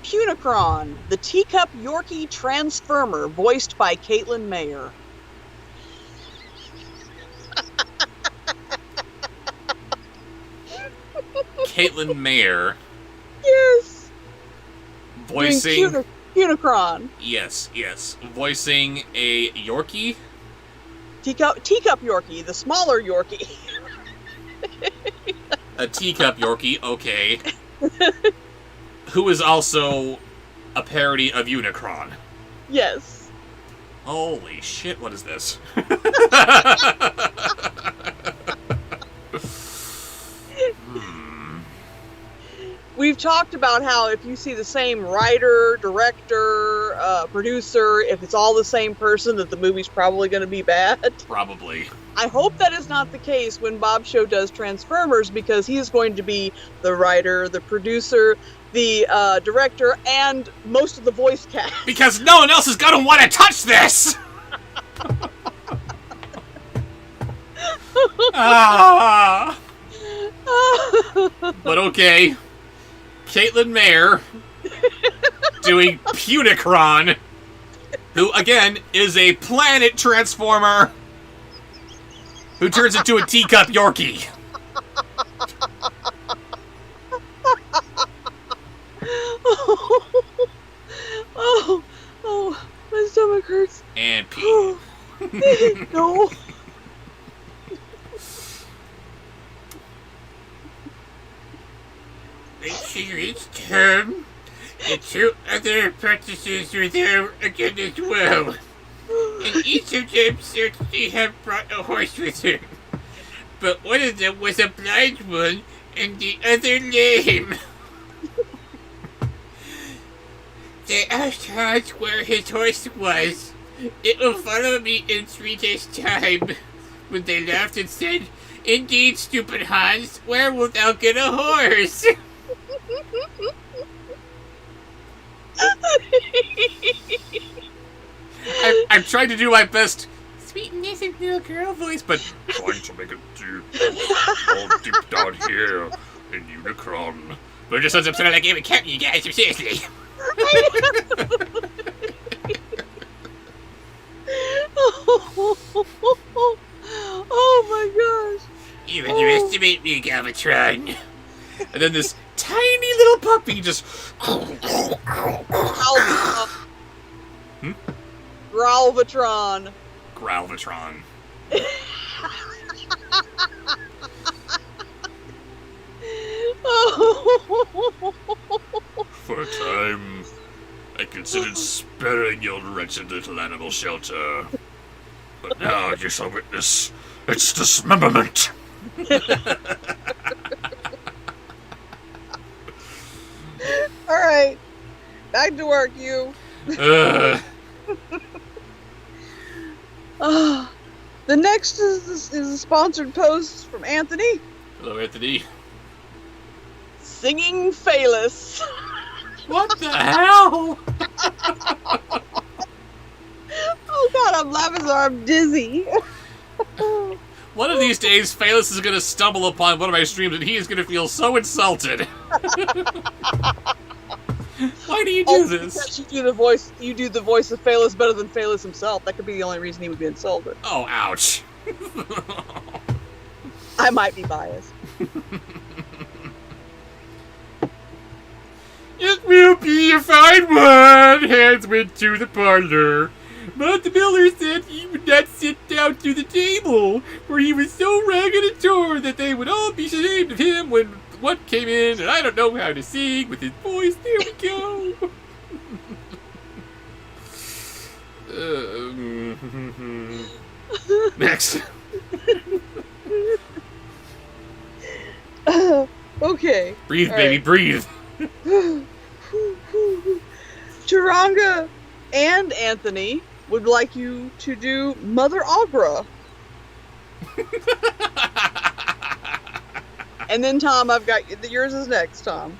Speaker 3: Punicron, the teacup Yorkie transformer, voiced by Caitlin Mayer.
Speaker 2: Caitlin Mayer
Speaker 3: Yes.
Speaker 2: voicing...
Speaker 3: Doing Punicron.
Speaker 2: Yes. Voicing a Yorkie?
Speaker 3: Teacup Yorkie, the smaller Yorkie.
Speaker 2: A teacup Yorkie, okay. Who is also a parody of Unicron.
Speaker 3: Yes.
Speaker 2: Holy shit, what is this?
Speaker 3: We've talked about how if you see the same writer, director, producer, if it's all the same person, that the movie's probably going to be bad.
Speaker 2: Probably.
Speaker 3: I hope that is not the case when Bobsheaux does Transformers, because he is going to be the writer, the producer, the director, and most of the voice cast.
Speaker 2: Because no one else is gonna want to touch this! Ah. But okay. Caitlin Mayer doing Punicron, who, again, is a planet transformer who turns into a teacup Yorkie.
Speaker 3: Oh, my stomach hurts.
Speaker 2: And pee.
Speaker 3: No.
Speaker 1: It's term. The two other apprentices were there again as well. And each of them said they had brought a horse with them. But one of them was a blind one, and the other lame. They asked Hans where his horse was. It will follow me in 3 days' time. When they laughed and said, "Indeed, stupid Hans, where wilt thou get a horse?"
Speaker 2: I'm trying to do my best
Speaker 1: Sweet and innocent little girl voice, but
Speaker 5: Trying to make it all deep down here in Unicron.
Speaker 1: we're just so upset like every cat you guys, seriously.
Speaker 3: Oh my gosh.
Speaker 1: You underestimate me, Galvatron.
Speaker 2: and then this tiny little puppy just...
Speaker 3: Growlvatron.
Speaker 2: Growlvatron.
Speaker 5: For a time, I considered sparing your wretched little animal shelter. But now you shall witness its dismemberment.
Speaker 3: Alright. Back to work, you. The next is a sponsored post from Anthony.
Speaker 2: Hello, Anthony.
Speaker 3: Singing Phallus.
Speaker 2: What the hell?
Speaker 3: Oh god, I'm laughing so I'm dizzy.
Speaker 2: One of these days, Phallus is going to stumble upon one of my streams and he is going to feel so insulted. Why do you do this?
Speaker 3: Because you do the voice of Phallus better than Phallus himself. That could be the only reason he would be insulted.
Speaker 2: Oh, ouch.
Speaker 3: I might be biased.
Speaker 4: It will be a fine one. Hans went to the parlor. But the miller said he would not sit down to the table, for he was so ragged and torn that they would all be ashamed of him when one came in, and I don't know how to sing with his voice. There we go.
Speaker 2: Next.
Speaker 3: Okay.
Speaker 2: Breathe,
Speaker 3: All
Speaker 2: baby,
Speaker 3: right.
Speaker 2: breathe.
Speaker 3: Taranga and Anthony would like you to do Mother Agra. And then Tom, I've got yours is next, Tom.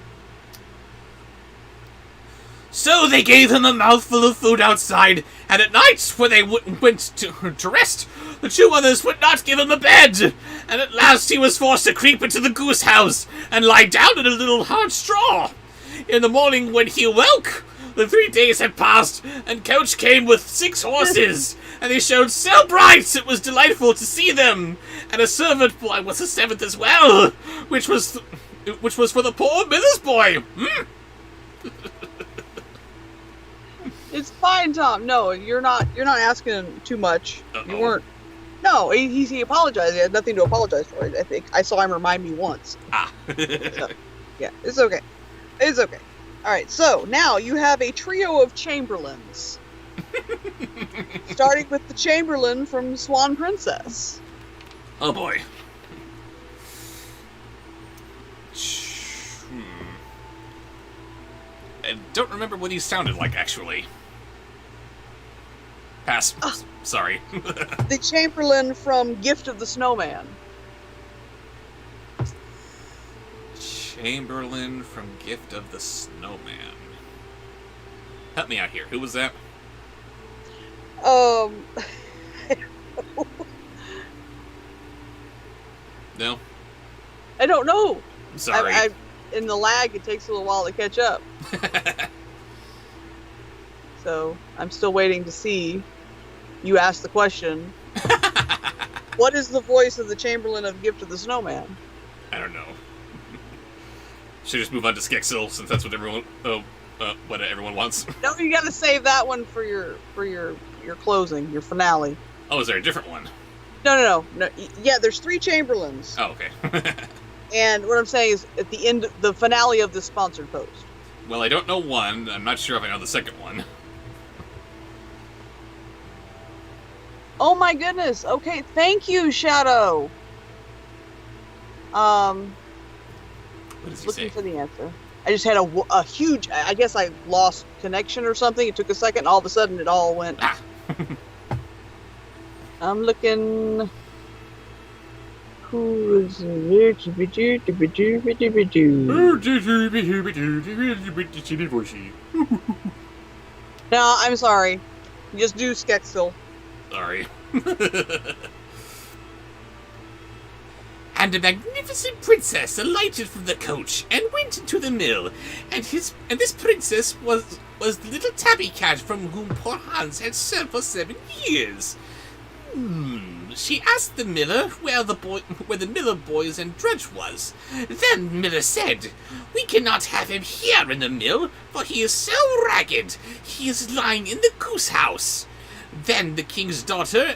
Speaker 6: So they gave him a mouthful of food outside, and at night, when they went to rest, the two others would not give him a bed, and at last he was forced to creep into the goose house and lie down in a little hard straw. In the morning, when he awoke, the 3 days had passed, and Coach came with 6 horses, and they showed so bright it was delightful to see them, and a servant boy was the 7th as well, which was for the poor miller's boy.
Speaker 3: It's fine, Tom. No, you're not asking him too much.
Speaker 2: Uh-oh.
Speaker 3: You weren't. No, he apologized. He had nothing to apologize for. I think I saw him remind me once. So, yeah, it's okay. It's okay. All right, so now you have a trio of Chamberlains. Starting with the Chamberlain from Swan Princess.
Speaker 2: Oh boy. I don't remember what he sounded like, actually. Pass. Sorry.
Speaker 3: The Chamberlain from Gift of the Snowman.
Speaker 2: Chamberlain from Gift of the Snowman. Help me out here. Who was that? No?
Speaker 3: I don't know.
Speaker 2: I'm sorry.
Speaker 3: In the lag, it takes a little while to catch up. So I'm still waiting to see. You ask the question. What is the voice of the Chamberlain of Gift of the Snowman?
Speaker 2: I don't know. Should we just move on to Skexel, since that's what everyone wants.
Speaker 3: No, you got to save that one for your closing, your finale.
Speaker 2: Oh, is there a different one?
Speaker 3: No. Yeah, there's 3 Chamberlains.
Speaker 2: Oh, okay.
Speaker 3: And what I'm saying is, at the end, the finale of the sponsored post.
Speaker 2: Well, I don't know one. I'm not sure if I know the second one.
Speaker 3: Oh my goodness. Okay, thank you, Shadow.
Speaker 2: What does he
Speaker 3: Looking
Speaker 2: say?
Speaker 3: for the answer. I just had a huge. I guess I lost connection or something. It took a second. All of a sudden, it all went.
Speaker 2: Ah.
Speaker 3: I'm looking. Who is it? No, I'm sorry. Just do Skexel.
Speaker 2: Sorry.
Speaker 1: And a magnificent princess alighted from the coach and went into the mill, and this princess was the little tabby cat from whom poor Hans had served for 7 years. She asked the miller where the miller boy's and drudge was. Then Miller said, "We cannot have him here in the mill, for he is so ragged. He is lying in the goose house." Then the king's daughter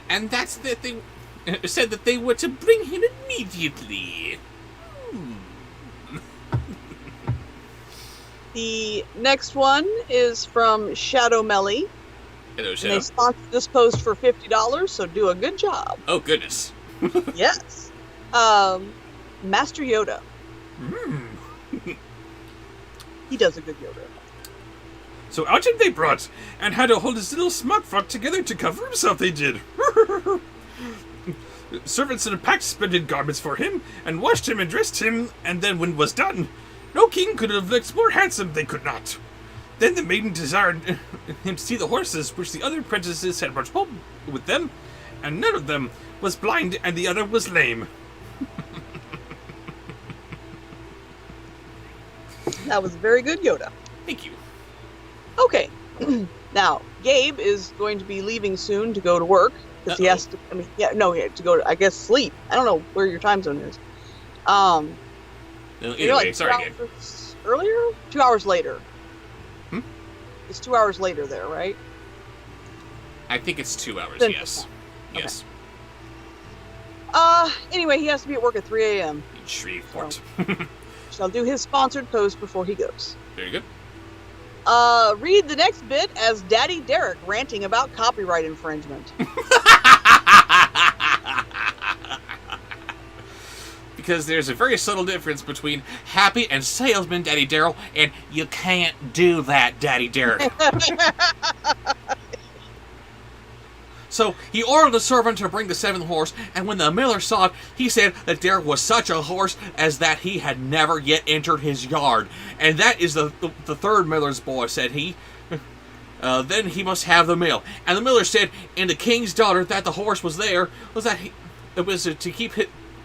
Speaker 1: said that they were to bring him immediately.
Speaker 3: The next one is from Shadow Melly.
Speaker 2: Hello,
Speaker 3: And
Speaker 2: Shadow.
Speaker 3: they sponsored this post for $50, so do a good job.
Speaker 2: Oh, goodness.
Speaker 3: Yes. Master Yoda. He does a good Yoda.
Speaker 6: So out him they brought, and had to hold his little smock frock together to cover himself, they did. Servants unpacked splendid garments for him, and washed him and dressed him, and then when it was done, no king could have looked more handsome, they could not. Then the maiden desired him to see the horses, which the other apprentices had brought home with them, and none of them was blind, and the other was lame.
Speaker 3: That was very good Yoda.
Speaker 2: Thank you.
Speaker 3: Okay. Now, Gabe is going to be leaving soon to go to work. Because he has to, he had to go to, I guess, sleep. I don't know where your time zone is.
Speaker 2: No,
Speaker 3: You're
Speaker 2: either way,
Speaker 3: like
Speaker 2: sorry,
Speaker 3: 2
Speaker 2: Gabe.
Speaker 3: hours earlier? 2 hours later.
Speaker 2: Hmm?
Speaker 3: It's 2 hours later there, right?
Speaker 2: I think it's 2 hours,
Speaker 3: Central
Speaker 2: yes.
Speaker 3: Time.
Speaker 2: Yes.
Speaker 3: Anyway, he has to be at work at 3 a.m.
Speaker 2: In Shreveport.
Speaker 3: So I'll do his sponsored post before he goes.
Speaker 2: Very good.
Speaker 3: Read the next bit as Daddy Derek ranting about copyright infringement.
Speaker 2: Because there's a very subtle difference between happy and salesman Daddy Daryl and you can't do that, Daddy Derek. So he ordered the servant to bring the seventh horse, and when the miller saw it, he said that there was such a horse as that he had never yet entered his yard. And that is the third miller's boy, said he. Then he must have the mill. And the miller said, and the king's daughter, that the horse was there, was that it was to keep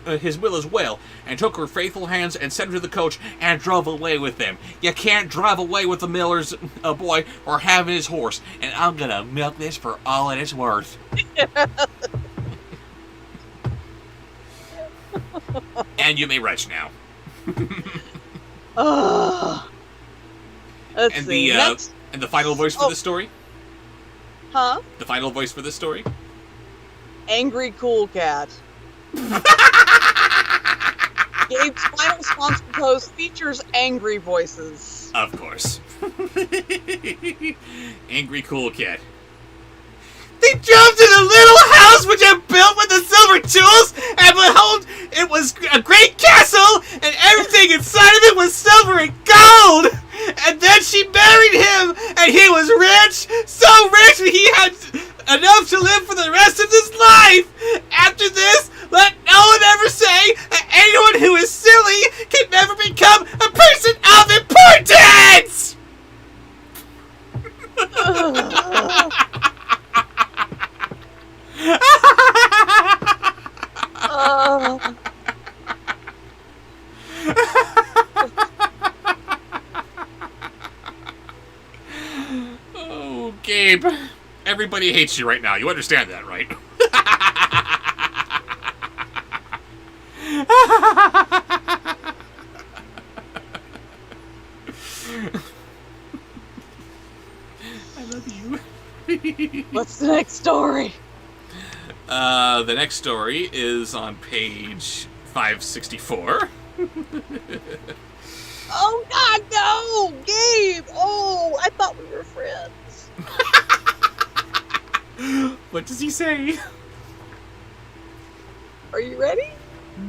Speaker 2: his will as well, and took her faithful hands and sent her to the coach and drove away with them. You can't drive away with the miller's boy or having his horse, and I'm gonna milk this for all it is worth. And you may rush now.
Speaker 3: Let's
Speaker 2: And
Speaker 3: see. Next.
Speaker 2: and the final voice for this story?
Speaker 3: Huh?
Speaker 2: The final voice for this story?
Speaker 3: Angry Cool Cat. Gabe's final sponsor post features angry voices.
Speaker 2: Of course. Angry Cool Cat. They drove to the little house which I built with the silver tools, and behold, it was a great castle, and everything inside of it was silver and gold. And then she married him, and he was rich, so rich that he had enough to live for the rest of his life. After this, let no one ever say that anyone who is silly can never become a person of importance! Oh, Gabe. Everybody hates you right now. You understand that, right? I love you.
Speaker 3: What's the next story?
Speaker 2: The next story is on page 564.
Speaker 3: Oh God, no, Gabe! Oh, I thought we were friends.
Speaker 2: What does he say?
Speaker 3: Are you ready?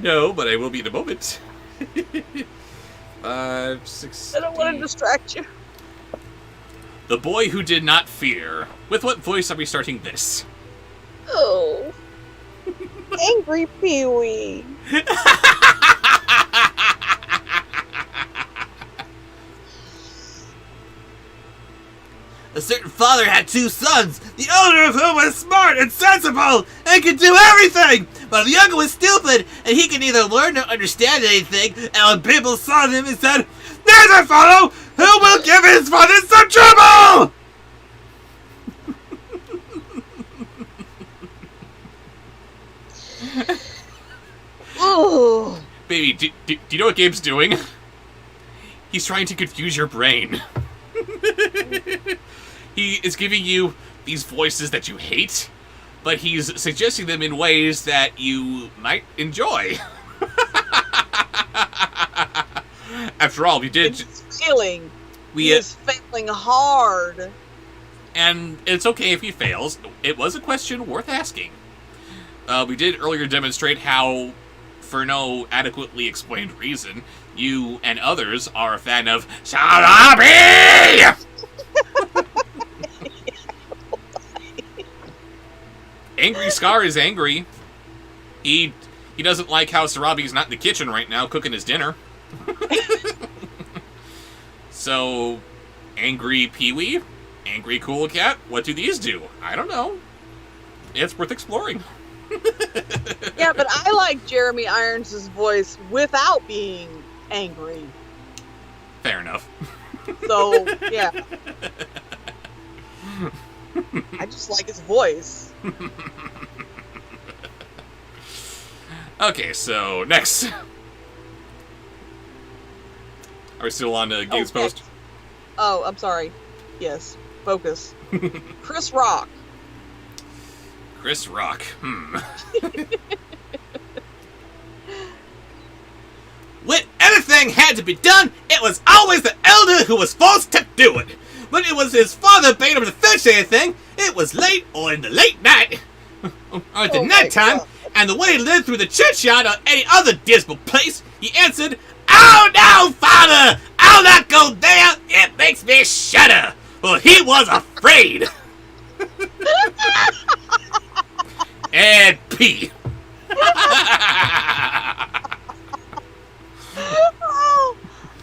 Speaker 2: No, but I will be in a moment. 5, 6.
Speaker 3: I don't want to distract you.
Speaker 2: The Boy Who Did Not Fear. With what voice are we starting this?
Speaker 3: Oh, angry Pee-wee.
Speaker 6: A certain father had 2 sons, the older of whom was smart and sensible and could do everything, while the younger was stupid and he could neither learn nor understand anything. And when people saw him, he said, "There's a fellow who will give his father some trouble!"
Speaker 3: Oh,
Speaker 2: Baby, do you know what Gabe's doing? He's trying to confuse your brain. He is giving you these voices that you hate, but he's suggesting them in ways that you might enjoy. After all, we did...
Speaker 3: it's failing.
Speaker 2: We,
Speaker 3: He is failing hard.
Speaker 2: and it's okay if he fails. It was a question worth asking. We did earlier demonstrate how, for no adequately explained reason, you and others are a fan of Sharabi! Angry Scar is angry. He doesn't like how Sarabi's not in the kitchen right now cooking his dinner. So, Angry Pee-wee? Angry Cool Cat? What do these do? I don't know. It's worth exploring.
Speaker 3: Yeah, but I like Jeremy Irons' voice without being angry.
Speaker 2: Fair enough.
Speaker 3: So, yeah. I just like his voice.
Speaker 2: Okay, so next. Are we still on Gabe's post?
Speaker 3: Next. Oh, I'm sorry. Yes. Focus. Chris Rock.
Speaker 2: Chris Rock. When anything had to be done, it was always the elder who was forced to do it. When it was his father bade him to finish anything, it was late or in the late night, or at the
Speaker 3: Oh my
Speaker 2: night time,
Speaker 3: God.
Speaker 2: and the way he lived through the churchyard or any other dismal place, he answered, "Oh no, father! I'll not go there! It makes me shudder!" Well, he was afraid. and pee.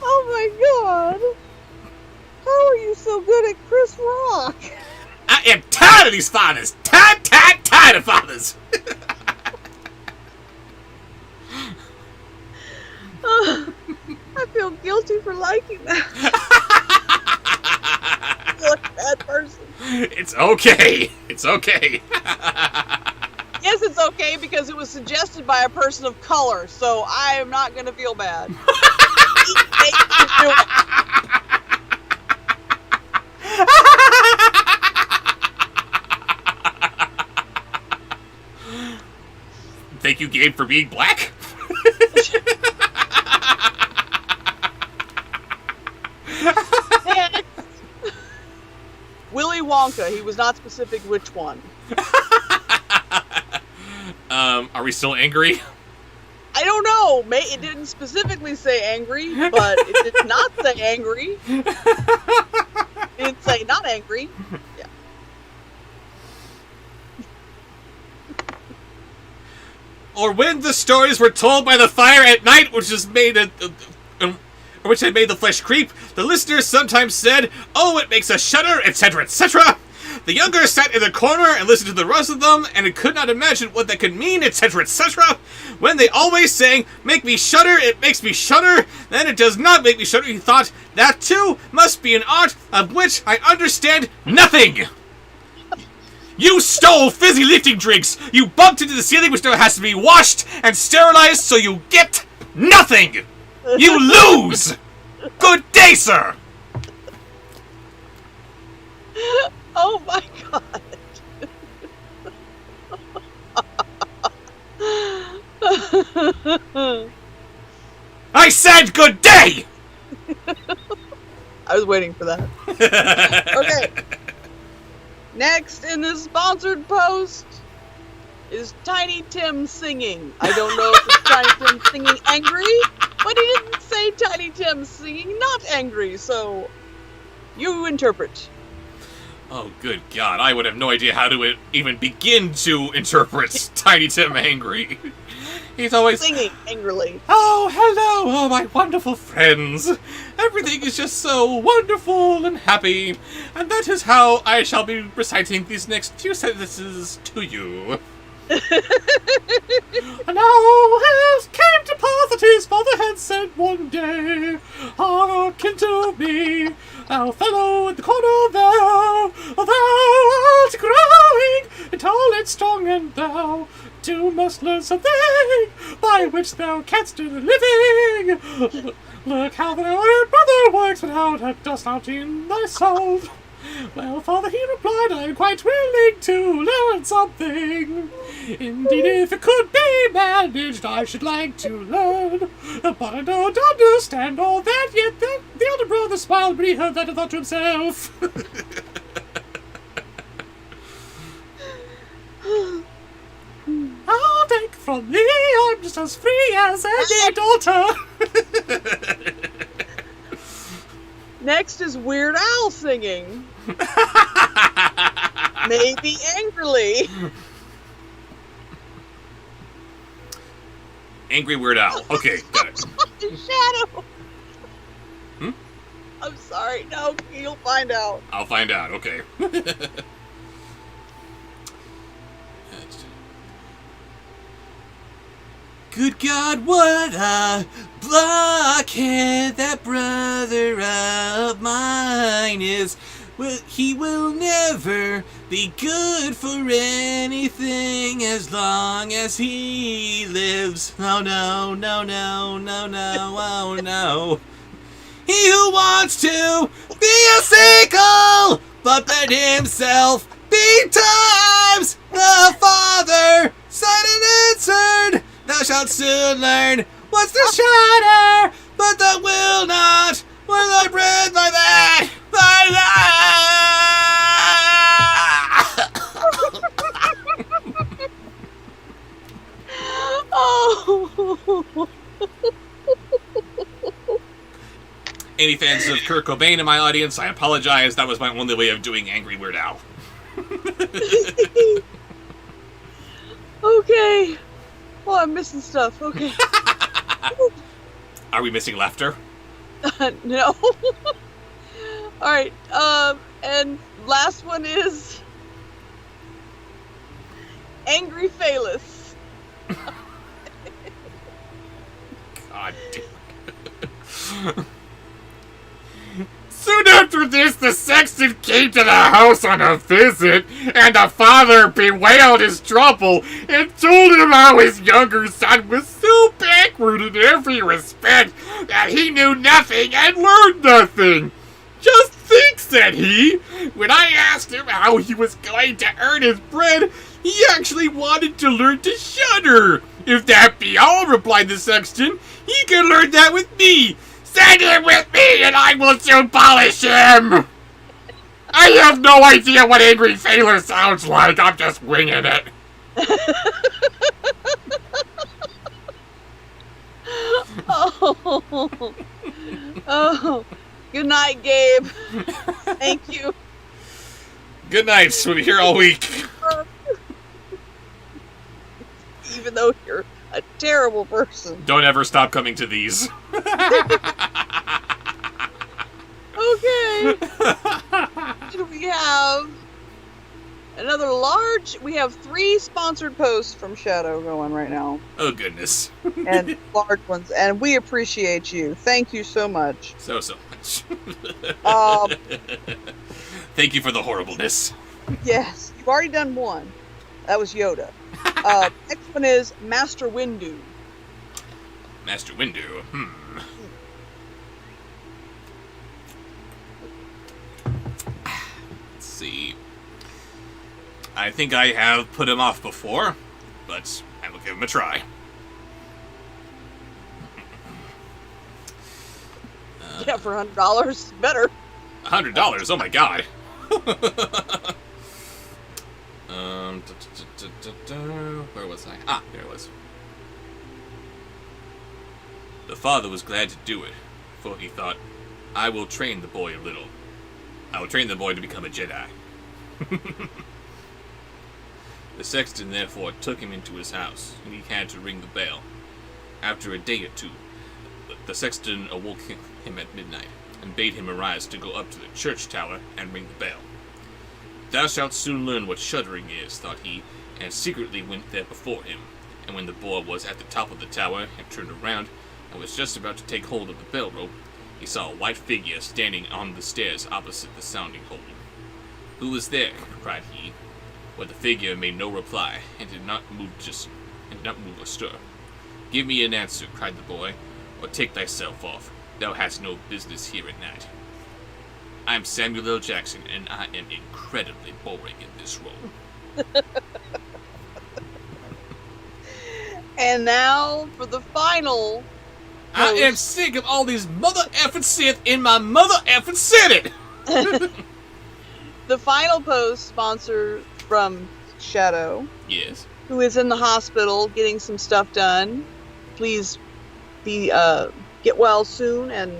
Speaker 3: Oh my god! How are you so good at Chris Rock?
Speaker 2: I am tired of these fathers. Tired of fathers.
Speaker 3: I feel guilty for liking that. You're a bad person.
Speaker 2: It's okay. It's okay.
Speaker 3: Yes, it's okay because it was suggested by a person of color, so I am not going to feel bad.
Speaker 2: Thank you, Gabe, for being black.
Speaker 3: Willy Wonka. He was not specific which one.
Speaker 2: Are we still angry?
Speaker 3: I don't know. It didn't specifically say angry, but it did not say angry. It didn't say not angry. Yeah.
Speaker 2: Or when the stories were told by the fire at night, which had made the flesh creep, the listeners sometimes said, "Oh, it makes us shudder," etc., etc. The younger sat in the corner and listened to the rest of them, and could not imagine what that could mean, etc., etc. When they always sang, "Make me shudder, it makes me shudder," then it does not make me shudder, he thought, that too must be an art of which I understand nothing. You stole fizzy lifting drinks! You bumped into the ceiling, which now has to be washed and sterilized, so you get nothing! You lose! Good day, sir!
Speaker 3: Oh my god.
Speaker 2: I said good day!
Speaker 3: I was waiting for that. Okay. Next in this sponsored post is Tiny Tim singing. I don't know if it's Tiny Tim singing angry, but he didn't say Tiny Tim singing not angry, so you interpret.
Speaker 2: Oh, good God. I would have no idea how to even begin to interpret Tiny Tim angry. He's always
Speaker 3: Singing angrily.
Speaker 2: "Oh, hello, oh, my wonderful friends. Everything is just so wonderful and happy. And that is how I shall be reciting these next few sentences to you. And now it came to pass that his father had said one day, 'Hearken to me, thou fellow in the corner there, thou art growing tall and strong, and thou too must learn something by which thou canst do the living. Look how thy own brother works without a dust out in thy soul.' Well, father, he replied, 'I am quite willing to learn something. Indeed, if it could be managed, I should like to learn. But I don't understand all that yet.' The elder brother smiled when he heard that and thought to himself, I'll take from thee, I'm just as free as any daughter.
Speaker 3: Next is Weird Al singing. Maybe angrily.
Speaker 2: Angry Weird Al. Okay, got it.
Speaker 3: Shadow.
Speaker 2: Hmm?
Speaker 3: I'm sorry. No, you'll find out.
Speaker 2: I'll find out, okay. Good God, what a blockhead that brother of mine is. Well, he will never be good for anything as long as he lives. Oh no, no, no, no, no, oh no. He who wants to be a sickle, but let himself be times the Father, Son, and answered. Thou shalt soon learn what's the shudder, but thou will not, were thy breath by that, by that.
Speaker 3: Oh.
Speaker 2: Any fans of Kurt Cobain in my audience, I apologize. That was my only way of doing Angry Weird Al.
Speaker 3: Okay. Well, I'm missing stuff. Okay.
Speaker 2: Are we missing laughter?
Speaker 3: No. All right. And last one is Angry Phalus.
Speaker 2: God damn.
Speaker 5: Soon after this, the sexton came to the house on a visit, and the father bewailed his trouble and told him how his younger son was so backward in every respect that he knew nothing and learned nothing. Just think, said he. When I asked him how he was going to earn his bread, he actually wanted to learn to shudder. If that be all, replied the sexton, he can learn that with me. Send him with me, and I will soon polish him! I have no idea what Angry Sailor sounds like. I'm just winging it.
Speaker 3: Oh. Good night, Gabe. Thank you.
Speaker 2: Good night. We'll be here all week.
Speaker 3: Even though you're a terrible person.
Speaker 2: Don't ever stop coming to these.
Speaker 3: Okay. We have another large. We have 3 sponsored posts from Shadow going right now.
Speaker 2: Oh, goodness.
Speaker 3: And large ones. And we appreciate you. Thank you so much.
Speaker 2: So much.
Speaker 3: Thank
Speaker 2: you for the horribleness.
Speaker 3: Yes. You've already done one. That was Yoda. Next one is Master Windu.
Speaker 2: Master Windu. Let's see. I think I have put him off before, but I will give him a try.
Speaker 3: Yeah, for $100, better.
Speaker 2: $100? Oh my god. Where was I? Ah, there it was. The father was glad to do it, for he thought, I will train the boy a little. I will train the boy to become a Jedi. The sexton therefore took him into his house, and he had to ring the bell. After a day or two, the sexton awoke him at midnight, and bade him arise to go up to the church tower and ring the bell. Thou shalt soon learn what shuddering is, thought he, and secretly went there before him. And when the boy was at the top of the tower and turned around, and was just about to take hold of the bell rope, he saw a white figure standing on the stairs opposite the sounding hole. Who is there? Cried he. But the figure made no reply, and did not move a stir. Give me an answer, cried the boy, or take thyself off. Thou hast no business here at night. I am Samuel L. Jackson, and I am incredibly boring in this role.
Speaker 3: And now for the final.
Speaker 2: I am sick of all these mother effing Sith in my mother effing Senate!
Speaker 3: The final post sponsor from Shadow.
Speaker 2: Yes.
Speaker 3: Who is in the hospital getting some stuff done. Please be get well soon, and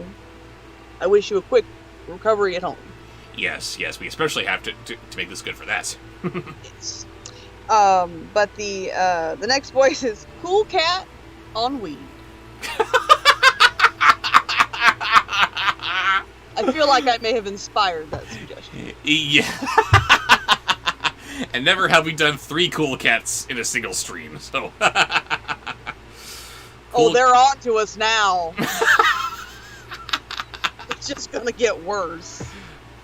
Speaker 3: I wish you a quick recovery at home.
Speaker 2: Yes, we especially have to make this good for that.
Speaker 3: Yes. But the next voice is Cool Cat on Weed. I feel like I may have inspired that suggestion.
Speaker 2: Yeah. And never have we done 3 cool cats in a single stream, so.
Speaker 3: Oh, they're on to us now. It's just gonna get worse.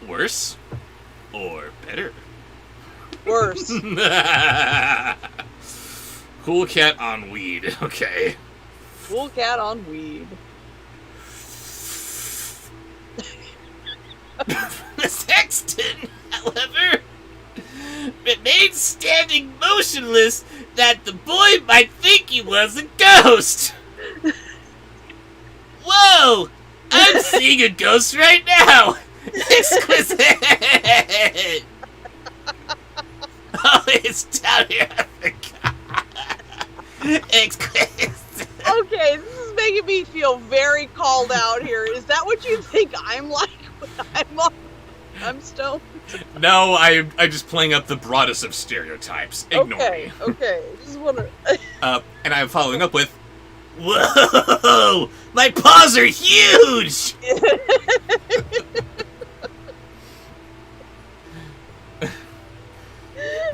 Speaker 2: Worse? Or better?
Speaker 3: Worse.
Speaker 2: Cool cat on weed, okay.
Speaker 3: Cool Cat on Weed.
Speaker 1: The sexton, however, remained standing motionless that the boy might think he was a ghost. Whoa! I'm seeing a ghost right now! Exquisite! Oh, it's down here. Exquisite.
Speaker 3: Okay, this is making me feel very called out here. Is that what you think I'm like when I'm stoned?
Speaker 2: No, I'm just playing up the broadest of stereotypes. Ignore
Speaker 3: Okay,
Speaker 2: me.
Speaker 3: okay. Just wanna.
Speaker 2: And I'm following up with,
Speaker 6: Whoa! My paws are huge!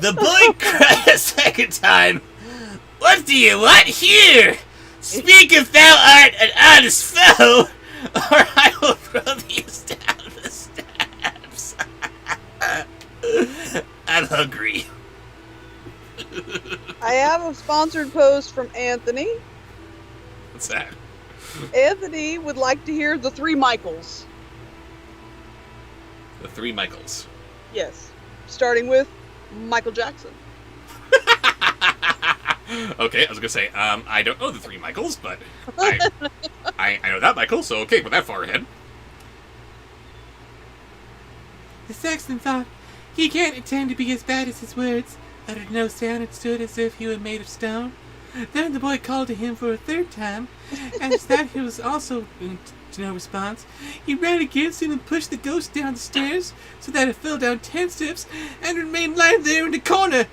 Speaker 6: The boy cried a second time. What do you want here? Speak if thou art an honest foe, or I will throw thee down the steps. I'm hungry.
Speaker 3: I have a sponsored post from Anthony.
Speaker 2: what's that?
Speaker 3: Anthony would like to hear the three Michaels.
Speaker 2: The three Michaels.
Speaker 3: Yes. Starting with Michael Jackson.
Speaker 2: Okay, I was gonna say, I don't know the three Michaels, but I know that Michael, so okay, we're that far ahead.
Speaker 4: The sexton thought, he can't intend to be as bad as his words, uttered no sound and stood as if he were made of stone. Then the boy called to him for a third time, and as that he was also to no response, he ran against him and pushed the ghost down the stairs, so that it fell down 10 steps and remained lying there in the corner.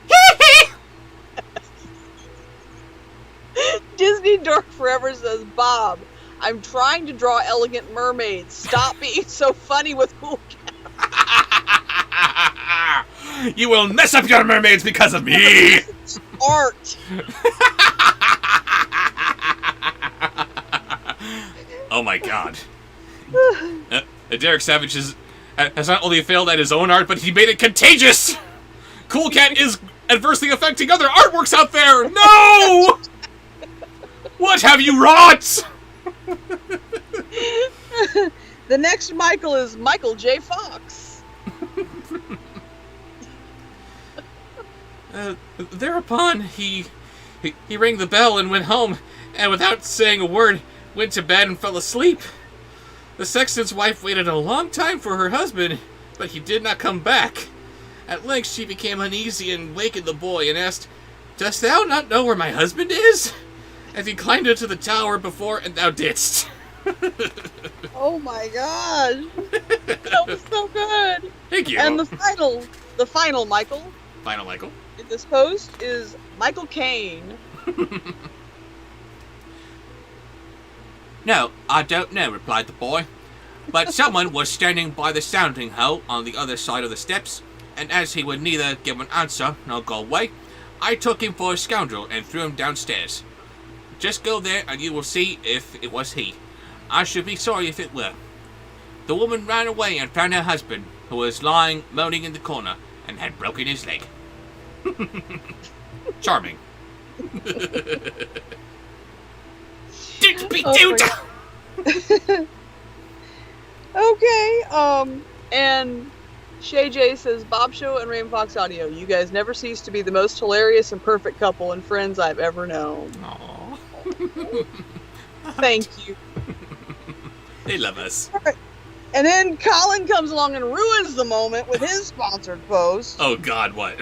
Speaker 3: Disney Dork Forever says, Bob, I'm trying to draw elegant mermaids. Stop being so funny with cool
Speaker 2: You will mess up your mermaids because of me!
Speaker 3: art.
Speaker 2: Oh my god. Derek Savage has not only failed at his own art, but he made it contagious! Cool Cat is adversely affecting other artworks out there! No! What have you wrought?
Speaker 3: The next Michael is Michael J. Fox.
Speaker 2: Thereupon, he rang the bell and went home, and without saying a word, went to bed and fell asleep. The sexton's wife waited a long time for her husband, but he did not come back. At length she became uneasy and wakened the boy and asked, Dost thou not know where my husband is? As he climbed into the tower before, and thou didst.
Speaker 3: Oh my gosh. That was so good.
Speaker 2: Thank you.
Speaker 3: And the final Michael
Speaker 2: Final Michael.
Speaker 3: in this post is Michael Caine.
Speaker 1: No, I don't know, replied the boy. But someone was standing by the sounding hole on the other side of the steps, and as he would neither give an answer nor go away, I took him for a scoundrel and threw him downstairs. Just go there and you will see if it was he. I should be sorry if it were. The woman ran away and found her husband, who was lying moaning in the corner and had broken his leg.
Speaker 2: Charming.
Speaker 3: Okay, and Shay J says, Bobsheaux and Rain Fox Audio, you guys never cease to be the most hilarious and perfect couple and friends I've ever known.
Speaker 2: Aww.
Speaker 3: Thank you.
Speaker 2: They love us.
Speaker 3: And then Colin comes along and ruins the moment with his sponsored post.
Speaker 2: Oh god, what?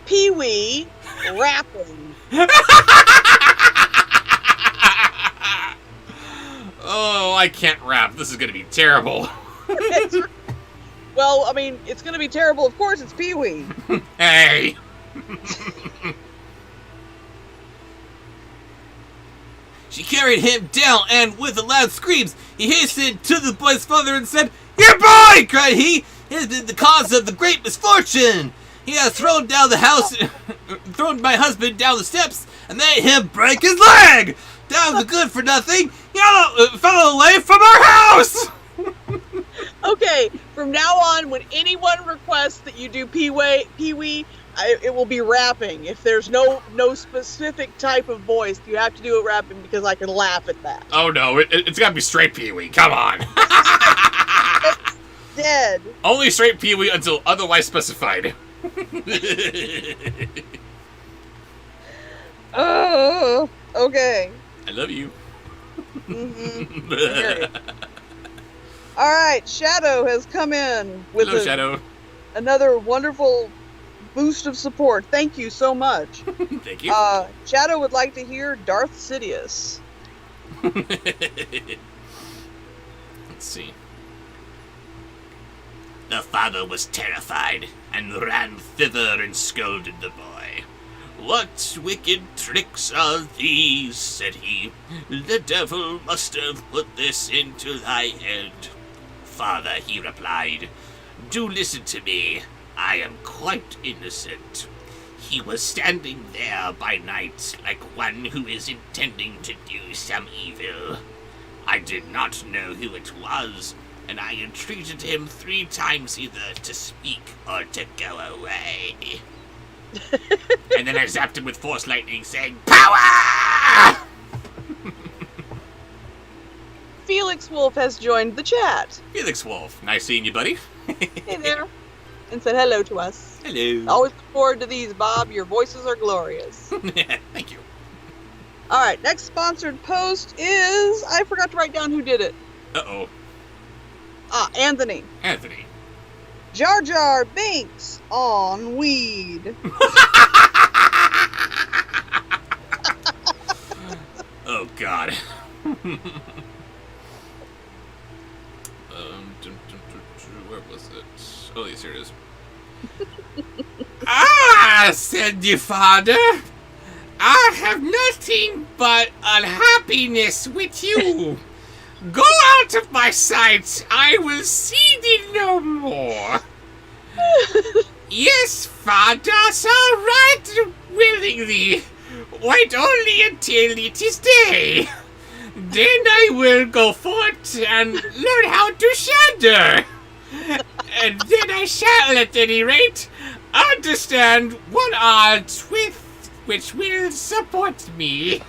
Speaker 3: Pee-wee rapping.
Speaker 2: Oh, I can't rap. This is gonna be terrible.
Speaker 3: Well, I mean, it's going to be terrible. Of course, it's Pee-wee.
Speaker 2: Hey!
Speaker 1: She carried him down, and with a loud screams, he hastened to the boy's father and said, Your boy, cried he, has been the cause of the great misfortune. He has thrown down the house, thrown my husband down the steps, and made him break his leg. Down the good for nothing, fell away from our house.
Speaker 3: Okay, from now on, when anyone requests that you do Pee-wee, it will be rapping. If there's no specific type of voice, you have to do it rapping because I can laugh at that.
Speaker 2: Oh no, it's gotta be straight Pee-wee. Come on.
Speaker 3: Dead.
Speaker 2: Only straight Pee-wee until otherwise specified.
Speaker 3: Oh, okay.
Speaker 2: I love you.
Speaker 3: Mm-hmm. Okay. All right, Shadow has come in with
Speaker 2: Hello, Shadow.
Speaker 3: another wonderful boost of support. Thank you so much.
Speaker 2: Thank you.
Speaker 3: Shadow would like to hear Darth Sidious.
Speaker 2: Let's see.
Speaker 1: The father was terrified, and ran thither and scolded the boy. "What wicked tricks are these?" said he. "The devil must have put this into thy head." "Father," he replied, "do listen to me. I am quite innocent. He was standing there by night like one who is intending to do some evil. I did not know who it was, and I entreated him 3 times either to speak or to go away." And then I zapped him with force lightning, saying, "Power!"
Speaker 3: Felix Wolf has joined the chat.
Speaker 2: Felix Wolf, nice seeing you, buddy.
Speaker 3: Hey there. And said hello to us.
Speaker 2: Hello.
Speaker 3: Always look forward to these, Bob. Your voices are glorious.
Speaker 2: Thank you.
Speaker 3: All right, next sponsored post is... I forgot to write down who did it.
Speaker 2: Uh-oh.
Speaker 3: Anthony.
Speaker 2: Anthony.
Speaker 3: Jar Jar Binks on weed.
Speaker 2: Oh, God. Where was it? Oh, yes, here it is.
Speaker 1: Said the father, "I have nothing but unhappiness with you. Go out of my sight, I will see thee no more." "Yes, father, so right willingly. Wait only until it is day. Then I will go forth and learn how to shander. And then I shall, at any rate, understand what odds with which will support me."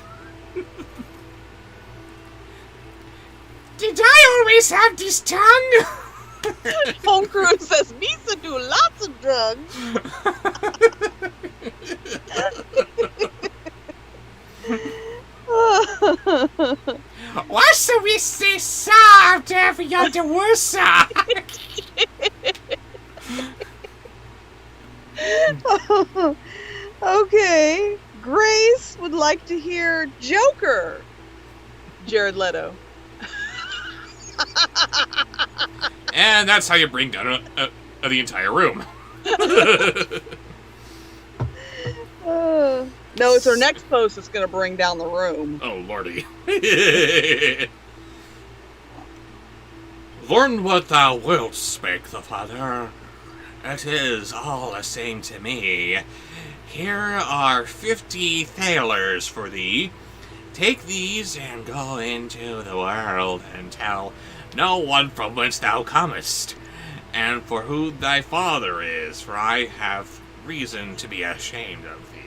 Speaker 1: "Did I always have this tongue?"
Speaker 3: Home crew says Misa do lots of drugs.
Speaker 1: What's the wish they saw after every other worsa?
Speaker 3: Okay. Grace would like to hear Joker. Jared Leto.
Speaker 2: And that's how you bring down the entire room.
Speaker 3: No, it's our next post that's going to bring down the room.
Speaker 2: Oh, lordy. "Learn what thou wilt," spake the father. "It is all the same to me. Here are 50 thalers for thee. Take these and go into the world and tell no one from whence thou comest, and for who thy father is, for I have reason to be ashamed of thee."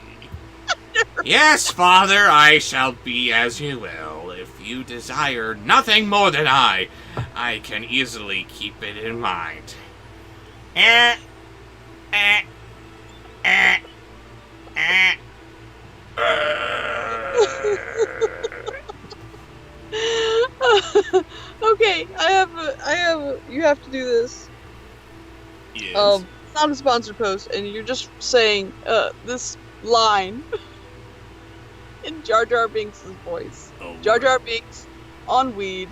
Speaker 2: "Yes, father, I shall be as you will. If you desire nothing more than I can easily keep it in mind."
Speaker 3: Okay, you have to do this.
Speaker 2: Yes.
Speaker 3: It's not a sponsored post, and you're just saying, this line in Jar Jar Binks' voice.
Speaker 2: Oh,
Speaker 3: Jar Jar Binks on weed,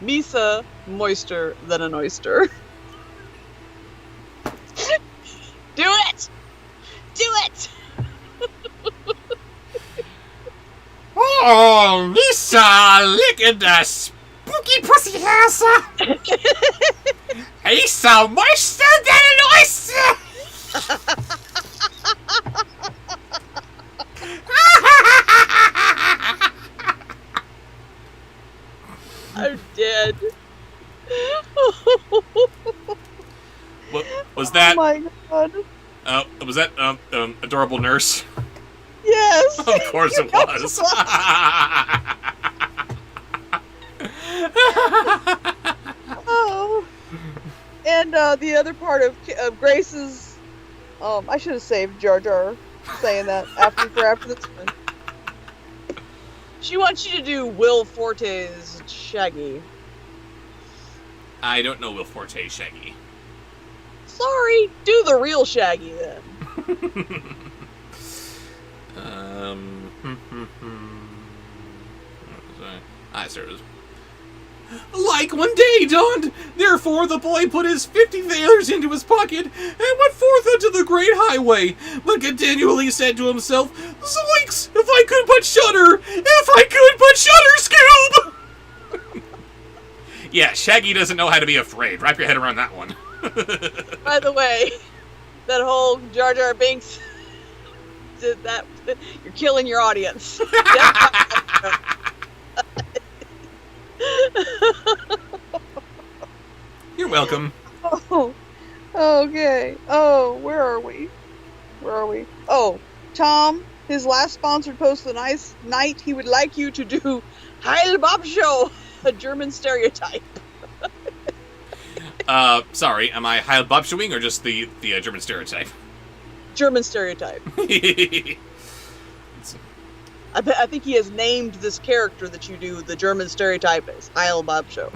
Speaker 3: Misa moister than an oyster. Do it! Do it!
Speaker 1: "Oh, Lisa, look at the spooky pussy house. He's so moister than an oyster."
Speaker 3: I'm dead.
Speaker 2: What was that?
Speaker 3: Oh my god.
Speaker 2: Was that adorable nurse?
Speaker 3: Yes!
Speaker 2: Of course it was.
Speaker 3: Oh. And the other part of Grace's, I should have saved Jar Jar saying that after this one. She wants you to do Will Forte's Shaggy.
Speaker 2: I don't know Will Forte Shaggy.
Speaker 3: Sorry, do the real Shaggy then.
Speaker 2: What was I? There it is. Like one day dawned. Therefore the boy put his 50 thalers into his pocket and went forth onto the great highway, but continually said to himself, "Zoinks! If I could but shudder! If I could but shudder, Scoob!" Yeah, Shaggy doesn't know how to be afraid. Wrap your head around that one.
Speaker 3: By the way, that whole Jar Jar Binks, that you're killing your audience.
Speaker 2: You're welcome.
Speaker 3: Oh, okay. Oh, where are we? Oh, Tom, his last sponsored post of the night, he would like you to do Heil Bobsheaux, a German stereotype.
Speaker 2: Sorry, am I Heil Bobshewing or just the German stereotype?
Speaker 3: German stereotype. I think he has named this character that you do the German stereotype as Heil Bobsheaux.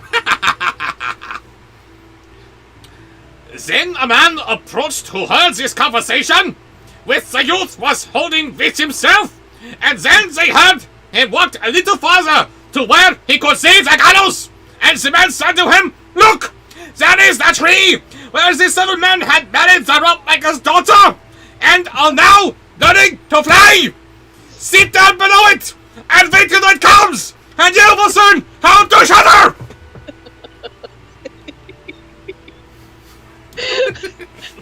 Speaker 5: Then a man approached who heard this conversation, which the youth was holding with himself, and then they heard him walked a little farther to where he could see the gallows, and the man said to him, "Look, that is the tree where this little man had married the rope maker's daughter, and are now learning to fly. Sit down below it, and wait till it comes, and you will learn how to shudder."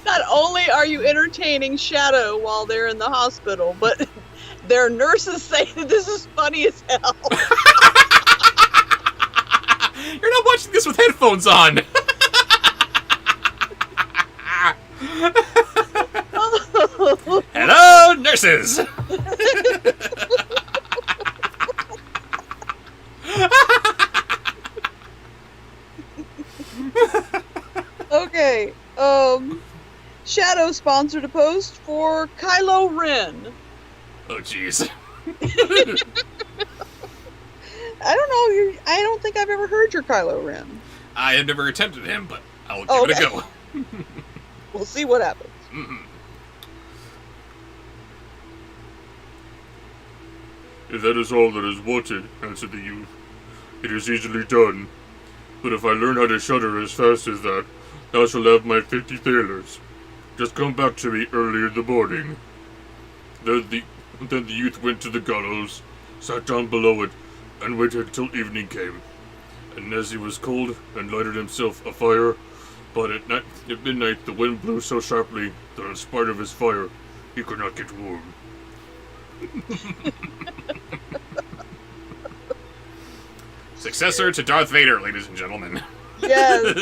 Speaker 3: Not only are you entertaining Shadow while they're in the hospital, but their nurses say that this is funny as hell.
Speaker 2: You're not watching this with headphones on. Hello, nurses.
Speaker 3: Okay, Shadow sponsored a post for Kylo Ren.
Speaker 2: Oh, jeez.
Speaker 3: I don't think I've ever heard your Kylo Ren.
Speaker 2: I have never attempted him, but I'll give it a go.
Speaker 3: We'll see what happens.
Speaker 2: Mm-hmm.
Speaker 5: "If that is all that is wanted," answered the youth, "it is easily done. But if I learn how to shudder as fast as that, thou shalt have my 50 thalers. Just come back to me early in the morning." Then the youth went to the gallows, sat down below it, and waited till evening came. And as he was cold, and lighted himself a fire, but at midnight the wind blew so sharply that in spite of his fire, he could not get warm.
Speaker 2: Successor to Darth Vader, ladies and gentlemen.
Speaker 3: Yes.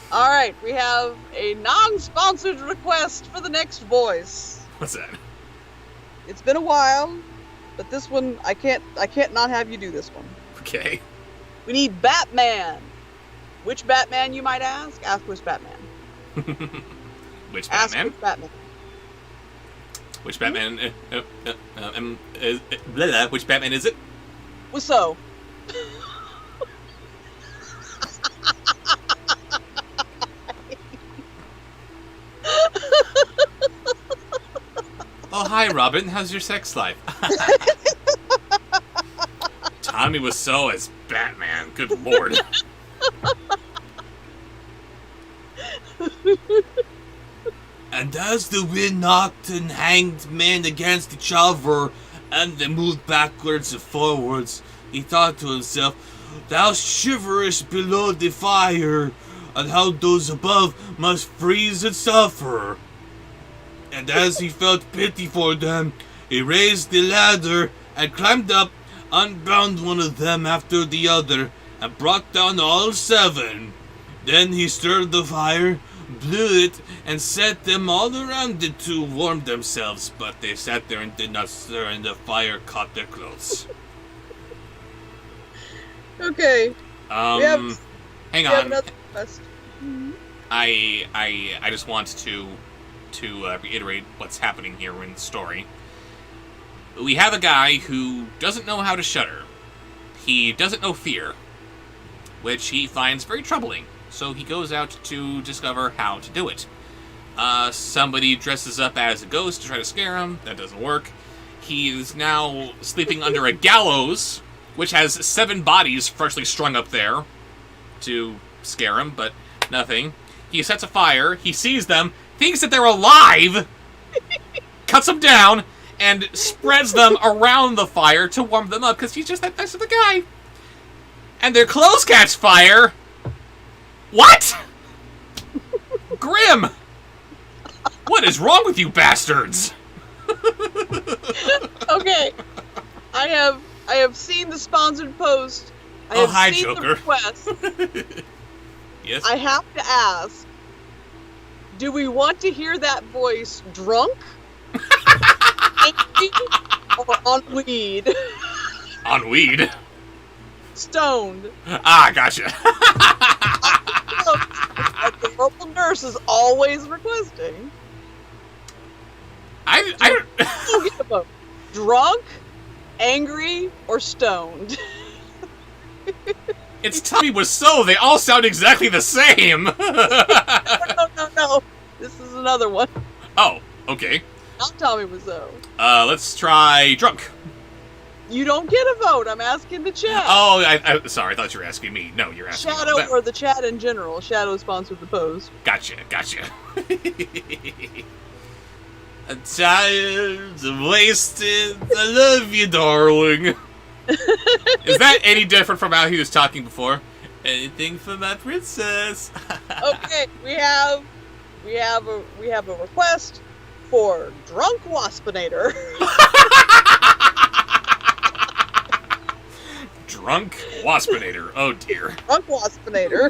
Speaker 3: All right, we have a non-sponsored request for the next voice.
Speaker 2: What's that?
Speaker 3: It's been a while, but this one I can't not have you do this one.
Speaker 2: Okay.
Speaker 3: We need Batman. Which Batman, you might ask? Ask which Batman.
Speaker 2: Which
Speaker 3: Ask
Speaker 2: Batman?
Speaker 3: which Batman.
Speaker 2: Which Batman? Which Batman is it?
Speaker 3: Well, so.
Speaker 2: Oh, hi, Robin. How's your sex life? Tommy Wiseau as Batman. Good lord.
Speaker 6: And as the wind knocked and hanged men against each other, and they moved backwards and forwards, he thought to himself, "Thou shiverest below the fire, and how those above must freeze and suffer." And as he felt pity for them, he raised the ladder and climbed up, unbound one of them after the other, and brought down all 7. Then he stirred the fire, blew it, and set them all around it to warm themselves, but they sat there and did not stir, and the fire caught their clothes.
Speaker 3: Okay.
Speaker 2: Hang
Speaker 3: we have
Speaker 2: on.
Speaker 3: another request.
Speaker 2: I just want to reiterate what's happening here in the story. We have a guy who doesn't know how to shudder. He doesn't know fear, which he finds very troubling. So he goes out to discover how to do it. Somebody dresses up as a ghost to try to scare him. That doesn't work. He is now sleeping under a gallows which has 7 bodies freshly strung up there to scare him, but nothing. He sets a fire, he sees them, thinks that they're alive, cuts them down, and spreads them around the fire to warm them up, because he's just that nice of a guy. And their clothes catch fire. What? Grimm! What is wrong with you bastards?
Speaker 3: Okay, I have seen the sponsored post. I have
Speaker 2: hi,
Speaker 3: seen
Speaker 2: Joker.
Speaker 3: the request.
Speaker 2: Yes?
Speaker 3: I have to ask, do we want to hear that voice drunk? Angry, or on weed?
Speaker 2: On weed.
Speaker 3: Stoned.
Speaker 2: Ah, gotcha.
Speaker 3: Like the local nurse is always requesting.
Speaker 2: I
Speaker 3: We'll get a vote. Drunk, angry, or stoned?
Speaker 2: It's Tommy Wiseau. They all sound exactly the same.
Speaker 3: No. This is another one.
Speaker 2: Oh, okay.
Speaker 3: Not Tommy Wiseau.
Speaker 2: Let's try drunk.
Speaker 3: You don't get a vote. I'm asking the chat.
Speaker 2: Oh, sorry. I thought you were asking me. No, you're asking
Speaker 3: Shadow
Speaker 2: them.
Speaker 3: or the chat in general. Shadow sponsored the post.
Speaker 2: Gotcha. I'm tired, I'm wasted. I love you, darling. Is that any different from how he was talking before? Anything for my princess.
Speaker 3: Okay, we have a request for drunk waspinator.
Speaker 2: Drunk waspinator. Oh dear.
Speaker 3: Drunk waspinator.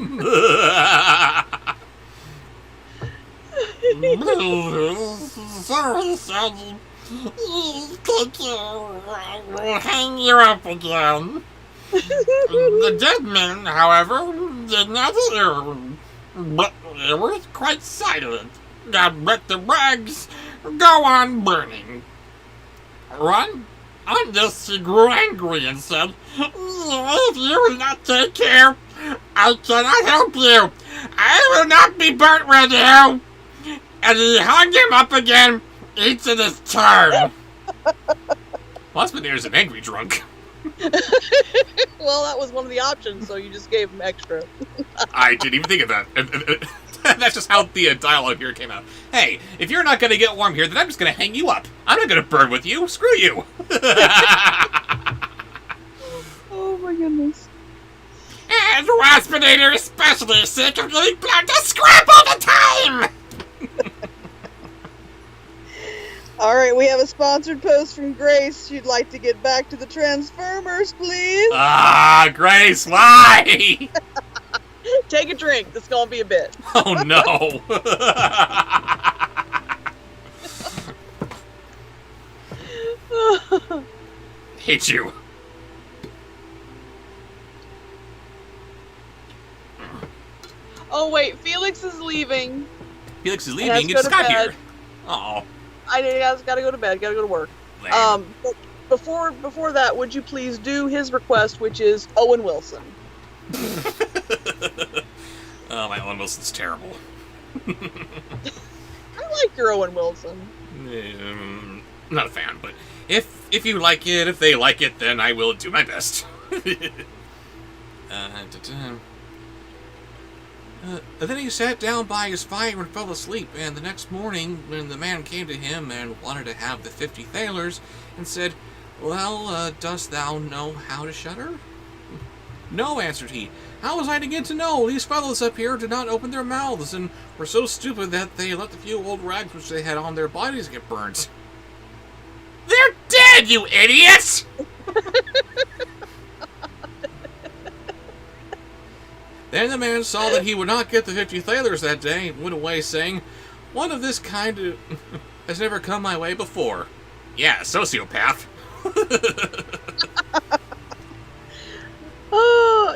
Speaker 4: Hang you up again. The dead men, however, did not hear, but they were quite silent. God let the rags go on burning. On this he grew angry and said, "If you will not take care, I cannot help you. I will not be burnt with you." And he hung him up again, each in his turn.
Speaker 2: Waspinator's an angry drunk.
Speaker 3: Well, that was one of the options, so you just gave him extra.
Speaker 2: I didn't even think of that. That's just how the dialogue here came out. Hey, if you're not going to get warm here, then I'm just going to hang you up. I'm not going to burn with you. Screw you.
Speaker 3: Oh my goodness.
Speaker 4: And Waspinator is especially sick of getting blown to scrap all the time!
Speaker 3: Alright, we have a sponsored post from Grace. She'd like to get back to the Transformers, please.
Speaker 2: Ah, Grace, why?
Speaker 3: Take a drink. This is gonna be a bit.
Speaker 2: Oh, no. Hate you.
Speaker 3: Oh wait, Felix is leaving.
Speaker 2: Felix is
Speaker 3: He has
Speaker 2: leaving.
Speaker 3: to go
Speaker 2: It's
Speaker 3: to
Speaker 2: Scott
Speaker 3: bed.
Speaker 2: here. Oh.
Speaker 3: I gotta go to bed. Gotta go to work.
Speaker 2: Lame.
Speaker 3: But before that, would you please do his request, which is Owen Wilson?
Speaker 2: Oh, my Owen Wilson's terrible.
Speaker 3: I like your Owen Wilson.
Speaker 2: Not a fan, but if you like it, if they like it, then I will do my best. Then he sat down by his fire and fell asleep, and the next morning, when the man came to him and wanted to have the 50 thalers, and said, "Well, dost thou know how to shudder?" "No," answered he. "How was I to get to know? These fellows up here did not open their mouths, and were so stupid that they let the few old rags which they had on their bodies get burnt." "They're dead, you idiots!" Then the man saw that he would not get the 50 thalers that day, and went away, saying, "One of this kind has never come my way before." Yeah, sociopath.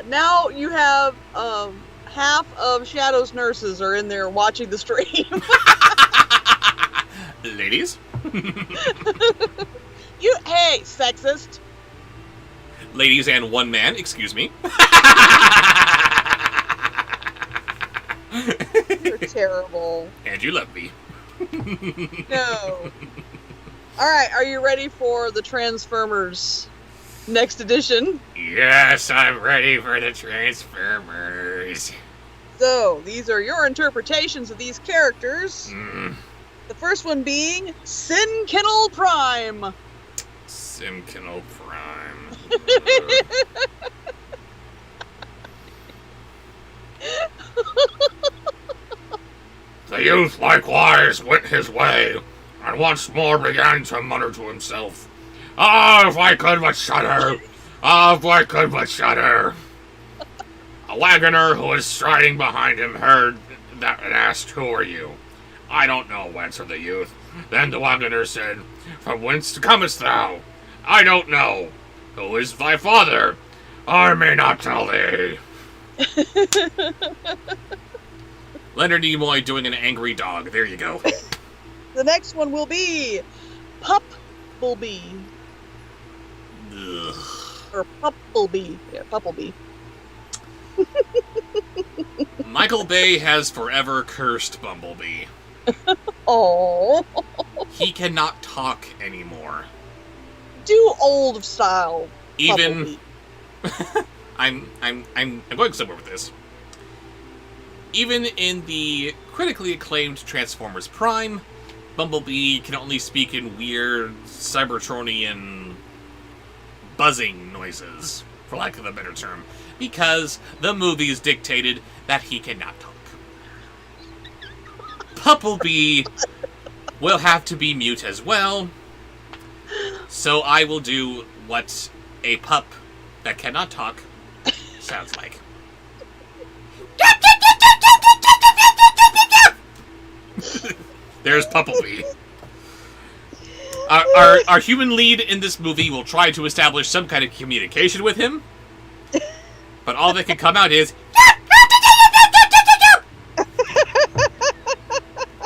Speaker 3: Now you have half of Shadow's nurses are in there watching the stream.
Speaker 2: Ladies?
Speaker 3: Hey, sexist.
Speaker 2: Ladies and one man, excuse me.
Speaker 3: You're terrible.
Speaker 2: And you love me.
Speaker 3: No. Alright, are you ready for the Transformers Next edition.
Speaker 5: Yes, I'm ready for the Transformers.
Speaker 3: So, these are your interpretations of these characters.
Speaker 5: Mm,
Speaker 3: The first one being Sin Kennel Prime.
Speaker 5: Simkinal Prime. The youth likewise went his way, and once more began to mutter to himself, "Ah, if I could but shudder! Ah, if I could but shudder!" A wagoner who was striding behind him heard that and asked, "Who are you?" "I don't know," answered the youth. Then the wagoner said, "From whence comest thou?" "I don't know." "Who is thy father?" "I may not tell thee."
Speaker 2: Leonard Nimoy doing an angry dog. There you go.
Speaker 3: The next one will be Puppleby.
Speaker 2: Ugh.
Speaker 3: Or Puppleby. Yeah, Puppleby.
Speaker 2: Michael Bay has forever cursed Bumblebee.
Speaker 3: Oh,
Speaker 2: He cannot talk anymore.
Speaker 3: do old style.
Speaker 2: Even
Speaker 3: Puppleby.
Speaker 2: I'm going somewhere with this. Even in the critically acclaimed Transformers Prime, Bumblebee can only speak in weird Cybertronian buzzing noises, for lack of a better term, because the movies dictated that he cannot talk. Pupplebee will have to be mute as well, so I will do what a pup that cannot talk sounds like. There's Pupplebee. Our human lead in this movie will try to establish some kind of communication with him, but all that can come out is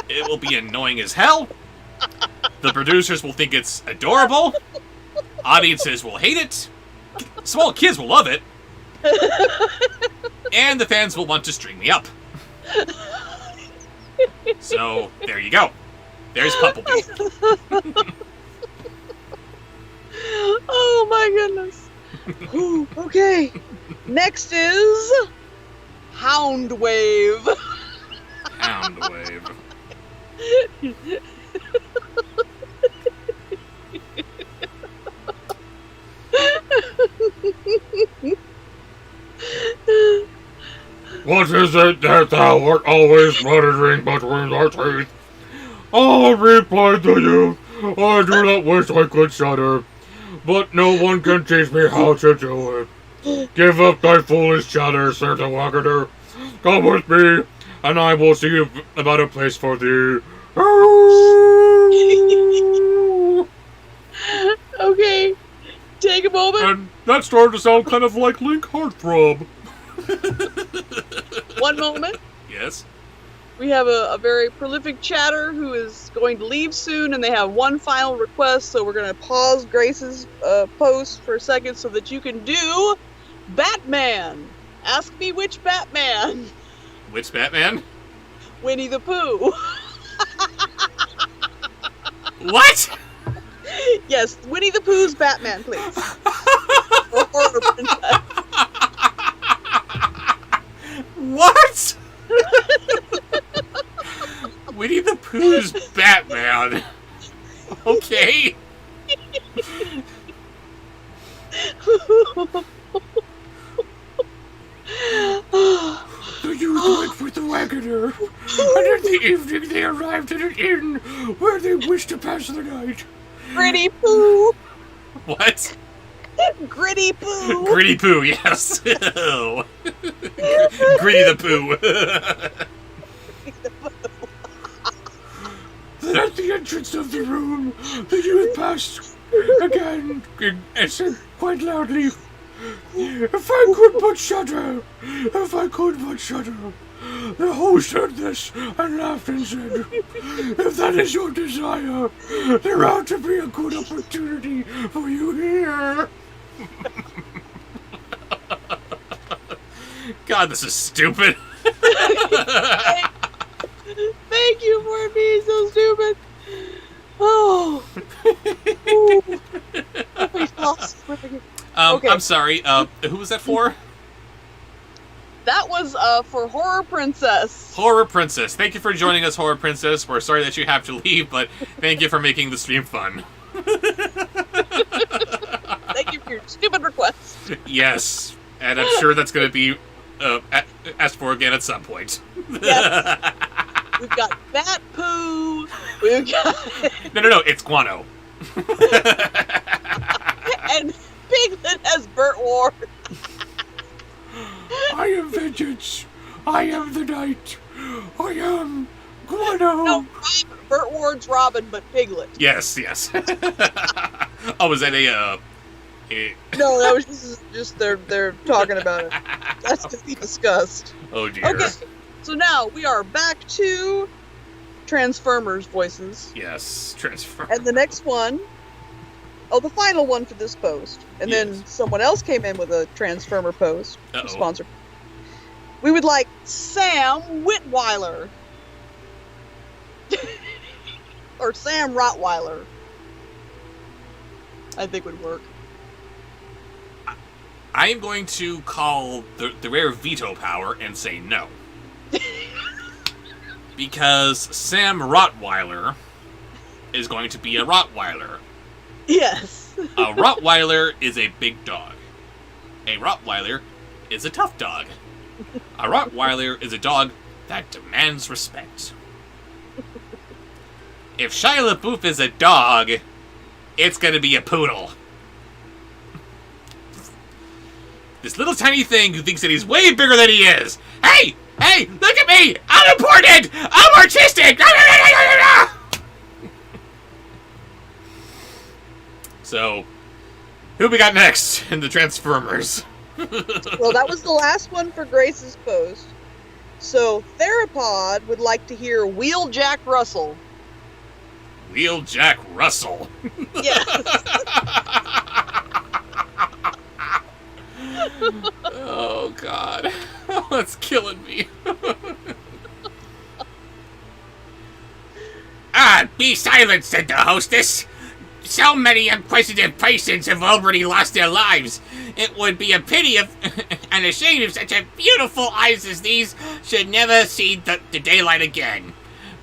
Speaker 2: it will be annoying as hell. The producers will think it's adorable. Audiences will hate it. Small kids will love it. And the fans will want to string me up. So, there you go. There's Pupplebee.
Speaker 3: Oh my goodness. Ooh, okay. Next is Houndwave.
Speaker 2: Houndwave.
Speaker 5: "What is it that thou art always muttering between thy teeth?" "Ah," replied the youth, "I do not wish I could shudder, but no one can teach me how to do it. Give up thy foolish chatter, Sir the Wagoner. Come with me, and I will see about a place for thee."
Speaker 3: Okay, take a moment.
Speaker 5: And that started to sound kind of like Link Heartthrob.
Speaker 3: One moment.
Speaker 2: Yes?
Speaker 3: We have a very prolific chatter who is going to leave soon, and they have one final request, so we're going to pause Grace's post for a second so that you can do Batman. Ask me which Batman.
Speaker 2: Which Batman?
Speaker 3: Winnie the Pooh.
Speaker 2: What?
Speaker 3: Yes, Winnie the Pooh's Batman, please. Or horror princess.
Speaker 2: What? Winnie the Pooh's Batman. Okay.
Speaker 5: The youth went with the wagoner, and in the evening they arrived at an inn where they wished to pass the night.
Speaker 3: Gritty Pooh.
Speaker 2: What?
Speaker 3: Gritty Pooh.
Speaker 2: Gritty Pooh, yes. Gritty the Pooh.
Speaker 5: Then at the entrance of the room, the youth passed again and said quite loudly, "If I could but shudder! If I could but shudder!" The host heard this and laughed and said, "If that is your desire, there ought to be a good opportunity for you here."
Speaker 2: God, this is stupid.
Speaker 3: Thank you for being so stupid. Oh. Ooh. Oh, we lost. Okay.
Speaker 2: I'm sorry. Who was that for?
Speaker 3: That was for Horror Princess.
Speaker 2: Horror Princess. Thank you for joining us, Horror Princess. We're sorry that you have to leave, but thank you for making the stream fun.
Speaker 3: Thank you for your stupid request.
Speaker 2: Yes, and I'm sure that's going to be asked for again at some point.
Speaker 3: Yes. We've got bat poo. We've got
Speaker 2: No, it's guano.
Speaker 3: and Piglet has Burt Ward.
Speaker 4: I am vengeance. I am the night. I am Guano.
Speaker 3: No, Burt Ward's Robin, but Piglet.
Speaker 2: Yes. Oh, was that
Speaker 3: No, that was just they're talking about it. That's to be discussed.
Speaker 2: Oh dear.
Speaker 3: Okay, so now we are back to Transformers voices.
Speaker 2: Yes, transfer.
Speaker 3: And the next one, the final one for this post, and then
Speaker 2: Yes.
Speaker 3: someone else came in with a Transformer post,
Speaker 2: Uh-oh.
Speaker 3: sponsor. We would like Sam Whitweiler. Or Sam Rottweiler. I think would work.
Speaker 2: I am going to call the rare veto power and say no. Because Sam Rottweiler is going to be a Rottweiler.
Speaker 3: Yes.
Speaker 2: A Rottweiler is a big dog. A Rottweiler is a tough dog. A Rottweiler is a dog that demands respect. If Shia LaBeouf is a dog, it's gonna be a poodle. This little tiny thing who thinks that he's way bigger than he is. Hey, look at me! I'm important! I'm artistic! So, who we got next in the Transformers?
Speaker 3: Well, that was the last one for Grace's post. So, Therapod would like to hear Wheeljack Russell.
Speaker 2: Wheeljack Russell.
Speaker 3: Yes.
Speaker 2: Oh, God. That's killing me.
Speaker 1: Be silent, said the hostess. So many inquisitive patients have already lost their lives. It would be a pity and a shame if such a beautiful eyes as these should never see the daylight again.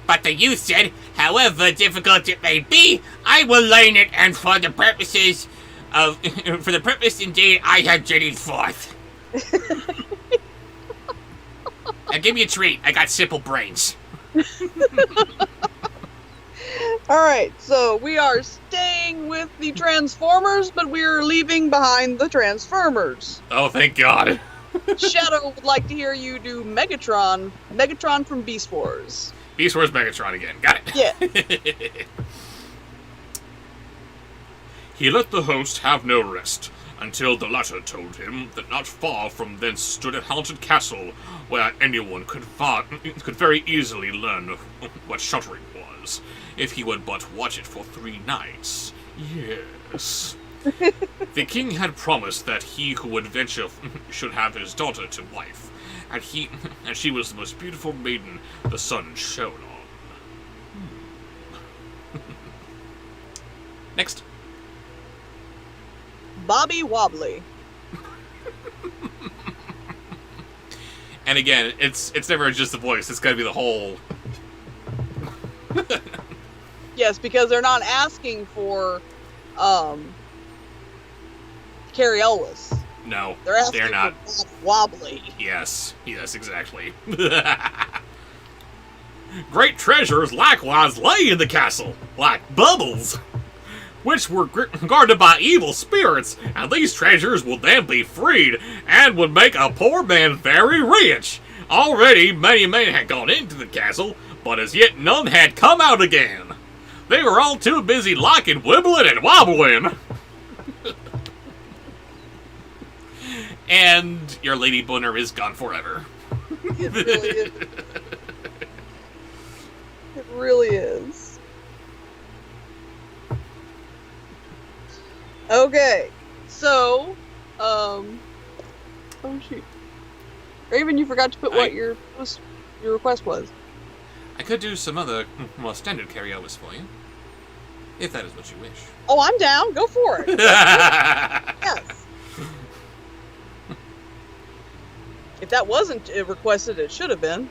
Speaker 1: But the youth said, however difficult it may be, I will learn it, and for the purpose indeed I have journeyed forth. Now give me a treat. I got simple brains.
Speaker 3: Alright, so we are staying with the Transformers, but we're leaving behind the Transformers.
Speaker 2: Oh, thank God.
Speaker 3: Shadow would like to hear you do Megatron. Megatron from Beast Wars.
Speaker 2: Beast Wars Megatron again. Got it.
Speaker 3: Yeah.
Speaker 5: He let the host have no rest, until the latter told him that not far from thence stood a haunted castle, where anyone could very easily learn what shuddering was, if he would but watch it for 3 nights. Yes. The king had promised that he who would venture should have his daughter to wife, and she was the most beautiful maiden the sun shone on.
Speaker 2: Next.
Speaker 3: Bobby Wobbly.
Speaker 2: And again, it's never just the voice. It's got to be the whole.
Speaker 3: Yes, because they're not asking for Carrie Ellis.
Speaker 2: No,
Speaker 3: They're asking
Speaker 2: they're not.
Speaker 3: for Bob Wobbly.
Speaker 2: Yes, exactly.
Speaker 5: Great treasures likewise lay in the castle, like bubbles, which were guarded by evil spirits, and these treasures would then be freed, and would make a poor man very rich. Already many men had gone into the castle, but as yet none had come out again. They were all too busy locking, wibbling, and wobbling.
Speaker 2: And your lady boner is gone forever.
Speaker 3: It really is. It really is. Okay, so, oh shoot. Raven, you forgot to put what your request was.
Speaker 2: I could do some other, more standard carryovers for you, if that is what you wish.
Speaker 3: Oh, I'm down. Go for it. Yes. that wasn't requested, it should have been.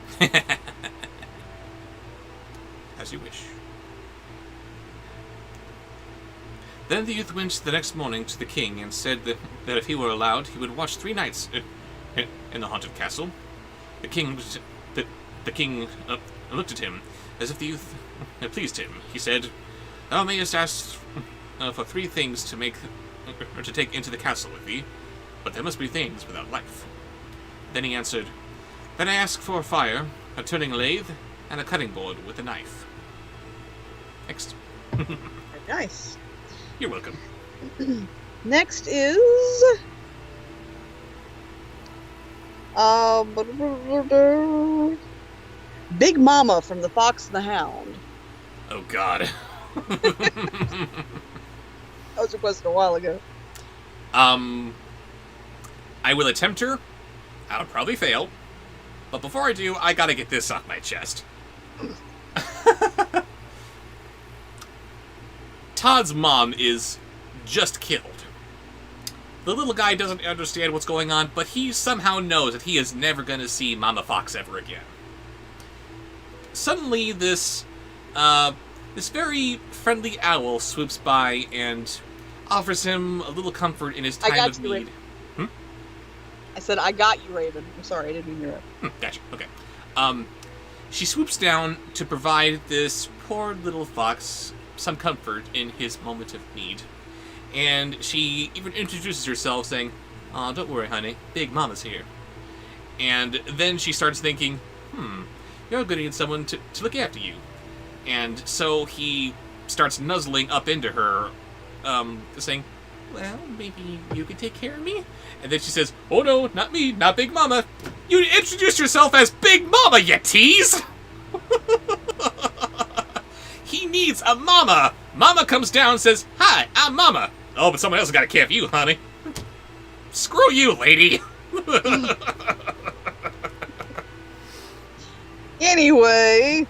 Speaker 2: As you wish. Then the youth went the next morning to the king and said that if he were allowed, he would watch 3 nights in the haunted castle. The king looked at him as if the youth pleased him. He said, "Thou mayest ask for 3 things to take into the castle with thee, but there must be things without life." Then he answered, "Then I ask for a fire, a turning lathe, and a cutting board with a knife." Next.
Speaker 3: Nice.
Speaker 2: You're welcome.
Speaker 3: Next is Big Mama from The Fox and the Hound.
Speaker 2: Oh, God.
Speaker 3: That was requested a while ago.
Speaker 2: I will attempt her. I'll probably fail. But before I do, I gotta get this off my chest. Todd's mom is just killed. The little guy doesn't understand what's going on, but he somehow knows that he is never gonna see Mama Fox ever again. Suddenly, this very friendly owl swoops by and offers him a little comfort in his time of need.
Speaker 3: I said, I got you, Raven. I'm sorry, I didn't mean to interrupt.
Speaker 2: Gotcha, okay. She swoops down to provide this poor little fox some comfort in his moment of need. And she even introduces herself saying, "Aw, don't worry, honey. Big Mama's here." And then she starts thinking, you're going to need someone to look after you. And so he starts nuzzling up into her, saying, "Well, maybe you could take care of me?" And then she says, "Oh no, not me, not Big Mama. You introduced yourself as Big Mama, you tease!" He needs a mama. Mama comes down and says, "Hi, I'm Mama." "Oh, but someone else has got to care for you, honey." Screw you, lady.
Speaker 3: Anyway,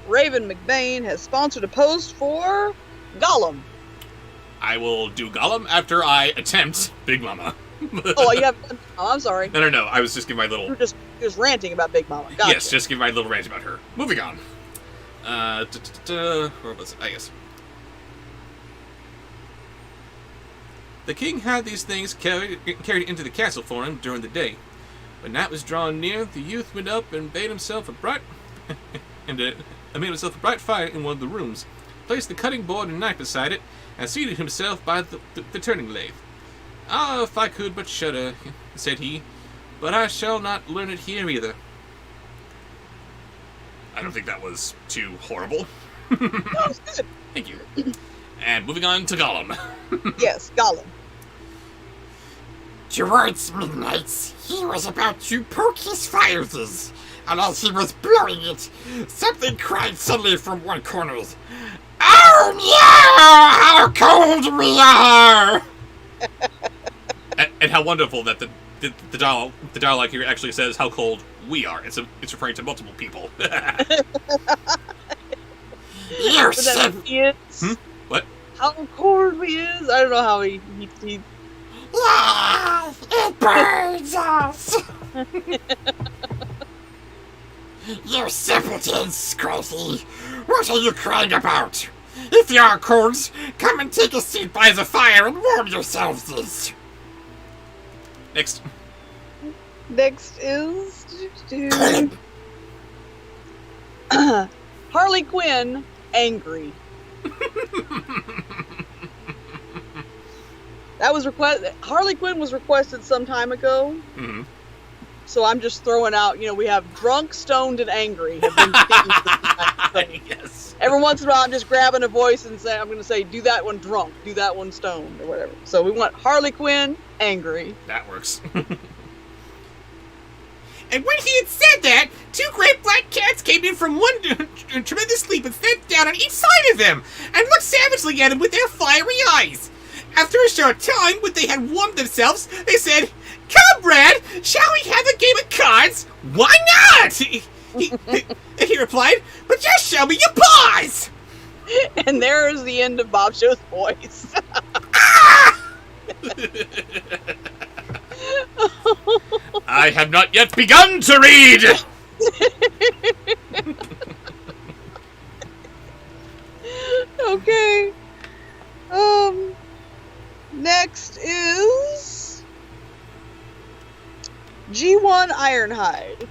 Speaker 3: Raven McBain has sponsored a post for Gollum.
Speaker 2: I will do Gollum after I attempt Big Mama.
Speaker 3: Oh, you have. Oh, I'm sorry.
Speaker 2: No. I was just giving my little.
Speaker 3: You're just ranting about Big Mama. Gotcha.
Speaker 2: Yes, just giving my little rant about her. Moving on. Where was it? I guess. The king had these things carried into the castle for him during the day. When night was drawing near, the youth went up and made himself a bright fire in one of the rooms, placed the cutting board and knife beside it, and seated himself by the turning lathe. "Ah, if I could but shudder," said he, "but I shall not learn it here either." I don't think that was too horrible.
Speaker 3: That was good.
Speaker 2: Thank you. And moving on to Gollum.
Speaker 3: Yes, Gollum.
Speaker 4: Towards midnight, he was about to poke his fires, and as he was blowing it, something cried suddenly from one corner, "Oh no! How cold we are!"
Speaker 2: and how wonderful that the dialogue here actually says how cold we are. It's referring to multiple people.
Speaker 4: You
Speaker 2: What?
Speaker 3: How cold he is? I don't know how he
Speaker 4: Yes, it burns us! You simpletons, Crazy! What are you crying about? If you are cold, come and take a seat by the fire and warm yourselves!
Speaker 2: Next.
Speaker 3: Next is Harley Quinn, angry. That was Harley Quinn was requested some time ago.
Speaker 2: Mm-hmm.
Speaker 3: So I'm just throwing out, we have drunk, stoned, and angry. Have been
Speaker 2: Yes.
Speaker 3: Every once in a while, I'm just grabbing a voice and I'm going to say, do that one drunk, do that one stoned, or whatever. So we want Harley Quinn, angry.
Speaker 2: That works.
Speaker 1: And when he had said that, 2 great black cats came in from one tremendous sleep and sat down on each side of him, and looked savagely at him with their fiery eyes. After a short time, when they had warmed themselves, they said, "Comrade, shall we have a game of cards?" "Why not?" He replied, "But just show me your paws."
Speaker 3: And there is the end of Bobshow's voice.
Speaker 2: I have not yet begun to read!
Speaker 3: Okay. Next is G1 Ironhide.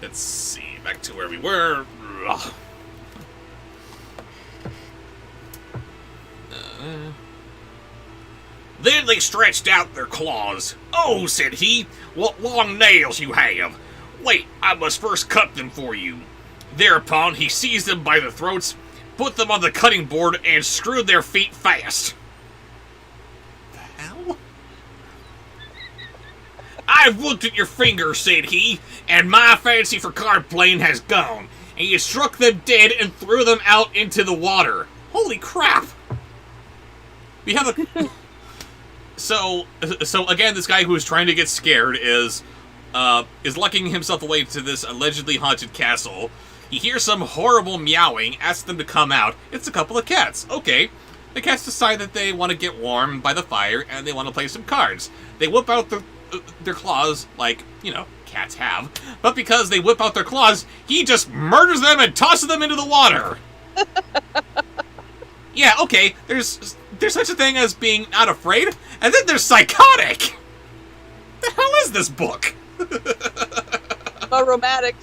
Speaker 2: Let's see, back to where we were. Ugh. Then they stretched out their claws. "Oh," said he, "what long nails you have! Wait, I must first cut them for you." Thereupon he seized them by the throats, put them on the cutting board, and screwed their feet fast. The hell? "I've looked at your fingers," said he, "and my fancy for card playing has gone." And he struck them dead and threw them out into the water. Holy crap! We have a... So again, this guy who is trying to get scared is lucking himself away to this allegedly haunted castle. He hears some horrible meowing, asks them to come out. It's a couple of cats. Okay. The cats decide that they want to get warm by the fire, and they want to play some cards. They whip out their claws, like, you know, cats have. But because they whip out their claws, he just murders them and tosses them into the water. Yeah, okay, there's such a thing as being not afraid, and then there's psychotic! The hell is this book?
Speaker 3: Maromatic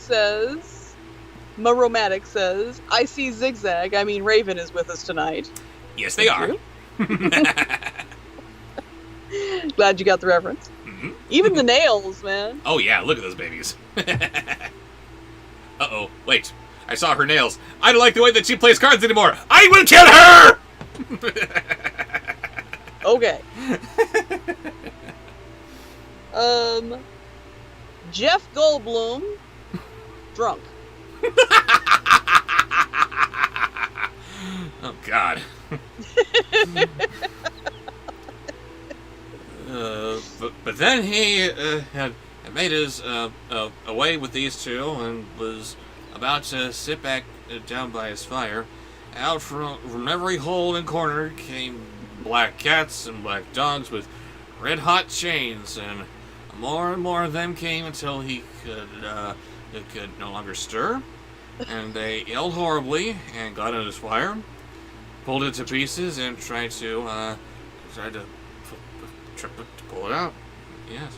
Speaker 3: says, "I see Zigzag. I mean, Raven is with us tonight."
Speaker 2: Yes, they are.
Speaker 3: Glad you got the reference.
Speaker 2: Mm-hmm.
Speaker 3: Even the nails, man.
Speaker 2: Oh yeah, look at those babies. Uh-oh, wait. I saw her nails. I don't like the way that she plays cards anymore. I will kill her!
Speaker 3: Okay. Jeff Goldblum, drunk.
Speaker 2: Oh, God. But then he had made his away with these two and was about to sit back down by his fire. Out from every hole and corner came black cats and black dogs with red-hot chains, and more of them came until he could no longer stir. And they yelled horribly and got on his fire, pulled it to pieces, and tried to pull it out. Yes.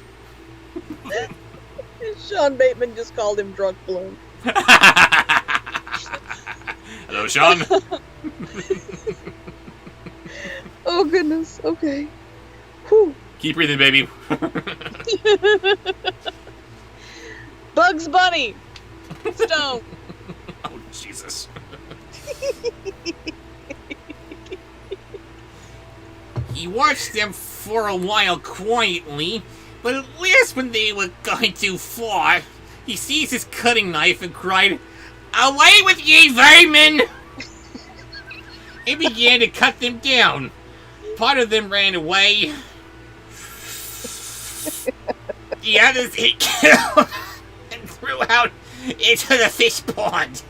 Speaker 3: Sean Bateman just called him Drunk Bloom.
Speaker 2: Hello, Sean.
Speaker 3: Oh, goodness. Okay. Whew.
Speaker 2: Keep breathing, baby.
Speaker 3: Bugs Bunny. Stone.
Speaker 2: Oh, Jesus. He watched them for a while quietly, but at last when they were going too far, he seized his cutting knife and cried, "Away with ye, vermin!" He began to cut them down. Part of them ran away. The others he killed and threw out into the fish pond.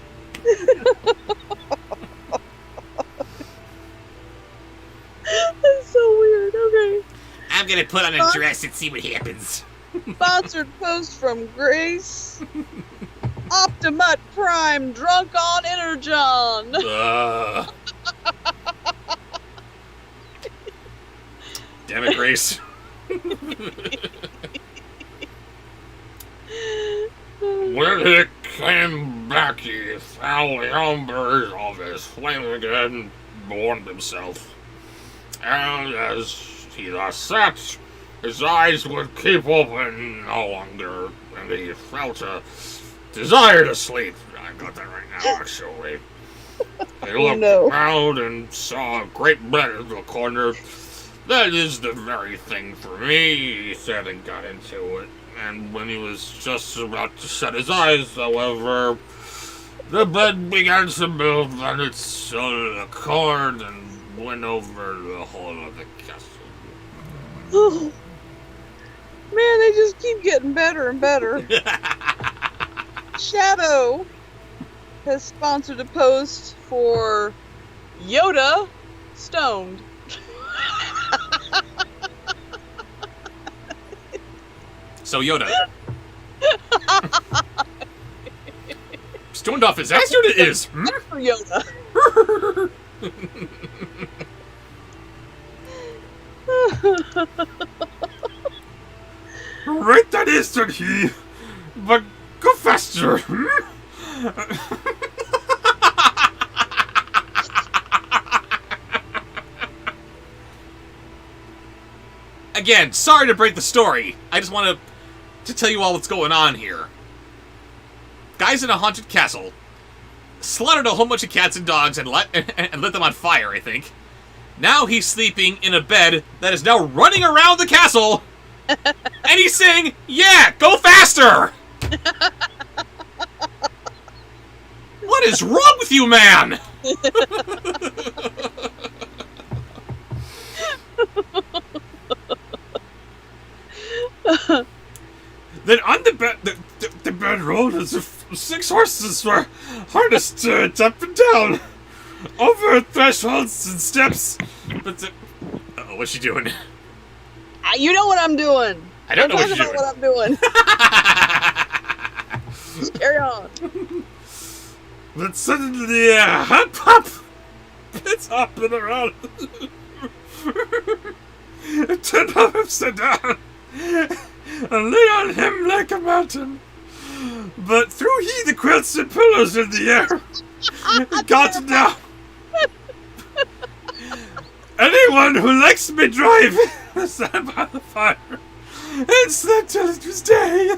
Speaker 3: That's so weird. Okay.
Speaker 2: I'm gonna put on a dress and see what happens.
Speaker 3: Sponsored post from Grace. Optimut Prime drunk on Energon.
Speaker 2: Damn it, Grace.
Speaker 5: When he came back, he found the embers of his flame again warmed himself. And as he thus sat, his eyes would keep open no longer, and he felt a desire to sleep. I got that right now, actually. He looked around and saw a great bed in the corner. "That is the very thing for me," he said, and got into it. And when he was just about to shut his eyes, however, the bed began to move on its own accord and went over the whole of the castle.
Speaker 3: Oh. Man, they just keep getting better and better. Shadow has sponsored a post for Yoda Stoned.
Speaker 2: So Yoda. Stoned off his ass, Yoda is. Hmm?
Speaker 3: For Yoda.
Speaker 6: Right, that is, said he. But go faster. Hmm?
Speaker 2: Again, sorry to break the story. I just want to tell you all what's going on here. Guy's in a haunted castle. Slaughtered a whole bunch of cats and dogs and lit them on fire, I think. Now he's sleeping in a bed that is now running around the castle. And he's saying, yeah, go faster! What is wrong with you, man?
Speaker 6: Then on the bed, the bedroll, there's 6 horses were harnessed to it up and down, over thresholds and steps.
Speaker 2: But uh-oh, what's she doing?
Speaker 3: You know what I'm doing.
Speaker 2: I don't know what
Speaker 3: Talk
Speaker 2: you're
Speaker 3: about
Speaker 2: doing.
Speaker 3: what I'm doing. Just carry on.
Speaker 6: But suddenly, hop, pop, it's up and around. It turned him upside down and lay on him like a mountain. But threw he the quilts and pillows in the air. It got him down. Anyone who likes me drive sat by the fire and slept till it was day.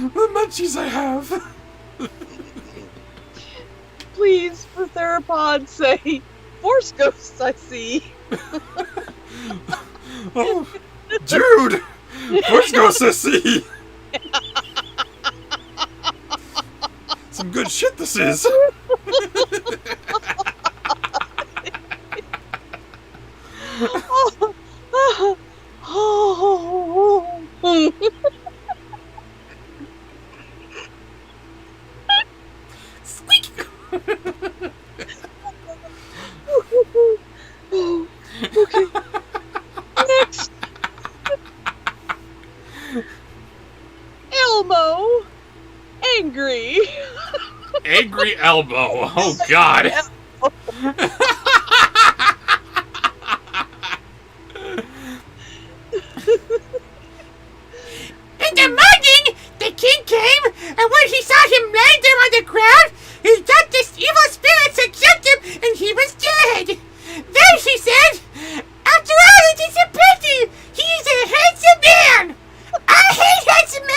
Speaker 6: The munchies I have.
Speaker 3: Please, for theropods, say, force ghosts I see.
Speaker 6: Oh, dude! Force ghosts I see! Some good shit this is.
Speaker 1: Squeak!
Speaker 3: Okay. Next. Elmo. Angry.
Speaker 2: Angry Elbow. Oh, God.
Speaker 1: In the morning, the king came, and when he saw him lying there on the ground, he thought this evil spirits had killed him, and he was dead. Then he said, after all, it is a pity. He's a handsome man. I hate handsome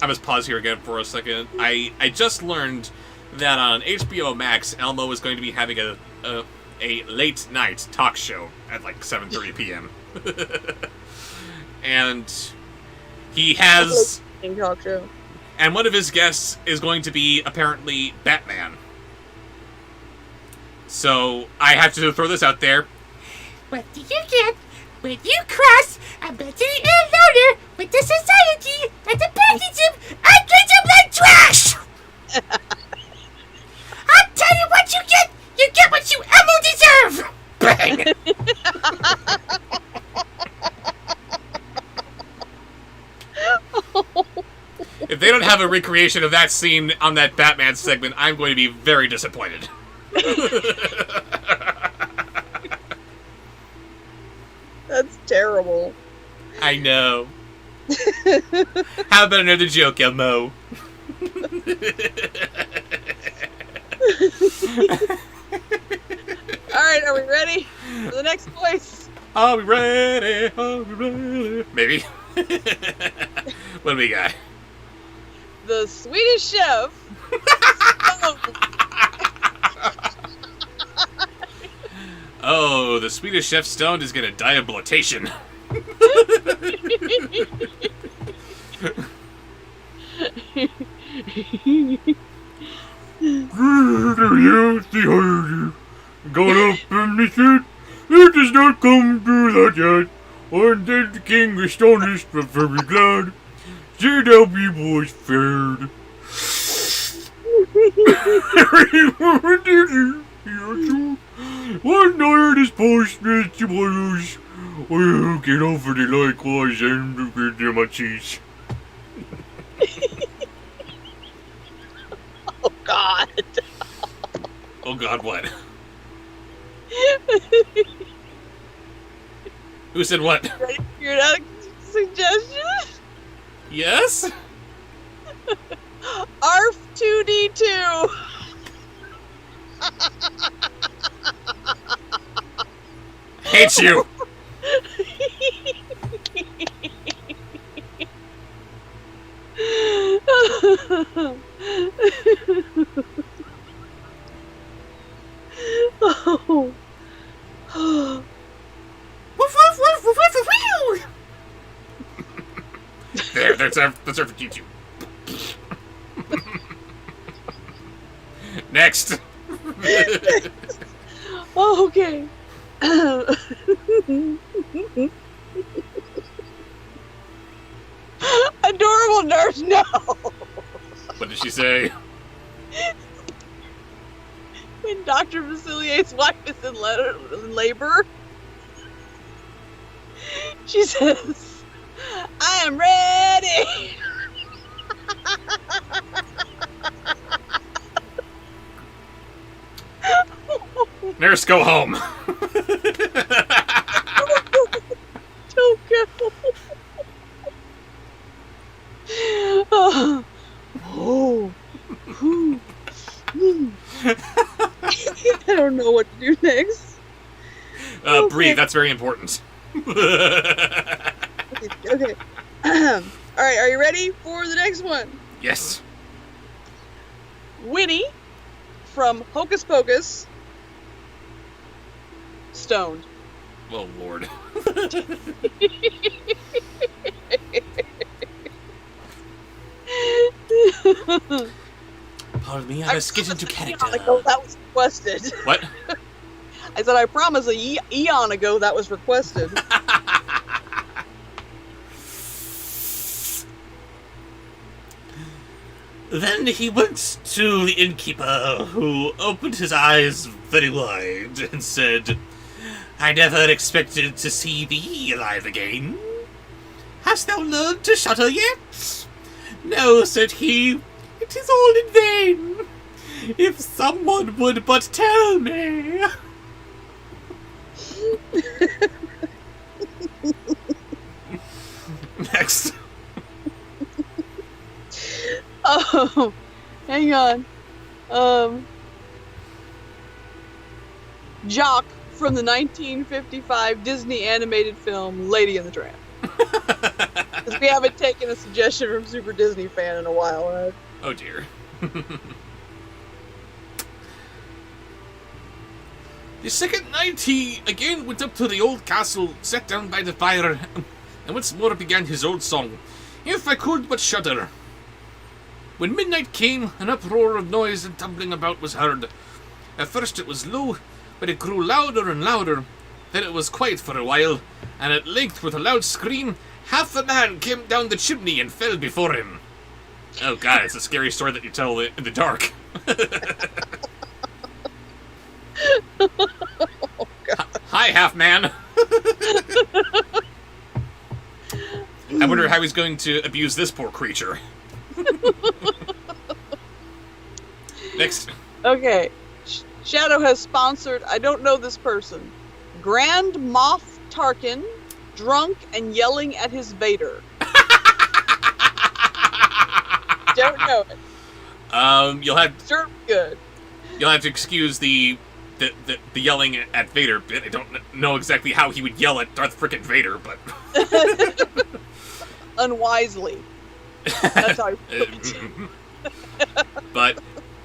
Speaker 2: I must pause here again for a second. I just learned that on HBO Max, Elmo is going to be having a late night talk show at like 7:30 p.m. And he has,
Speaker 3: Talk show.
Speaker 2: and one of his guests is going to be apparently Batman. So I have to throw this out there.
Speaker 1: What do you get when you cross a mentally ill loner with the society that abandons him and treats him like trash? I'll tell you what you get. You get what you ever deserve. Bang.
Speaker 2: If they don't have a recreation of that scene on that Batman segment, I'm going to be very disappointed.
Speaker 3: That's terrible.
Speaker 2: I know. How about another joke, Elmo?
Speaker 3: Alright, are we ready for the next voice?
Speaker 2: Are we ready? Are we ready? Maybe. What do we got?
Speaker 3: The Swedish chef.
Speaker 2: Oh, the Swedish Chef Stoned is gonna die of bloatation.
Speaker 6: Got up and he said, "It has not come to that yet. And then the king astonished but very glad.
Speaker 5: See how people is fared. One night this postman was well, get over the likewise and get them a cheese.
Speaker 3: Oh God.
Speaker 2: Oh God, what? Who said what?
Speaker 3: Ready for your next suggestion?
Speaker 2: Yes?
Speaker 3: ARF 2D2.
Speaker 2: Hate you!
Speaker 3: Oh.
Speaker 2: There, that's our for YouTube. Next!
Speaker 3: Oh, okay. Adorable nurse, no.
Speaker 2: What did she say?
Speaker 3: When Dr. Vasilier's wife is in labor, she says, I am ready.
Speaker 2: Nurse, go home.
Speaker 3: Don't go. Oh. Ooh. I don't know what to do next. Okay.
Speaker 2: Breathe, that's very important.
Speaker 3: Okay. Alright, are you ready for the next one?
Speaker 2: Yes.
Speaker 3: Winnie from Hocus Pocus. Stoned.
Speaker 2: Oh, Lord. Pardon me, I was getting to character.
Speaker 3: Ago that was requested.
Speaker 2: What?
Speaker 3: I said I promise eon ago that was requested.
Speaker 1: Then he went to the innkeeper, who opened his eyes very wide and said, I never expected to see thee alive again. Hast thou learned to shudder yet? No, said he, it is all in vain. If someone would but tell me.
Speaker 2: Next.
Speaker 3: Oh, hang on. Jock from the 1955 Disney animated film Lady and the Tramp. Because we haven't taken a suggestion from Super Disney fan in a while, right?
Speaker 2: Oh, dear.
Speaker 5: The second night he again went up to the old castle, sat down by the fire, and once more began his old song, If I Could But Shudder. When midnight came, an uproar of noise and tumbling about was heard. At first it was low, but it grew louder and louder. Then it was quiet for a while, and at length, with a loud scream, half a man came down the chimney and fell before him.
Speaker 2: Oh, God, it's a scary story that you tell in the dark.
Speaker 3: Oh, God.
Speaker 2: Hi, half man. I wonder how he's going to abuse this poor creature. Next.
Speaker 3: Okay. Shadow has sponsored, I don't know this person, Grand Moff Tarkin, drunk and yelling at his Vader. Don't know it.
Speaker 2: You'll have
Speaker 3: Certainly good.
Speaker 2: to excuse the yelling at Vader bit. I don't know exactly how he would yell at Darth frickin' Vader, but
Speaker 3: Unwisely. That's how I put it.
Speaker 2: but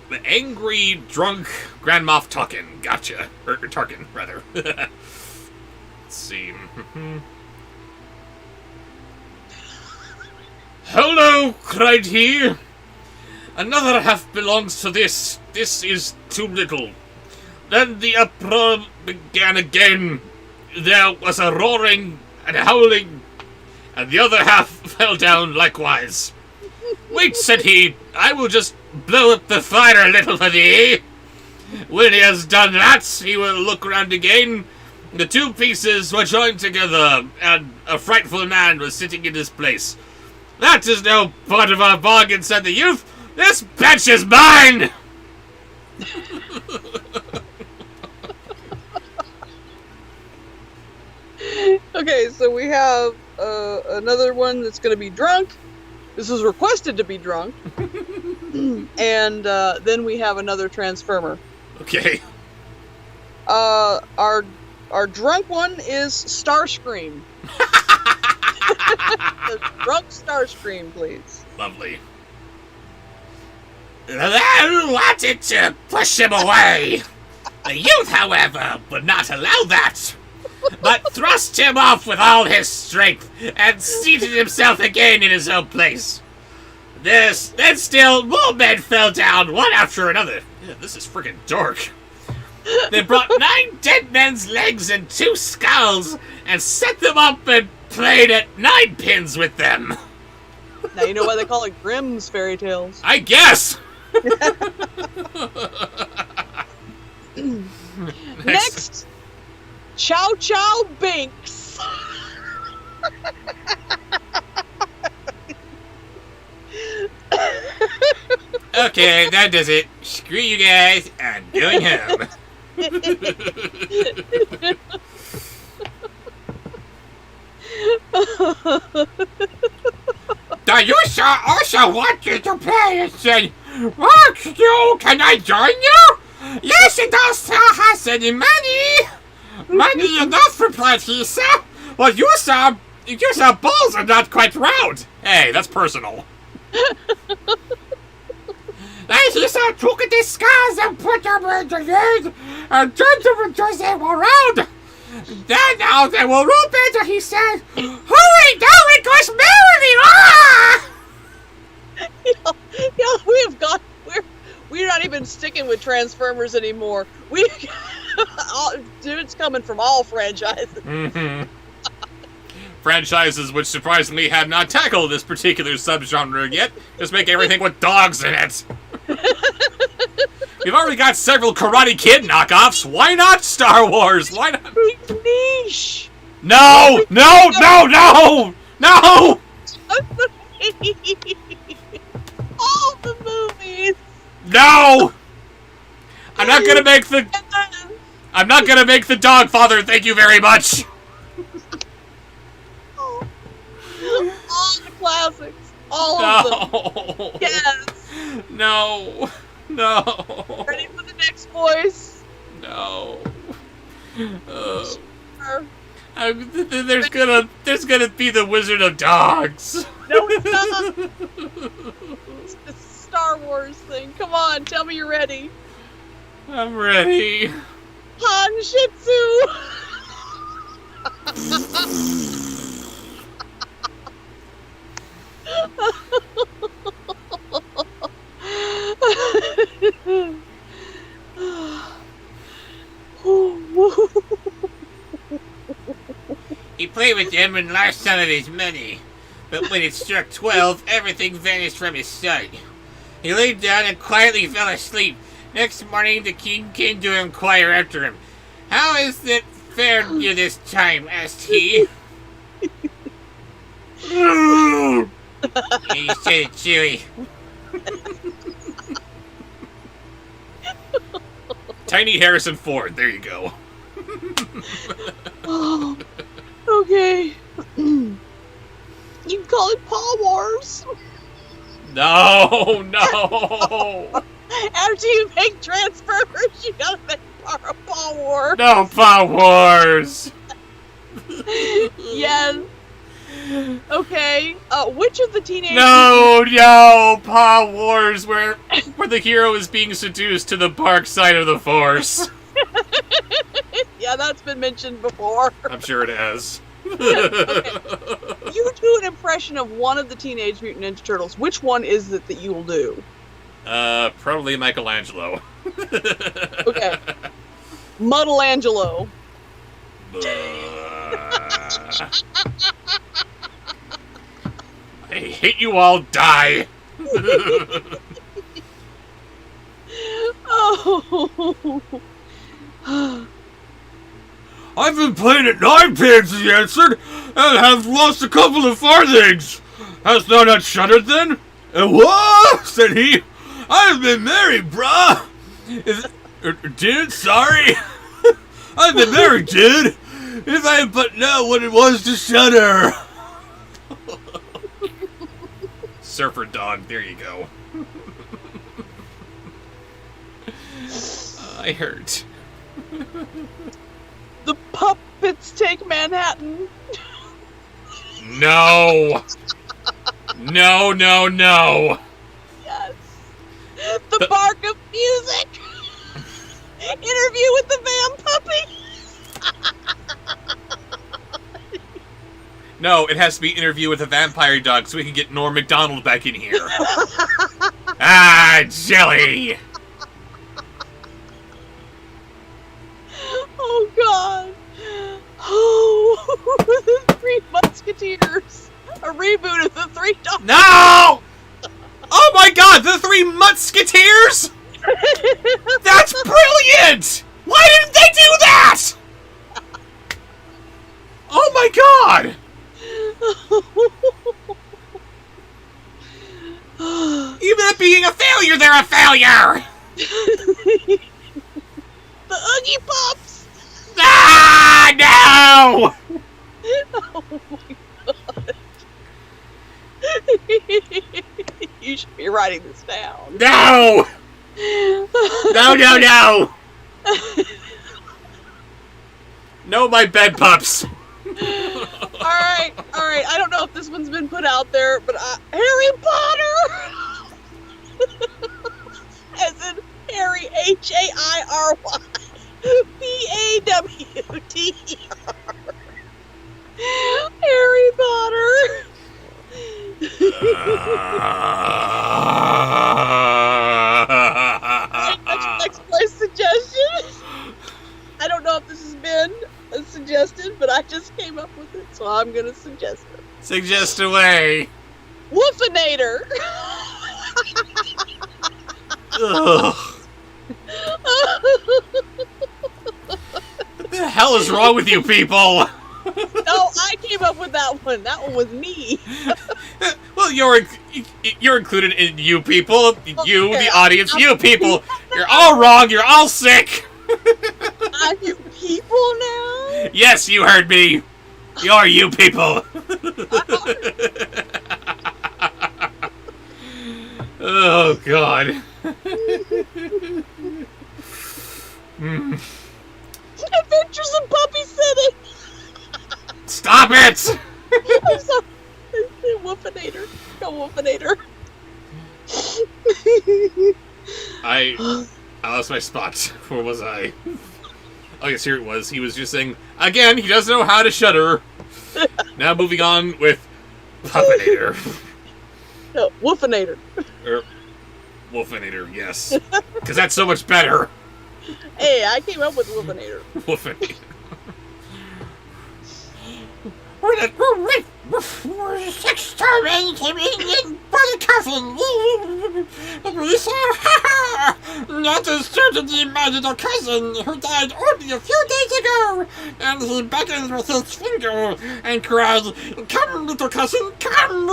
Speaker 2: the angry, drunk Grand Moff Tarkin, gotcha. Or Tarkin, rather. Let's see.
Speaker 5: Hello, cried he. Another half belongs to this. This is too little. Then the uproar began again. There was a roaring and howling, and the other half fell down likewise. Wait, said he, I will just blow up the fire a little for thee. When he has done that, he will look round again. The two pieces were joined together, and a frightful man was sitting in his place. That is no part of our bargain, said the youth. This bench is mine!
Speaker 3: Okay, so we have another one that's going to be drunk. This is requested to be drunk. And then we have another transformer.
Speaker 5: Okay.
Speaker 3: Our drunk one is Starscream. The drunk Starscream, please.
Speaker 5: Lovely. Then wanted to push him away. The youth, however, would not allow that, but thrust him off with all his strength and seated himself again in his own place. Then still more men fell down, one after another. Yeah, this is friggin' dark. They brought 9 dead men's legs and 2 skulls and set them up and played at 9 pins with them.
Speaker 3: Now you know why they call it Grimm's fairy tales.
Speaker 5: I guess.
Speaker 3: Next, Chow Chow Binks.
Speaker 1: Okay, that does it. Screw you guys. I'm going home.
Speaker 4: The user also wanted to play and said, "What, you? Can I join you?" "Yes, it does has any money." "Money enough," replied he, "sir." "Well, user balls are not quite round."
Speaker 2: Hey, that's personal.
Speaker 4: Then he took the scars and put them in the lid and turned them until they were round. Then now they will roll better, he said. "Hurry, now it goes merrily!" Ah!
Speaker 3: We're not even sticking with Transformers anymore. Dude's coming from all franchises.
Speaker 2: Mm-hmm. Franchises which surprisingly have not tackled this particular subgenre yet. Just make everything with dogs in it. We've already got several Karate Kid knockoffs. Why not Star Wars? Why not?
Speaker 3: Niche.
Speaker 2: No! No! No! No! No!
Speaker 3: All the movies.
Speaker 2: No! I'm not gonna make the dog father. Thank you very much.
Speaker 3: All the classics. All of them. Yes.
Speaker 2: No. No.
Speaker 3: Ready for the next voice?
Speaker 2: No.
Speaker 3: Sure.
Speaker 2: There's gonna be the Wizard of Dogs.
Speaker 3: No, it's not. It's a Star Wars thing. Come on, tell me you're ready.
Speaker 2: I'm ready.
Speaker 3: Han Shih
Speaker 1: He played with them and lost some of his money. But when it struck 12, everything vanished from his sight. He laid down and quietly fell asleep. Next morning, the king came to inquire after him. "How is it fared you this time?" asked he. He said it chewy.
Speaker 2: Tiny Harrison Ford. There you go.
Speaker 3: Oh, okay. You can call it Paw Wars.
Speaker 2: No. No.
Speaker 3: After you make Transformers, you gotta make Paw Wars.
Speaker 2: No Power Wars.
Speaker 3: Yes. Okay. Which of the teenage...
Speaker 2: No, Paw Wars, where the hero is being seduced to the dark side of the Force.
Speaker 3: Yeah, that's been mentioned before.
Speaker 2: I'm sure it has.
Speaker 3: Okay. You do an impression of one of the Teenage Mutant Ninja Turtles. Which one is it that you will do?
Speaker 2: Probably Michelangelo.
Speaker 3: Okay. Muddleangelo.
Speaker 5: I hate you all. Die.
Speaker 3: Oh.
Speaker 6: I've been playing at ninepins, he answered, and have lost a couple of farthings. Hast thou not shuddered then? What? Said he. I have been married, brah. Dude, sorry. I've been married, dude. If I had but known what it was to shudder.
Speaker 2: Surfer dog, there you go. I hurt.
Speaker 3: The puppets take Manhattan.
Speaker 2: No! No, no, no!
Speaker 3: Yes. The bark of music. Interview with the Van Puppy.
Speaker 2: No, it has to be interview with a vampire dog so we can get Norm Macdonald back in here. Ah, jelly!
Speaker 3: Oh, God. Oh, the Three Musketeers. A reboot of the Three Dogs.
Speaker 2: No! Oh my god, the Three Musketeers? That's brilliant! Why didn't they do that? Oh my god! Even at being a failure, they're a failure!
Speaker 3: The Oogie Pops.
Speaker 2: Ah, no!
Speaker 3: Oh, my God. You should be writing this down.
Speaker 2: No! No, no, no! No, my bed pups!
Speaker 3: Alright. I don't know if this one's been put out there, but Harry Potter! As in Harry, H-A-I-R-Y. P-A-W-T-E-R. Harry Potter! Next my suggestion. I don't know if this has been suggested, but I just came up with it, so I'm gonna suggest it.
Speaker 2: Suggest away.
Speaker 3: Woofinator.
Speaker 2: Ugh. What the hell is wrong with you people?
Speaker 3: No, I came up with that one. That one was me.
Speaker 2: Well, you're included in you people. You,
Speaker 3: Okay,
Speaker 2: the audience, you people. You're all wrong. You're all sick.
Speaker 3: I'm you people now.
Speaker 2: Yes, you heard me. You're you people. Oh, God.
Speaker 3: Adventures in Puppy City.
Speaker 2: Stop it!
Speaker 3: I'm sorry. Woofinator. Go Woofinator.
Speaker 2: I lost my spot. Where was I? Oh, yes, here it was. He was just saying, again, he doesn't know how to shudder. Now moving on with Puppinator.
Speaker 3: No, Woofinator.
Speaker 2: Wolfinator, yes. Because that's so much better.
Speaker 3: Hey, I came up with Woofinator.
Speaker 2: Wolfinator.
Speaker 1: Sex time came in by the cousin. Not as certainly imagined cousin who died only a few days ago, and he beckons with his finger and cries, "Come, little cousin, come!"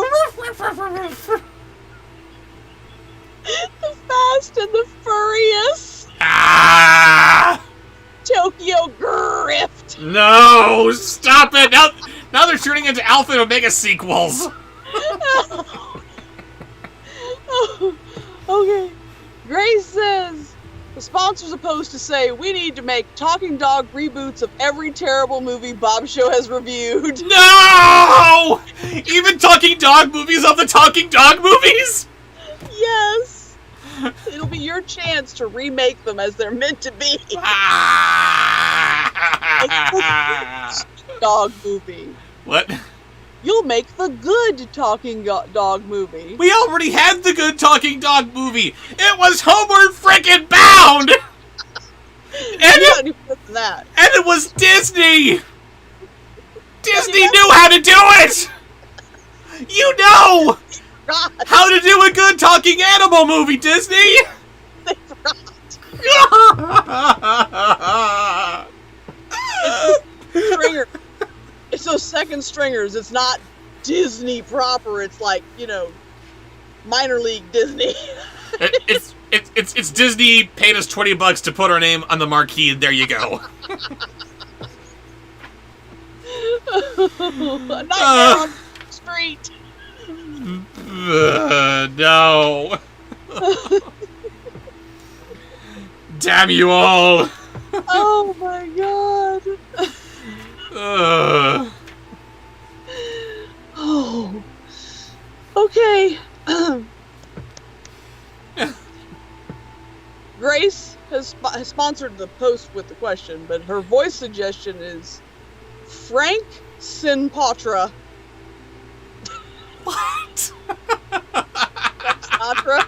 Speaker 3: The Fast and the Furious.
Speaker 2: Ah!
Speaker 3: Tokyo Grift.
Speaker 2: No! Stop it! Now they're turning into Alpha and Omega sequels.
Speaker 3: Oh, okay. Grace says the sponsor's opposed to say we need to make Talking Dog reboots of every terrible movie Bobsheaux has reviewed.
Speaker 2: No! Even Talking Dog movies of the Talking Dog movies?
Speaker 3: Yes. It'll be your chance to remake them as they're meant to be. Dog movie.
Speaker 2: What?
Speaker 3: You'll make the good Talking Dog movie.
Speaker 2: We already had the good Talking Dog movie. It was Homeward Frickin' Bound!
Speaker 3: That.
Speaker 2: And it was Disney! Disney knew how to do it! You know
Speaker 3: God,
Speaker 2: how to do a good talking animal movie, Disney!
Speaker 3: they forgot. Stringer. It's those second stringers. It's not Disney proper. It's like, minor league Disney.
Speaker 2: It's Disney paid us $20 to put our name on the marquee, and there you go.
Speaker 3: Nightmare on the street.
Speaker 2: No. Damn you all.
Speaker 3: Oh my god. Oh. Okay. Grace has sponsored the post with the question, but her voice suggestion is Frank Sinatra.
Speaker 2: What?
Speaker 3: Sinatra?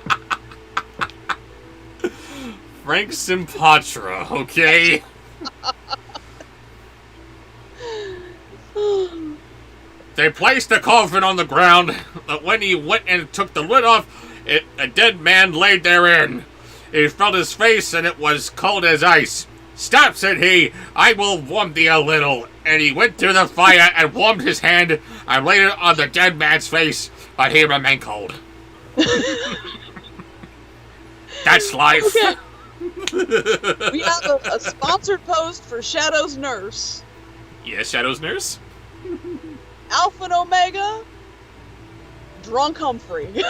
Speaker 2: Frank Sinatra, okay? They placed the coffin on the ground, but when he went and took the lid off, a dead man laid therein. He felt his face, and it was cold as ice. "Stop," said he, "I will warm thee a little." And he went to the fire and warmed his hand and laid it on the dead man's face, but he remained cold. That's life.
Speaker 3: Okay. We have a sponsored post for Shadow's Nurse.
Speaker 2: Yes, Shadow's Nurse?
Speaker 3: Alpha and Omega, Drunk Humphrey.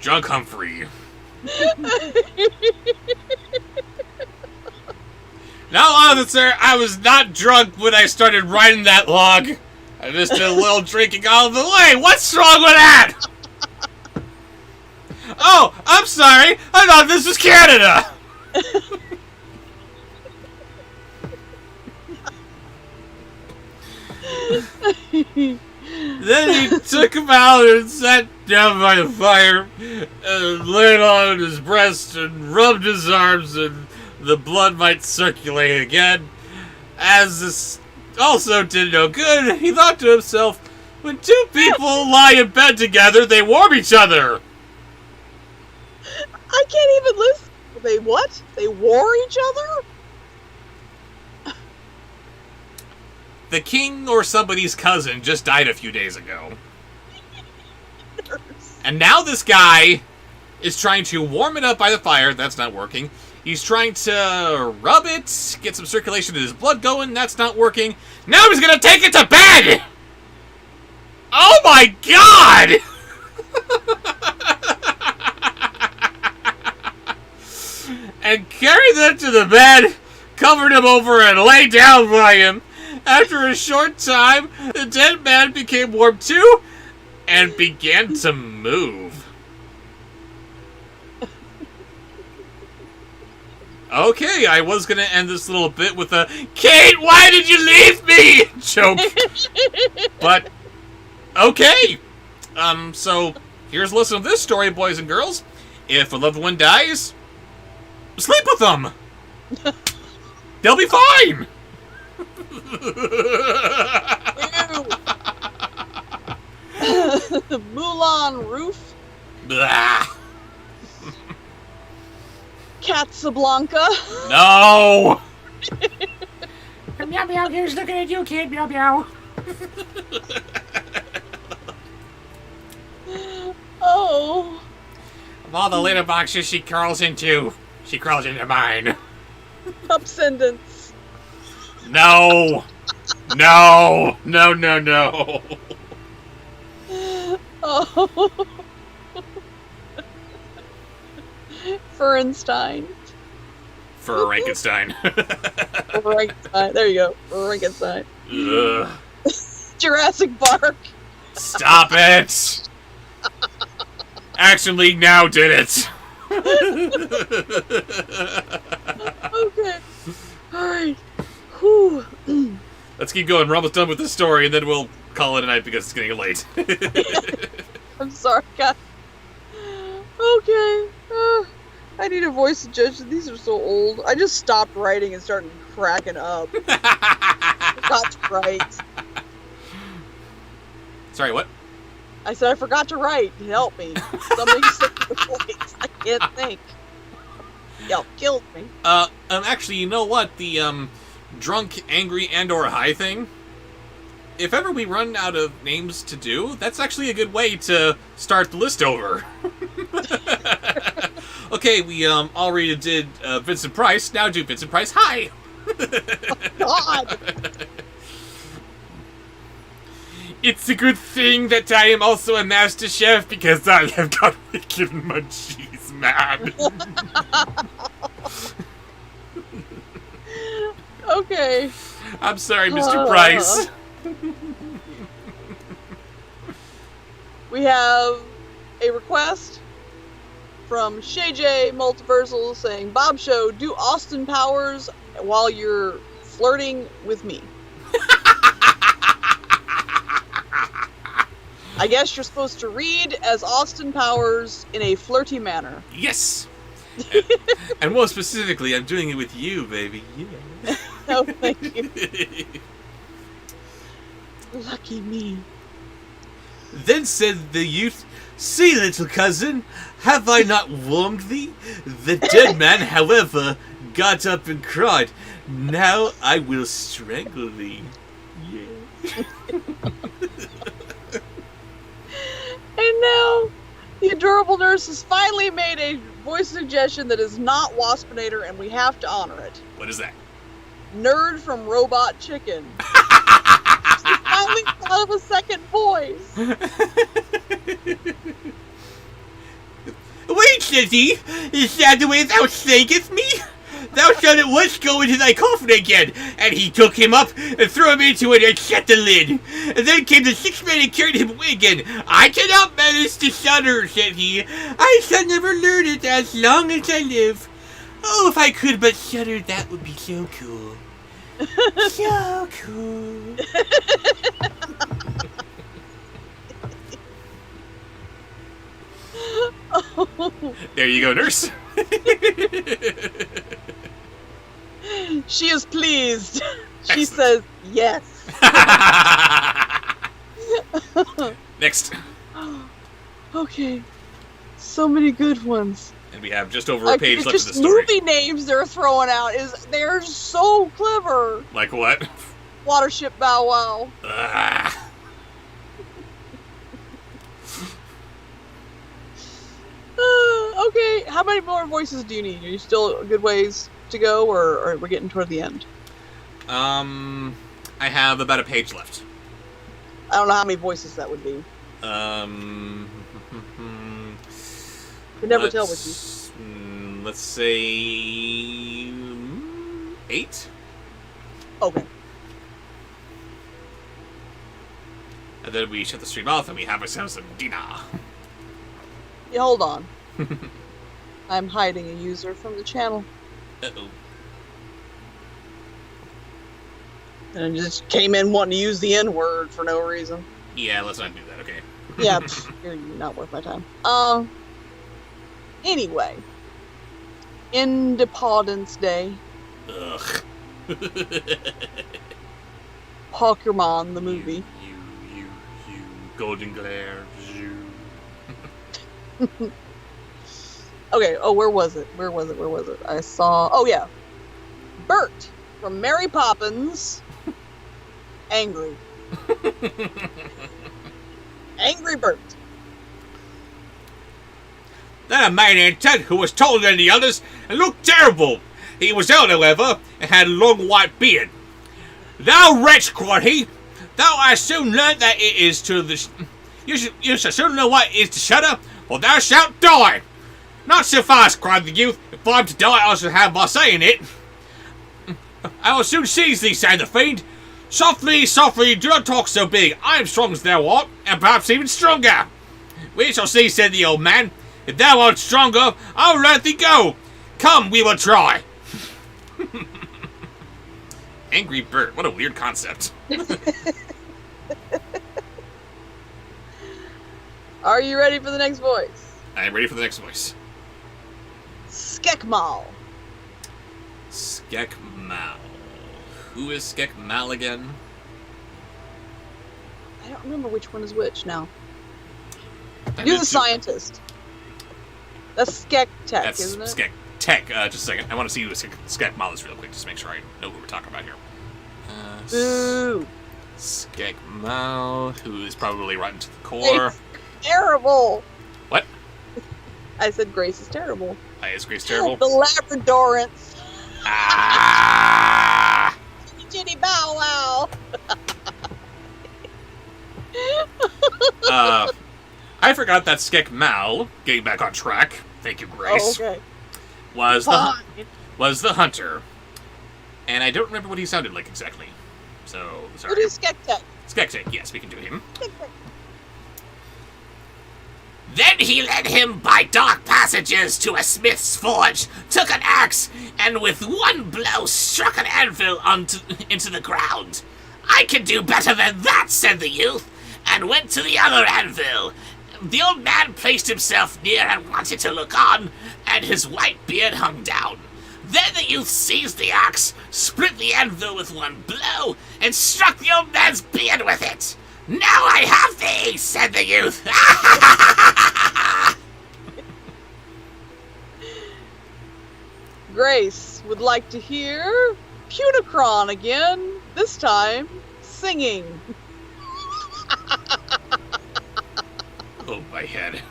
Speaker 2: Drunk Humphrey. No, officer, I was not drunk when I started riding that log. I just did a little drinking all the way. What's wrong with that? Oh, I'm sorry. I thought this was Canada. Then he took him out and sat down by the fire and laid on his breast and rubbed his arms, and the blood might circulate again. As this also did no good, he thought to himself, when two people lie in bed together, they warm each other.
Speaker 3: I can't even listen. They what? They wore each other?
Speaker 2: The king or somebody's cousin just died a few days ago. And now this guy is trying to warm it up by the fire. That's not working. He's trying to rub it, get some circulation in his blood going. That's not working. Now he's going to take it to bed! Oh my god! And carried them to the bed, covered him over, and lay down by him. After a short time, the dead man became warm too, and began to move. Okay, I was gonna end this little bit with a "Kate, why did you leave me?" joke. But, okay. So, here's a listen to this story, boys and girls. If a loved one dies, sleep with them. They'll be fine.
Speaker 3: Moulin Roof,
Speaker 2: Blah.
Speaker 3: Casablanca.
Speaker 2: No.
Speaker 4: Meow meow, here's looking at you, kid. Meow meow.
Speaker 3: Oh.
Speaker 1: Of all the litter boxes she crawls into mine.
Speaker 3: Upsendence.
Speaker 2: No. No. No, no, no.
Speaker 3: Oh. Ferenstein.
Speaker 2: For Frankenstein.
Speaker 3: Frankenstein. There you go. Frankenstein.
Speaker 2: Ugh.
Speaker 3: Jurassic Park.
Speaker 2: Stop it. Action League Now did it.
Speaker 3: Okay. Alright. Whew.
Speaker 2: Let's keep going. We're almost done with this story, and then we'll call it a night because it's getting late.
Speaker 3: I'm sorry, guys. Okay. I need a voice suggestion. These are so old. I just stopped writing and started cracking up. Forgot to write.
Speaker 2: Sorry, what?
Speaker 3: I said I forgot to write. Help me. Somebody said the voice. I can't think. Y'all killed me.
Speaker 2: Actually, you know what? The, drunk, angry, and/or high thing? If ever we run out of names to do, that's actually a good way to start the list over. Okay, we, already did, Vincent Price. Now do Vincent Price High.
Speaker 3: God.
Speaker 4: It's a good thing that I am also a master chef because I have got wicked munchies, man.
Speaker 3: Okay.
Speaker 4: I'm sorry, Mr. Price.
Speaker 3: We have a request from Shay J Multiversal saying, Bobsheaux, do Austin Powers while you're flirting with me. I guess you're supposed to read as Austin Powers in a flirty manner.
Speaker 2: Yes! And more specifically, I'm doing it with you, baby. Yeah.
Speaker 3: Oh, thank you. Lucky me.
Speaker 6: Then said the youth, "See, little cousin, have I not warned thee? The dead man, however, got up and cried, 'Now I will strangle thee.'" Yeah.
Speaker 3: And now, the adorable nurse has finally made a voice suggestion that is not Waspinator, and we have to honor it.
Speaker 2: What is that?
Speaker 3: Nerd from Robot Chicken. She finally thought of a second voice.
Speaker 6: "Wait, Lizzie, is that the way thou thankest me? Thou shalt at once go into thy coffin again." And he took him up and threw him into it and shut the lid. And then came the 6 men and carried him away again. "I cannot manage to shudder," said he. "I shall never learn it as long as I live. Oh, if I could but shudder, that would be so cool. So cool."
Speaker 2: There you go, nurse.
Speaker 3: She is pleased. She
Speaker 2: Excellent.
Speaker 3: says yes.
Speaker 2: Next.
Speaker 3: Okay. So many good ones.
Speaker 2: And we have just over a page
Speaker 3: It's
Speaker 2: left of
Speaker 3: just
Speaker 2: the story.
Speaker 3: movie names they're throwing out. They're so clever.
Speaker 2: Like what?
Speaker 3: Watership Bow Wow.
Speaker 2: Ah.
Speaker 3: Okay, how many more voices do you need? Are you still a good ways to go, or we're getting toward the end?
Speaker 2: I have about a page left.
Speaker 3: I don't know how many voices that would be. Could never tell with you.
Speaker 2: Let's say 8.
Speaker 3: Okay.
Speaker 2: And then we shut the stream off and we have ourselves some dinner.
Speaker 3: Yeah, hold on. I'm hiding a user from the channel.
Speaker 2: Uh-oh.
Speaker 3: And I just came in wanting to use the N-word for no reason.
Speaker 2: Yeah, let's not do that, okay?
Speaker 3: Yeah, you're not worth my time. Anyway. Independence Day.
Speaker 2: Ugh.
Speaker 3: Pokemon, the movie.
Speaker 2: You, Golden Glare, you.
Speaker 3: Okay, oh, where was it? I saw... Oh, yeah. Bert from Mary Poppins. Angry. Angry Bert.
Speaker 6: Then a man entered who was taller than the others and looked terrible. He was old, however, and had a long white beard. "Thou wretch," cried he, "thou hast soon learnt that it is to the... You shall soon know what it is to shudder, or thou shalt die." "Not so fast," cried the youth. "If I'm to die, I shall have my say in it." "I will soon seize thee," said the fiend. "Softly, softly, do not talk so big. I am strong as thou art, and perhaps even stronger." "We shall see," said the old man. "If thou art stronger, I will let thee go. Come, we will try."
Speaker 2: Angry Bert, what a weird concept.
Speaker 3: Are you ready for the next voice?
Speaker 2: I am ready for the next voice.
Speaker 3: Skekmal.
Speaker 2: Skekmal. Who is Skekmal again?
Speaker 3: I don't remember which one is which now.
Speaker 2: That
Speaker 3: You're
Speaker 2: is
Speaker 3: the scientist. That's Skek Tech,
Speaker 2: That's
Speaker 3: isn't it?
Speaker 2: Skek Tech. Just a second. I want to see who Skek Mal is real quick, just to make sure I know who we're talking about here.
Speaker 3: Boo.
Speaker 2: Skek Mal, who is probably rotten to the core.
Speaker 3: It's terrible.
Speaker 2: What?
Speaker 3: I said Grace is terrible.
Speaker 2: Is Grace terrible?
Speaker 3: The Labradorants.
Speaker 2: Ah!
Speaker 3: Jitty Bow Wow.
Speaker 2: I forgot that Skek Mal, getting back on track, thank you, Grace,
Speaker 3: Oh, okay.
Speaker 2: was
Speaker 3: Fine.
Speaker 2: the hunter. And I don't remember what he sounded like exactly. So, sorry.
Speaker 3: What is Skek Tech?
Speaker 2: Skek Tech, yes, we can do him.
Speaker 1: Then he led him by dark passages to a smith's forge, took an axe, and with one blow struck an anvil into the ground. I can do better than that, said the youth, and went to the other anvil. The old man placed himself near and wanted to look on, and his white beard hung down. Then the youth seized the axe, split the anvil with one blow, and struck the old man's beard with it. Now I have thee, said the youth.
Speaker 3: Grace would like to hear Punicron again, this time singing.
Speaker 2: Oh, my head.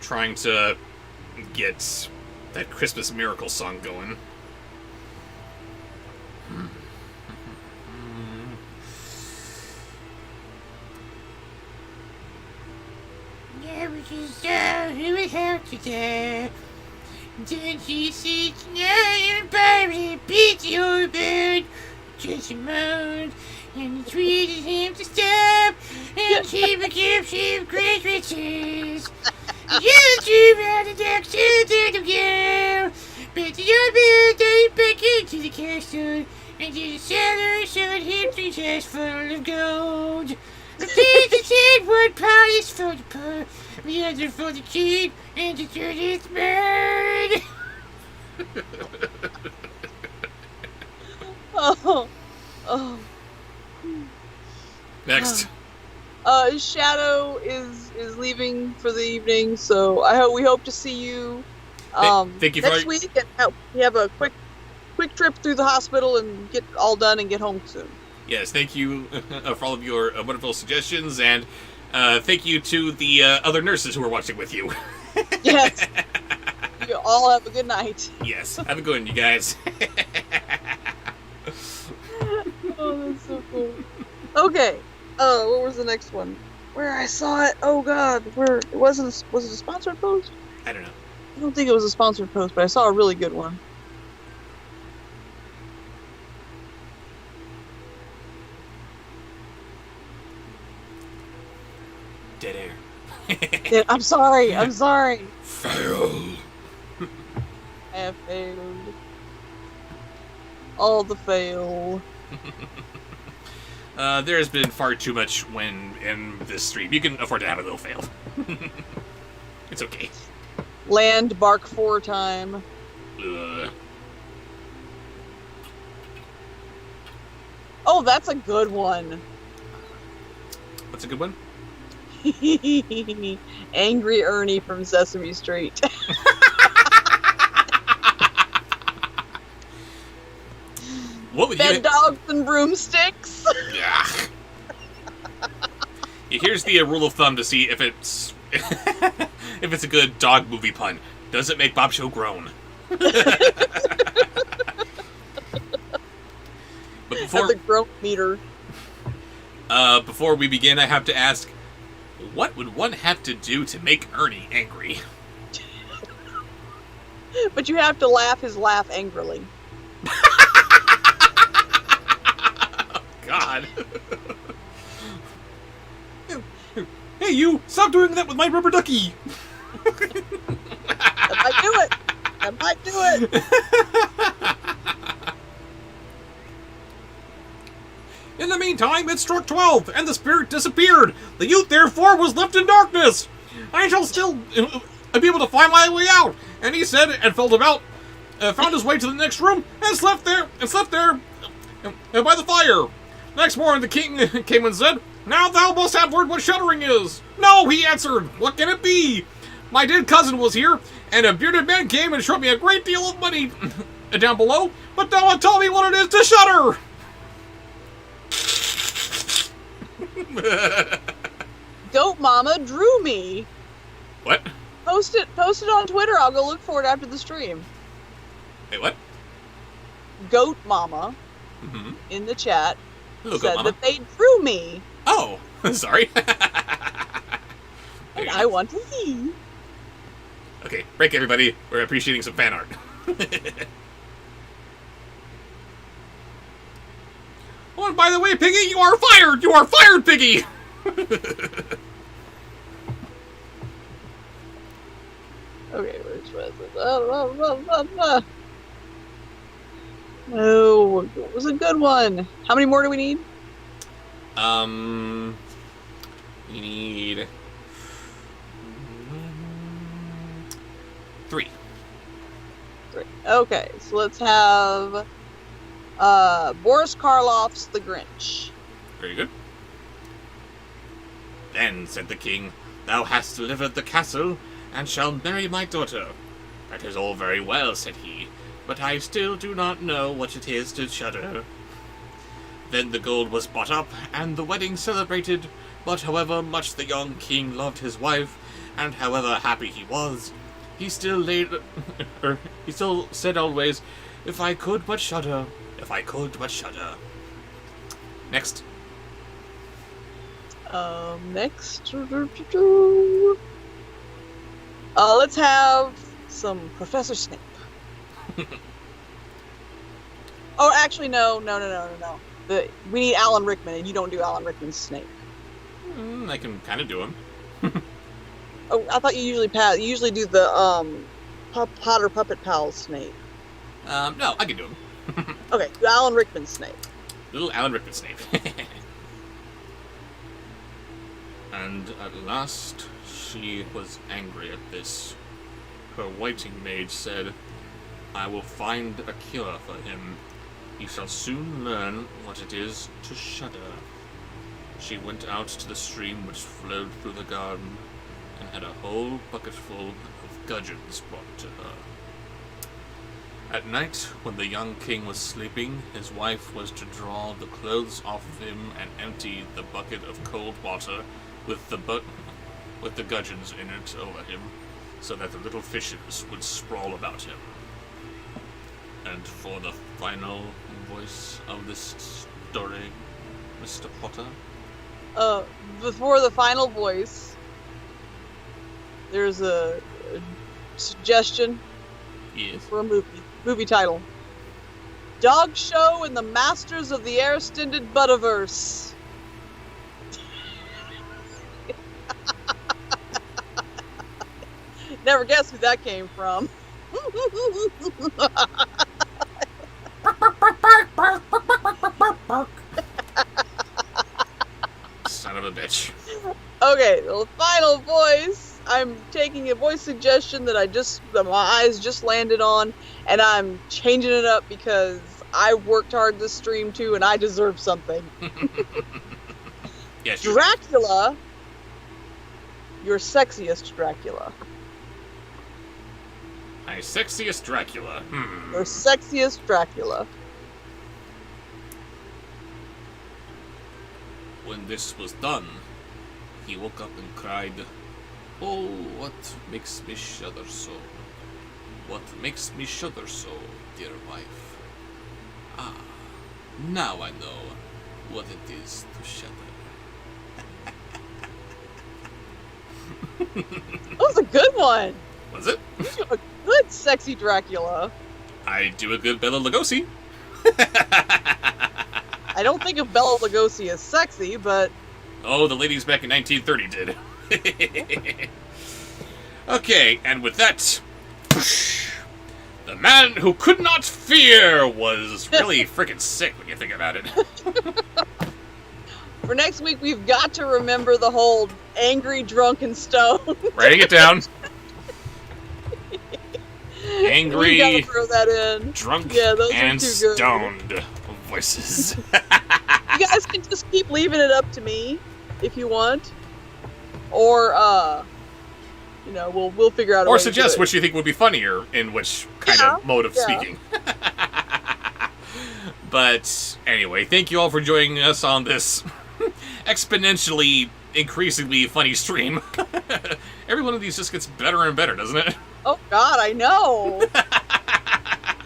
Speaker 2: Trying to get that Christmas Miracle song going.
Speaker 4: Don't you see tonight, Barry beat your bird, just a moan, and entreated him to stop, and keep a gift of great riches. You drew out the ducks to the girl, but the old bird dived back into the castle, and the cellar showed him 3 chests full of gold. The princess said one pot is for the poor, the other for the king, and the third is bird.
Speaker 3: Oh.
Speaker 2: Next.
Speaker 3: Shadow is leaving for the evening, so we hope to see you
Speaker 2: Thank you
Speaker 3: next
Speaker 2: for
Speaker 3: week, and we have a quick trip through the hospital and get all done and get home soon.
Speaker 2: Yes, thank you for all of your wonderful suggestions, and thank you to the other nurses who are watching with you.
Speaker 3: Yes. You all have a good night.
Speaker 2: Yes, have a good one, you guys.
Speaker 3: Oh, that's so cool. Okay. What was the next one? Where I saw it? Oh God, where it wasn't? Was it a sponsored post?
Speaker 2: I don't know.
Speaker 3: I don't think it was a sponsored post, but I saw a really good one.
Speaker 2: Dead air.
Speaker 3: Yeah, I'm sorry. I'm sorry.
Speaker 2: Fail.
Speaker 3: I have failed. All the fail.
Speaker 2: There has been far too much when in this stream. You can afford to have a little fail. It's okay.
Speaker 3: Land bark 4 time.
Speaker 2: Ugh.
Speaker 3: Oh, that's a good one.
Speaker 2: What's a good one?
Speaker 3: Angry Ernie from Sesame Street.
Speaker 2: What would
Speaker 3: Bed
Speaker 2: you...
Speaker 3: dogs and broomsticks.
Speaker 2: Yeah. Here's the rule of thumb to see if it's if it's a good dog movie pun. Does it make Bobsheaux groan? But before
Speaker 3: That's a groan meter.
Speaker 2: before we begin, I have to ask, what would one have to do to make Ernie angry?
Speaker 3: But you have to laugh his laugh angrily.
Speaker 2: God. Hey, you! Stop doing that with my rubber ducky!
Speaker 3: That might do it. That might do it.
Speaker 6: In the meantime, it struck 12, and the spirit disappeared. The youth, therefore, was left in darkness. I shall still...
Speaker 2: I'd be able to find my way out. And he said, and felt about, found his way to the next room, and slept there, by the fire. Next morning, the king came and said, "Now thou must have learned what shuddering is." "No," he answered. "What can it be? My dead cousin was here, and a bearded man came and showed me a great deal of money down below, but no one told me what it is to shudder."
Speaker 3: Goat Mama drew me.
Speaker 2: What?
Speaker 3: Post it on Twitter. I'll go look for it after the stream.
Speaker 2: Wait, what?
Speaker 3: Goat Mama
Speaker 2: Mm-hmm.
Speaker 3: in the chat
Speaker 2: Hello,
Speaker 3: said
Speaker 2: Goat Mama.
Speaker 3: that they drew me,
Speaker 2: Oh, sorry.
Speaker 3: and I want to see.
Speaker 2: Okay, break everybody. We're appreciating some fan art. Oh, and by the way, Piggy, you are fired! You are fired, Piggy!
Speaker 3: Okay, which was it? Oh, it was a good one. How many more do we need?
Speaker 2: We need 3.
Speaker 3: Okay, so let's have Boris Karloff's The Grinch.
Speaker 2: Very good. "Then," said the king, "thou hast delivered the castle, and shall marry my daughter." "That is all very well," said he, "but I still do not know what it is to shudder." Then the gold was bought up, and the wedding celebrated, but however much the young king loved his wife, and however happy he was, he still said always, "If I could but shudder, if I could but shudder." Next.
Speaker 3: Next. Let's have some Professor Snape. Oh, actually, no. We need Alan Rickman, and you don't do Alan Rickman's Snape.
Speaker 2: I can kind of do him.
Speaker 3: Oh, I thought you usually do the Potter Puppet Pals Snape.
Speaker 2: No, I can do him.
Speaker 3: Okay, do Alan Rickman's Snape.
Speaker 2: Little Alan Rickman Snape. And at last she was angry at this. Her waiting maid said, "I will find a cure for him. He shall soon learn what it is to shudder." She went out to the stream which flowed through the garden, and had a whole bucketful of gudgeons brought to her. At night, when the young king was sleeping, his wife was to draw the clothes off of him and empty the bucket of cold water with the gudgeons in it over him, so that the little fishes would sprawl about him. And for the final voice of this story, Mr. Potter?
Speaker 3: Before the final voice, there's a suggestion
Speaker 2: Yes.
Speaker 3: for a movie title. Dog Show and the Masters of the Air-Stinded Butterverse. Never guess who that came from.
Speaker 2: Son of a bitch.
Speaker 3: Okay, the final voice. I'm taking a voice suggestion that my eyes just landed on, and I'm changing it up because I worked hard this stream too, and I deserve something.
Speaker 2: Yes.
Speaker 3: Dracula, your sexiest Dracula.
Speaker 2: My sexiest Dracula.
Speaker 3: Your sexiest Dracula.
Speaker 2: When this was done, he woke up and cried, "Oh, what makes me shudder so? What makes me shudder so, dear wife? Ah, now I know what it is to shudder."
Speaker 3: That was a good one.
Speaker 2: Was it?
Speaker 3: You do a good sexy Dracula.
Speaker 2: I do a good Bela Lugosi.
Speaker 3: I don't think of Bela Lugosi as sexy, but
Speaker 2: Oh, the ladies back in 1930 did. Okay, and with that, the man who could not fear was really freaking sick when you think about it.
Speaker 3: for next week we've got to remember the whole angry, drunk, and stone.
Speaker 2: Writing it down. Angry,
Speaker 3: You gotta throw that in.
Speaker 2: drunk,
Speaker 3: Yeah, those
Speaker 2: and
Speaker 3: are too good.
Speaker 2: stoned voices.
Speaker 3: You guys can just keep leaving it up to me if you want, or we'll figure out a way
Speaker 2: Or
Speaker 3: to do
Speaker 2: suggest
Speaker 3: it.
Speaker 2: which you think would be funnier in which kind of mode of speaking. But anyway, thank you all for joining us on this exponentially, increasingly funny stream. Every one of these just gets better and better, doesn't it?
Speaker 3: Oh God, I know.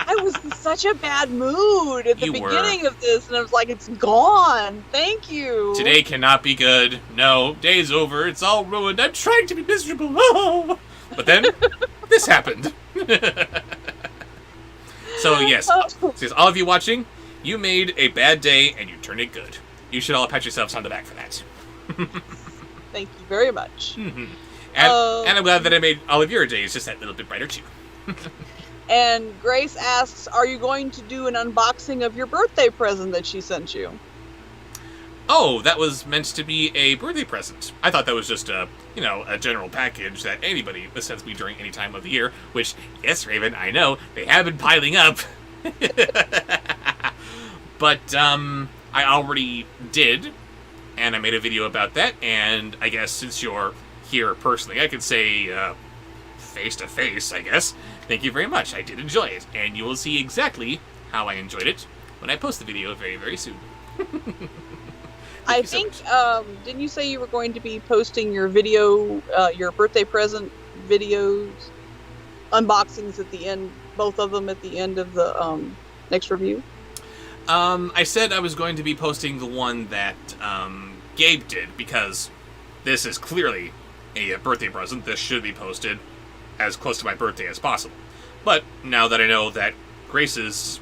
Speaker 3: I was in such a bad mood at the
Speaker 2: You were.
Speaker 3: beginning of this, and I was like, it's gone. Thank you.
Speaker 2: Today cannot be good. No, day's over. It's all ruined. I'm trying to be miserable. Oh. But then, this happened. So yes, all of you watching, you made a bad day and you turned it good. You should all pat yourselves on the back for that.
Speaker 3: Thank you very much.
Speaker 2: And I'm glad that I made all of your days just that little bit brighter too.
Speaker 3: And Grace asks, are you going to do an unboxing of your birthday present that she sent you?
Speaker 2: Oh, that was meant to be a birthday present. I thought that was just a general package that anybody sends me during any time of the year, which, yes, Raven, I know, they have been piling up. But, I already did, and I made a video about that, and I guess since you're here personally, I could say, face-to-face, I guess, thank you very much. I did enjoy it, and you will see exactly how I enjoyed it when I post the video very, very soon.
Speaker 3: I think, didn't you say you were going to be posting your video, your birthday present videos, unboxings at the end, both of them at the end of the next review?
Speaker 2: I said I was going to be posting the one that Gabe did, because this is clearly a birthday present. This should be posted as close to my birthday as possible. But now that I know that Grace's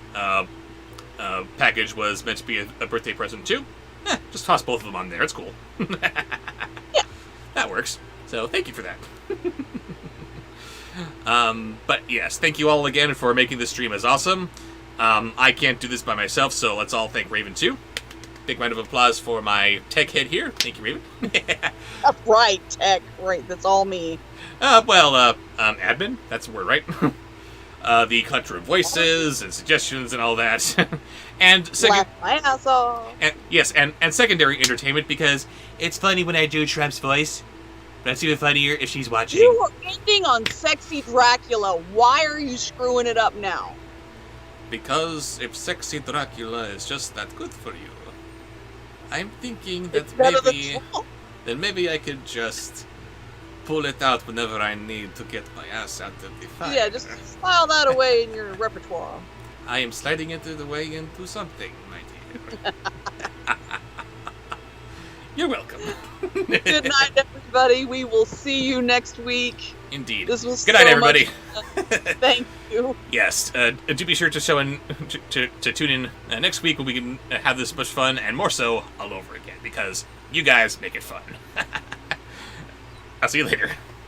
Speaker 2: package was meant to be a birthday present too, just toss both of them on there. It's cool.
Speaker 3: Yeah.
Speaker 2: That works. So thank you for that. But yes, thank you all again for making this stream as awesome. I can't do this by myself, so let's all thank Raven too. Big round of applause for my tech head here. Thank you, Raven.
Speaker 3: Right, tech. Right, that's all me.
Speaker 2: Admin. That's the word, right? The collector of voices and suggestions and all that. And
Speaker 3: Laugh my ass off.
Speaker 2: and secondary entertainment, because
Speaker 1: It's funny when I do Trump's voice, but it's even funnier if she's watching.
Speaker 3: You were ending on sexy Dracula. Why are you screwing it up now?
Speaker 2: because if sexy Dracula is just that good for you, I'm thinking that
Speaker 3: It's better than
Speaker 2: maybe
Speaker 3: Trump.
Speaker 2: then maybe I could just pull it out whenever I need to get my ass out of the fire.
Speaker 3: Yeah, just file that away in your repertoire.
Speaker 2: I am sliding it the way into something, my dear. You're welcome.
Speaker 3: Good night, everybody. We will see you next week.
Speaker 2: Indeed.
Speaker 3: This was
Speaker 2: Good night,
Speaker 3: so much
Speaker 2: everybody.
Speaker 3: fun. Thank you.
Speaker 2: Yes, do be sure to to tune in next week when we can have this much fun and more so all over again, because you guys make it fun. I'll see you later.